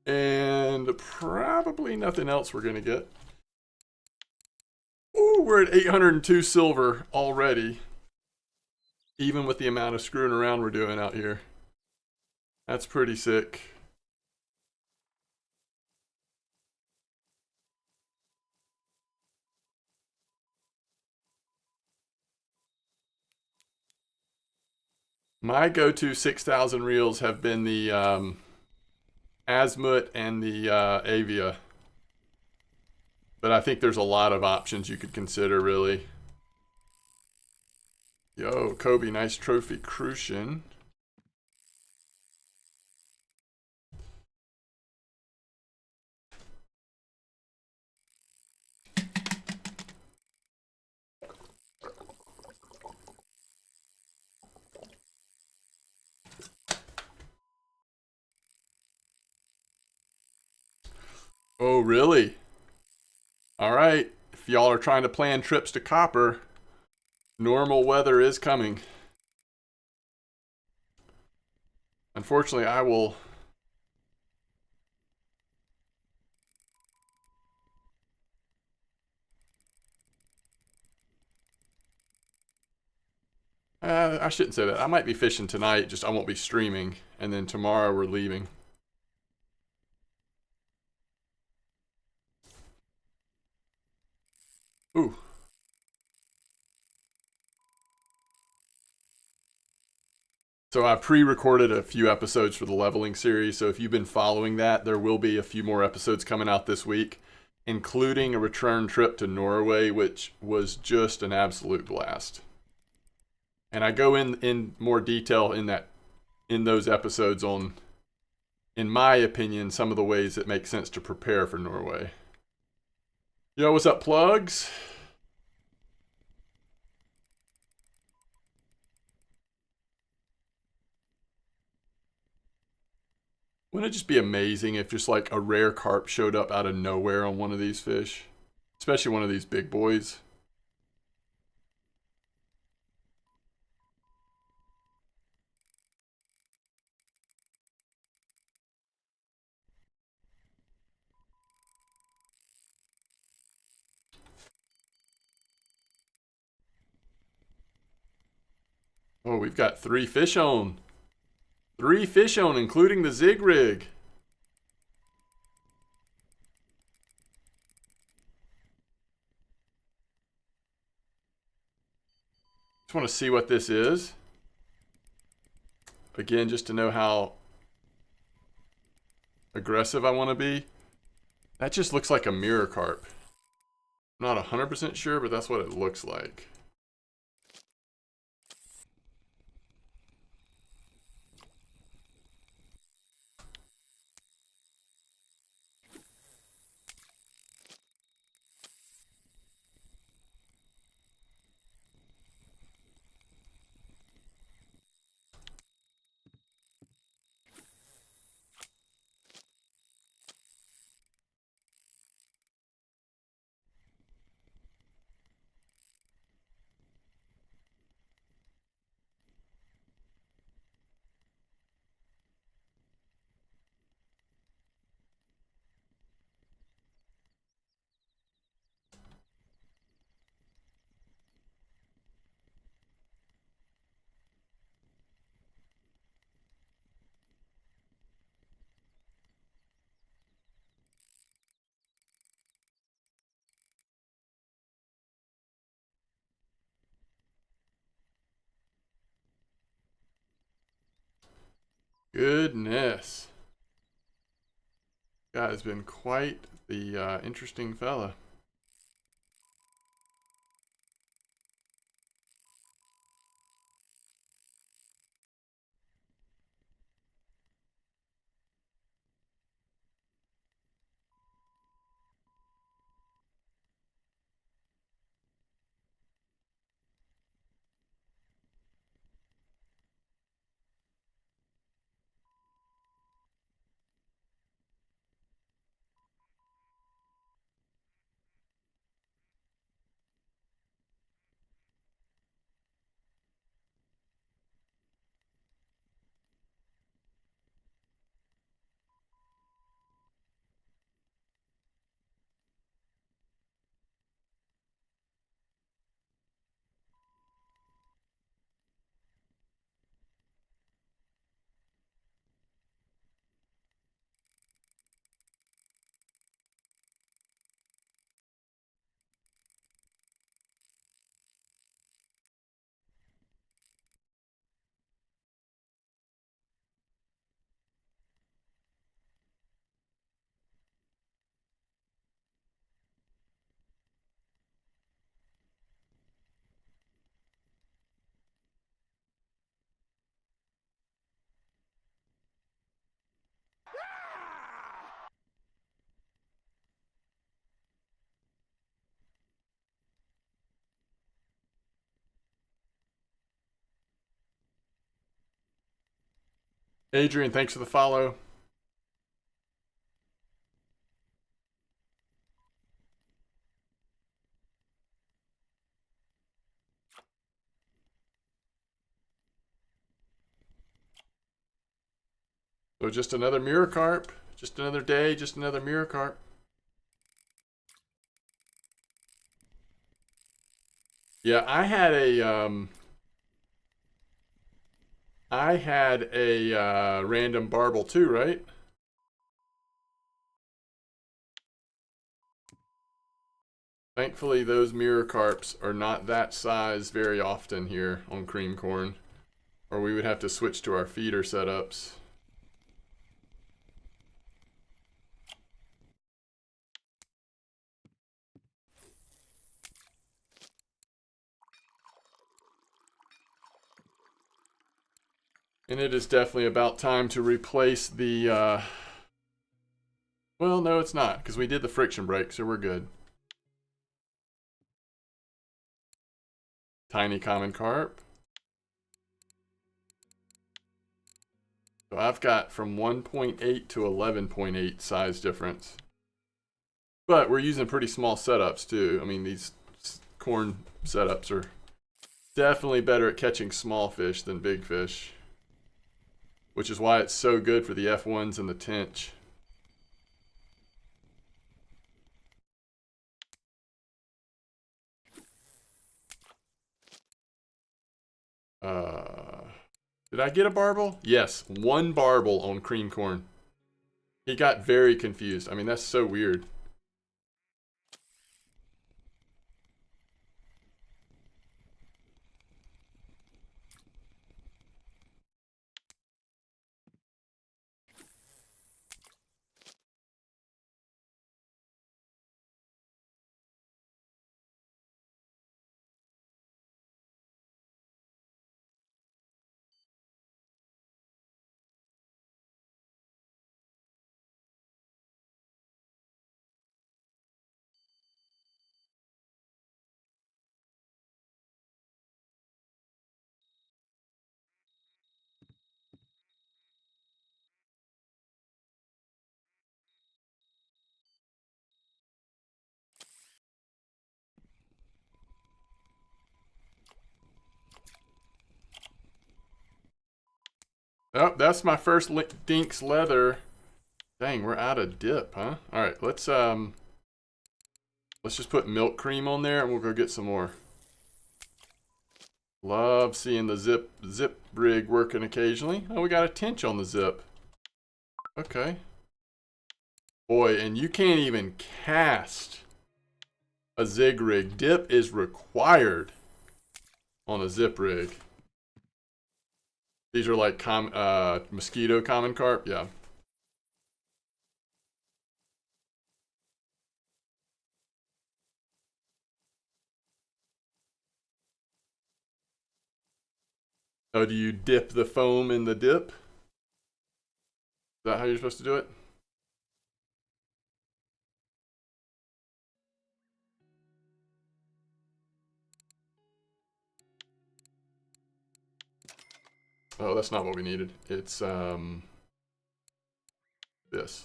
And probably nothing else we're going to get. Ooh, we're at 802 silver already. Even with the amount of screwing around we're doing out here. That's pretty sick. My go-to 6,000 reels have been the Azimuth and the Avia. But I think there's a lot of options you could consider, really. Yo, Kobe, nice trophy crucian. Oh, really? All right. If y'all are trying to plan trips to Copper, normal weather is coming. Unfortunately, I will... I shouldn't say that. I might be fishing tonight, just I won't be streaming. And then tomorrow we're leaving. Ooh. So I pre-recorded a few episodes for the leveling series. So if you've been following that, there will be a few more episodes coming out this week, including a return trip to Norway, which was just an absolute blast. And I go in more detail in those episodes on, in my opinion, some of the ways that make sense to prepare for Norway. Yo, what's up, plugs? Wouldn't it just be amazing if just like a rare carp showed up out of nowhere on one of these fish? Especially one of these big boys. Oh, we've got 3 fish on. 3 fish on, including the zig rig. Just want to see what this is. Again, just to know how aggressive I want to be. That just looks like a mirror carp. I'm not 100% sure, but that's what it looks like. Goodness. Guy has been quite the interesting fella. Adrian, thanks for the follow. So just another mirror carp. Just another day, just another mirror carp. Yeah, I had a random barbel too, right? Thankfully, those mirror carps are not that size very often here on cream corn, or we would have to switch to our feeder setups. And it is definitely about time to replace the, well, no, it's not, because we did the friction brake, so we're good. Tiny common carp. So I've got from 1.8 to 11.8 size difference. But we're using pretty small setups too. I mean, these corn setups are definitely better at catching small fish than big fish, which is why it's so good for the F1s and the tench. Did I get a barbel? Yes, one barbel on cream corn. He got very confused. I mean, that's so weird. Oh, that's my first Dinks leather. Dang, we're out of dip, huh? All right, let's just put milk cream on there and we'll go get some more. Love seeing the zip rig working occasionally. Oh, we got a tench on the zip. Okay. Boy, and you can't even cast a zig rig. Dip is required on a zip rig. These are like mosquito common carp. Yeah. Oh, do you dip the foam in the dip? Is that how you're supposed to do it? Oh, that's not what we needed. It's this.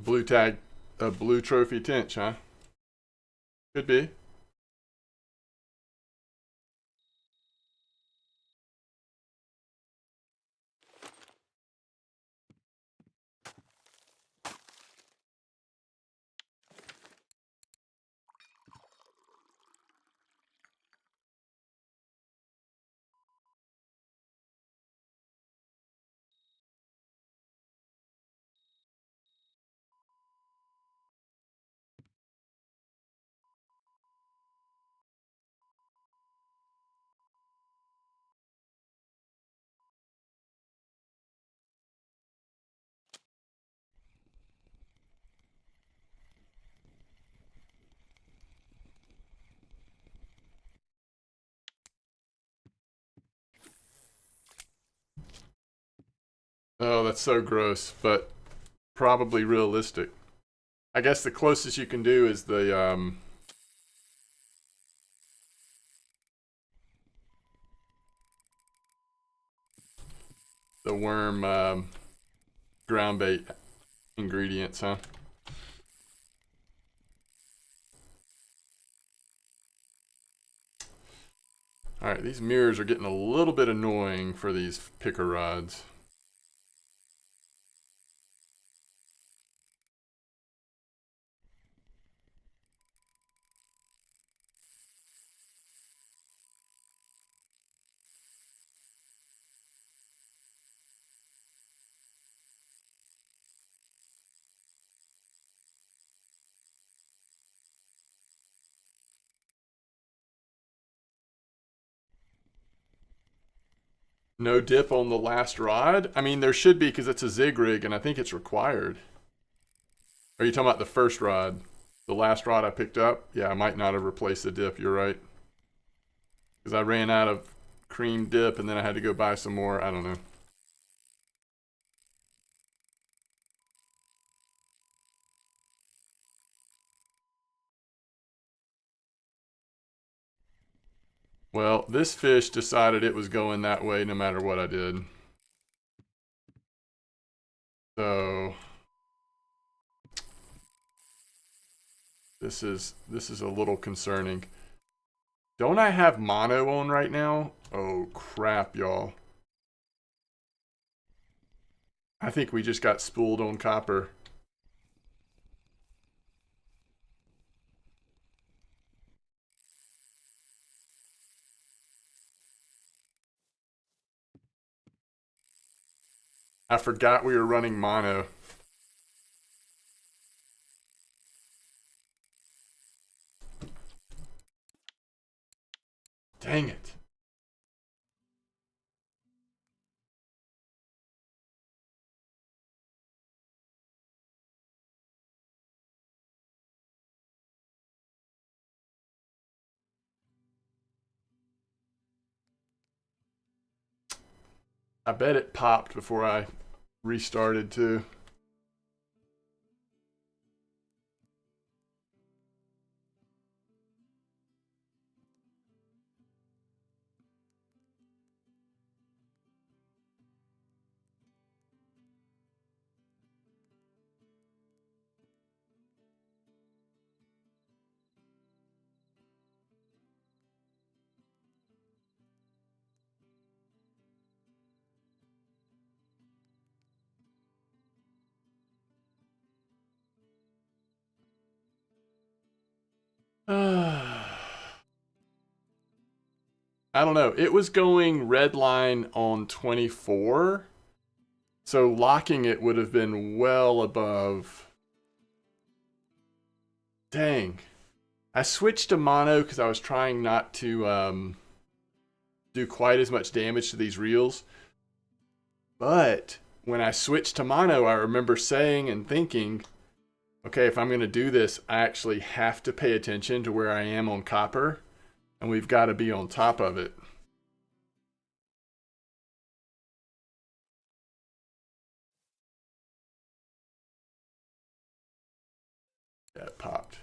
blue tag, a blue trophy tinge, huh? Could be. Oh, that's so gross, but probably realistic. I guess the closest you can do is the worm ground bait ingredients, huh? All right, these mirrors are getting a little bit annoying for these picker rods. No dip on the last rod? I mean, there should be because it's a zig rig and I think it's required. Are you talking about the first rod? The last rod I picked up? Yeah, I might not have replaced the dip. You're right. Because I ran out of cream dip and then I had to go buy some more. I don't know. Well, this fish decided it was going that way no matter what I did. So this is a little concerning. Don't I have mono on right now? Oh crap, y'all. I think we just got spooled on copper. I forgot we were running mono. Dang it. I bet it popped before I restarted too. I don't know. It was going red line on 24. So locking it would have been well above. Dang. I switched to mono because I was trying not to do quite as much damage to these reels. But when I switched to mono, I remember saying and thinking, okay, if I'm going to do this, I actually have to pay attention to where I am on copper, and we've got to be on top of it. Yeah, it popped.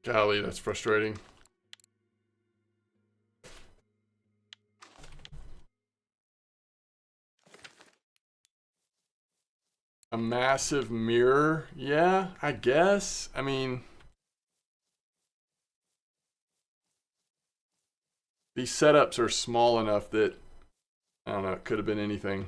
Golly, that's frustrating. A massive mirror? Yeah, I guess. I mean, these setups are small enough that, I don't know, it could have been anything.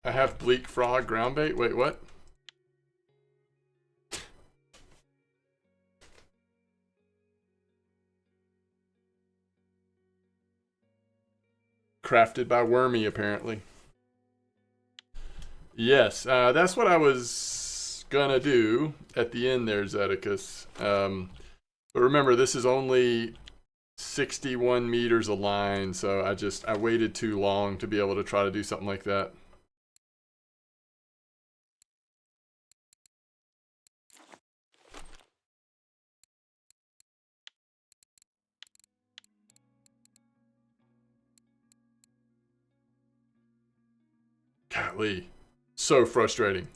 I have bleak frog ground bait. Wait, what? Crafted by Wormy, apparently. Yes, that's what I was gonna do at the end there, Zeticus. But remember, this is only 61 meters a line, so I waited too long to be able to try to do something like that. Golly, so frustrating.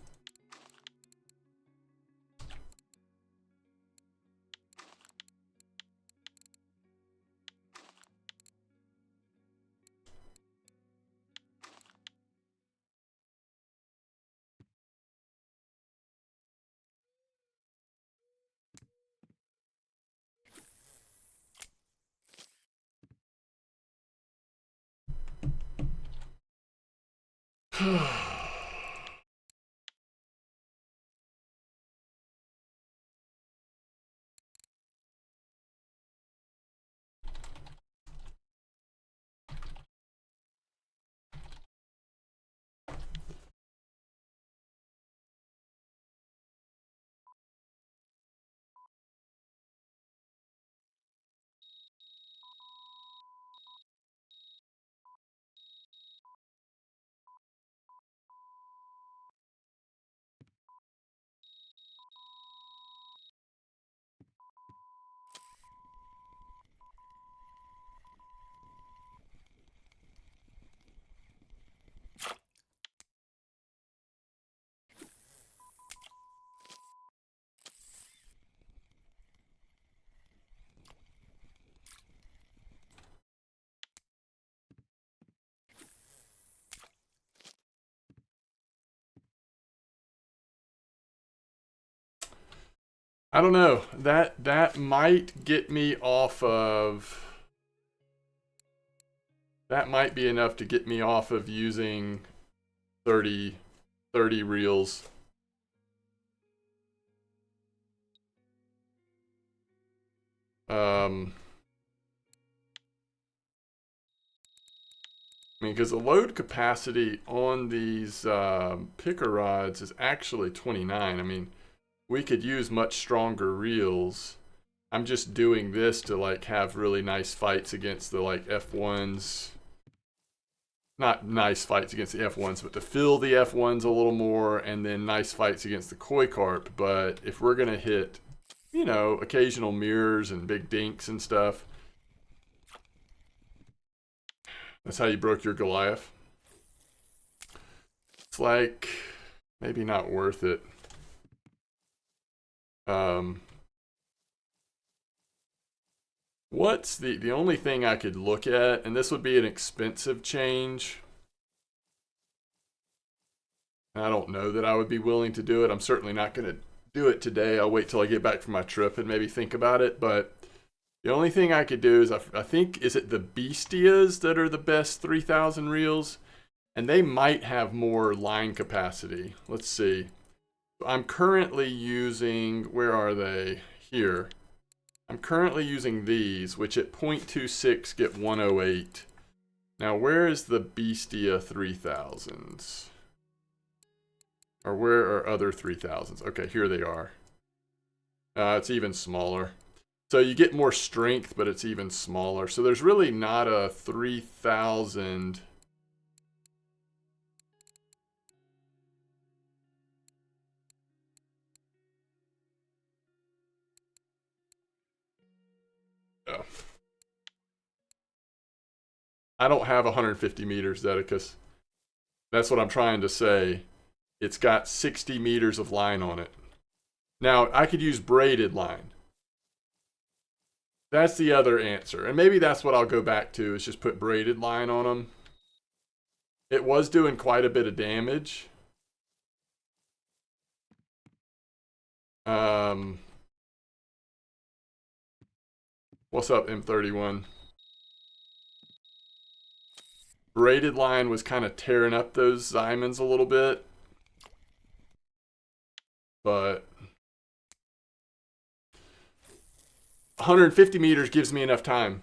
I don't know. That might get me off of. That might be enough to get me off of using 30 reels. I mean, because the load capacity on these picker rods is actually 29. I mean, we could use much stronger reels. I'm just doing this to like have really nice fights against the like F1s. Not nice fights against the F1s, but to fill the F1s a little more, and then nice fights against the koi carp. But if we're gonna hit, you know, occasional mirrors and big dinks and stuff, that's how you broke your Goliath. It's like maybe not worth it. What's the only thing I could look at, and this would be an expensive change. I don't know that I would be willing to do it. I'm certainly not going to do it today. I'll wait till I get back from my trip and maybe think about it. But the only thing I could do is I think, is it the Bestias that are the best 3,000 reels? And they might have more line capacity. Let's see. I'm currently using, where are they? Here. I'm currently using these, which at 0.26 get 108. Now, where is the Bestia 3000s? Or where are other 3000s? Okay, here they are. It's even smaller. So you get more strength, but it's even smaller. So there's really not a 3000. Oh. I don't have 150 meters, Dedicus. That's what I'm trying to say. It's got 60 meters of line on it. Now, I could use braided line. That's the other answer. And maybe that's what I'll go back to, is just put braided line on them. It was doing quite a bit of damage. What's up, M31? Braided line was kind of tearing up those Zymons a little bit. But 150 meters gives me enough time.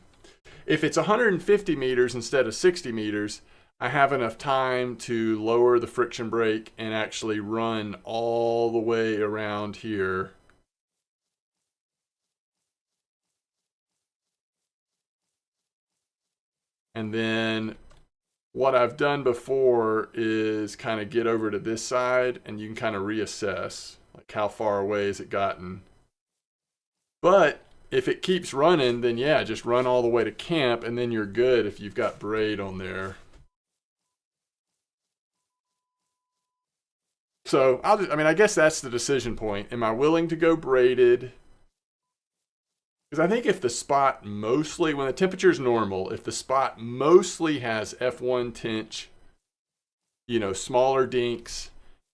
If it's 150 meters instead of 60 meters, I have enough time to lower the friction brake and actually run all the way around here. And then what I've done before is kind of get over to this side, and you can kind of reassess, like how far away has it gotten. But if it keeps running, then yeah, just run all the way to camp, and then you're good if you've got braid on there. So I guess that's the decision point. Am I willing to go braided? Because I think if the spot mostly, when the temperature's normal, if the spot mostly has F1 tench, you know, smaller dinks,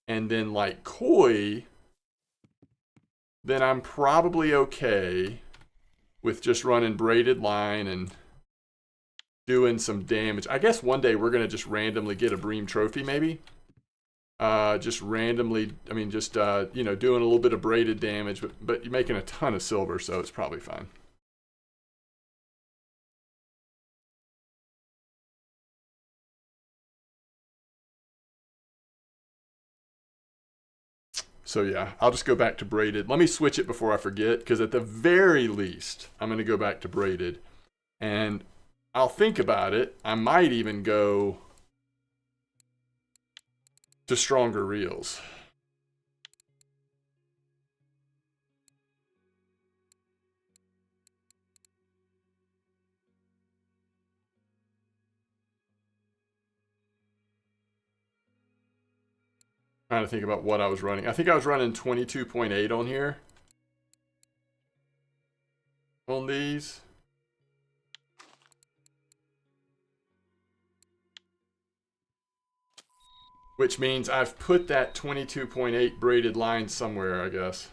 and then like koi, then I'm probably okay with just running braided line and doing some damage. I guess one day we're going to just randomly get a Bream trophy, maybe. Just randomly, you know, doing a little bit of braided damage, but you're making a ton of silver, so it's probably fine. So yeah, I'll just go back to braided. Let me switch it before I forget, because at the very least, I'm going to go back to braided. And I'll think about it. I might even go to stronger reels. Trying to think about what I was running. I think I was running 22.8 on here. On these. Which means I've put that 22.8 braided line somewhere, I guess.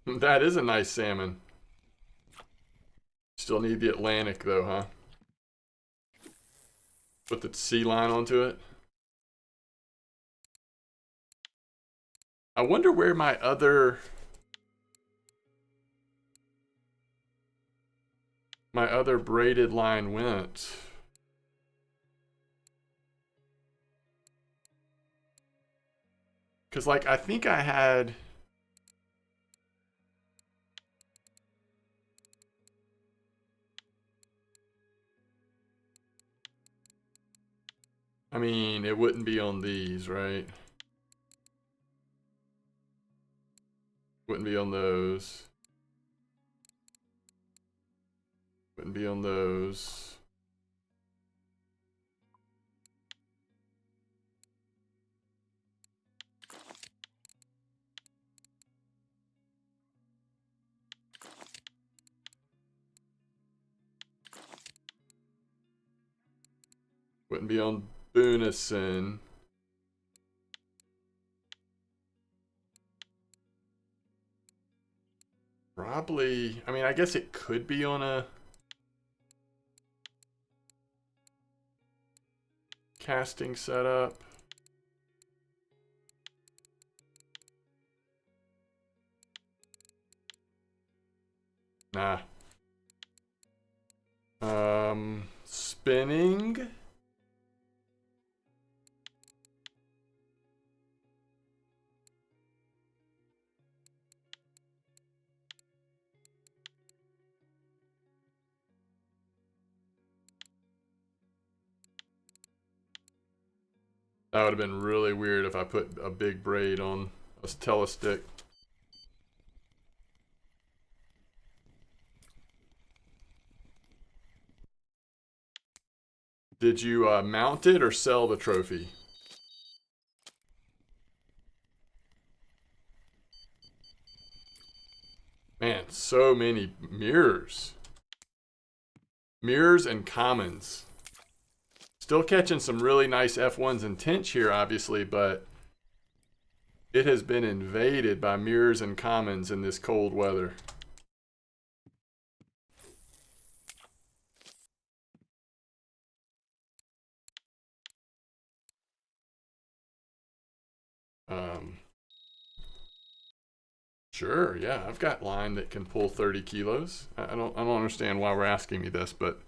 That is a nice salmon. Still need the Atlantic though, huh? Put the sea line onto it. I wonder where my other braided line went. Because, like, I think I had... I mean, it wouldn't be on these, right? Wouldn't be on those. Wouldn't be on those. Wouldn't be on Boonison. Probably, I mean, I guess it could be on a casting setup. Nah. Spinning. That would have been really weird if I put a big braid on a telestick. Did you mount it or sell the trophy? Man, so many mirrors. Mirrors and commons. Still catching some really nice F1s and Tinch here, obviously, but it has been invaded by mirrors and commons in this cold weather. Sure, yeah, I've got line that can pull 30 kilos. I don't understand why we're asking me this, but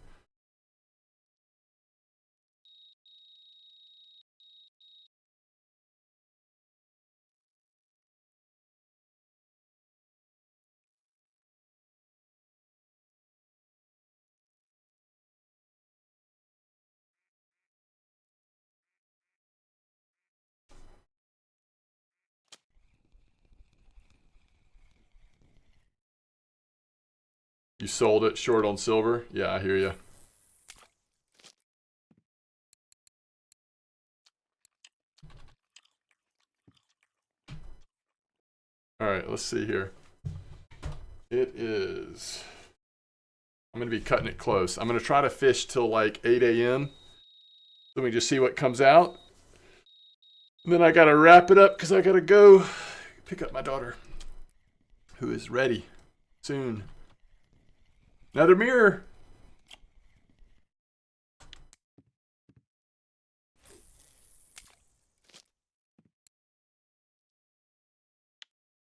you sold it short on silver? Yeah, I hear you. All right, let's see here. It is... I'm going to be cutting it close. I'm going to try to fish till like 8 a.m. Let me just see what comes out. And then I got to wrap it up because I got to go pick up my daughter, who is ready soon. Another mirror.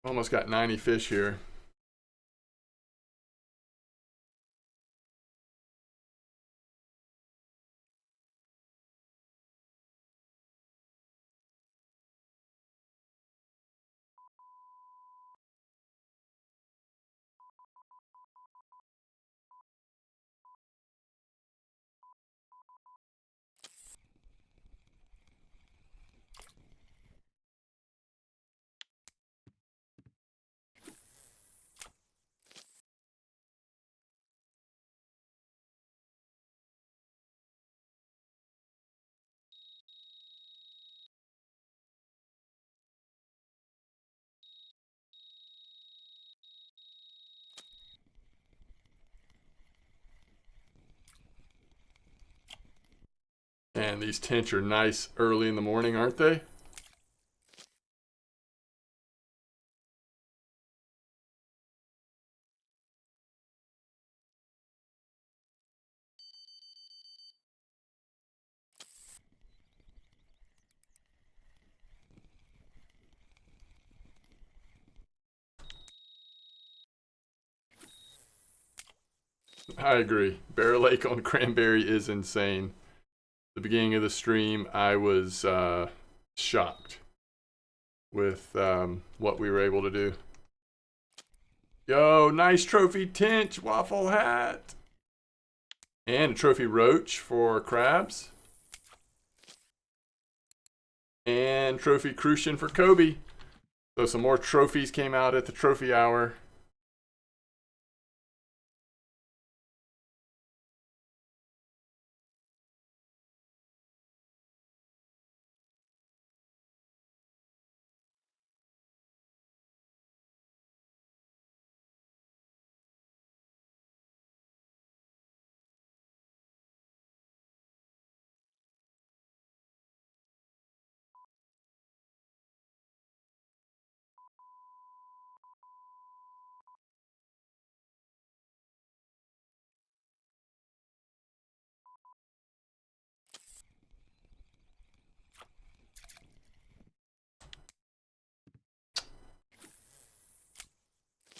Almost got 90 fish here. And these tench are nice early in the morning, aren't they? I agree. Bear Lake on Cranberry is insane. The beginning of the stream, I was shocked with what we were able to do. Yo, nice trophy Tinch waffle hat. And a trophy roach for crabs. And trophy crucian for Kobe. So some more trophies came out at the trophy hour.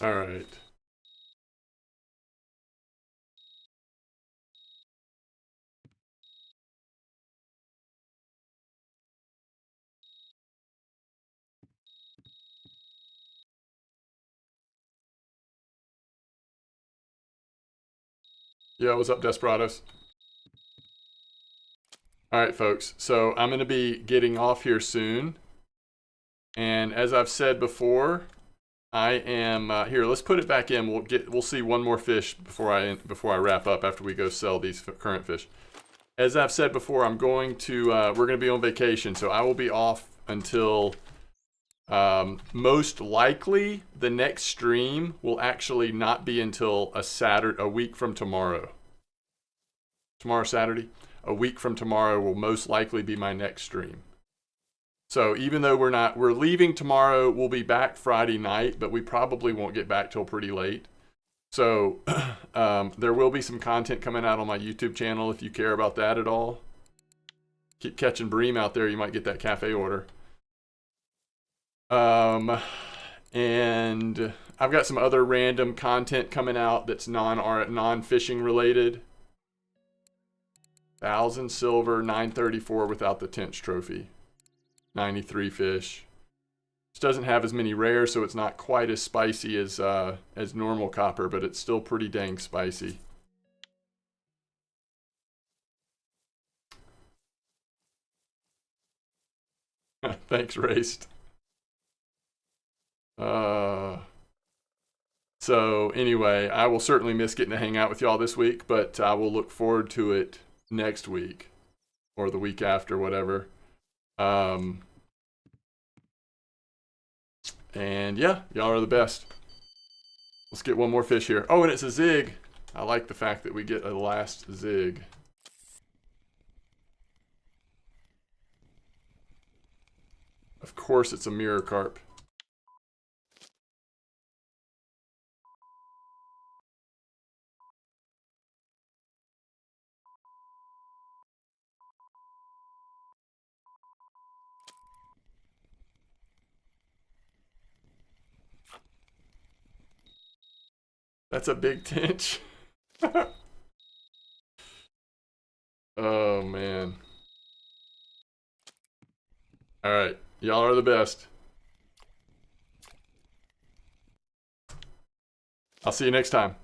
All right. Yeah, what's up, Desperados? All right, folks. So I'm going to be getting off here soon. And as I've said before, I am here. Let's put it back in. We'll see one more fish before I wrap up after we go sell these current fish. As I've said before, I'm going to we're going to be on vacation, so I will be off until most likely the next stream will actually not be until a week from tomorrow. Tomorrow Saturday, a week from tomorrow will most likely be my next stream. So even though we're leaving tomorrow, we'll be back Friday night, but we probably won't get back till pretty late. So there will be some content coming out on my YouTube channel if you care about that at all. Keep catching bream out there, you might get that cafe order. And I've got some other random content coming out that's non-fishing related. 1,000 silver, 934 without the Tench trophy. 93 fish. This doesn't have as many rares, so it's not quite as spicy as normal copper, but it's still pretty dang spicy. Thanks, Raced. So anyway, I will certainly miss getting to hang out with y'all this week, but I will look forward to it next week or the week after, whatever. And yeah, y'all are the best. Let's get one more fish here. Oh, and it's a zig. I like the fact that we get a last zig. Of course it's a mirror carp. That's a big tinch. Oh, man. All right. Y'all are the best. I'll see you next time.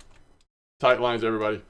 Tight lines, everybody.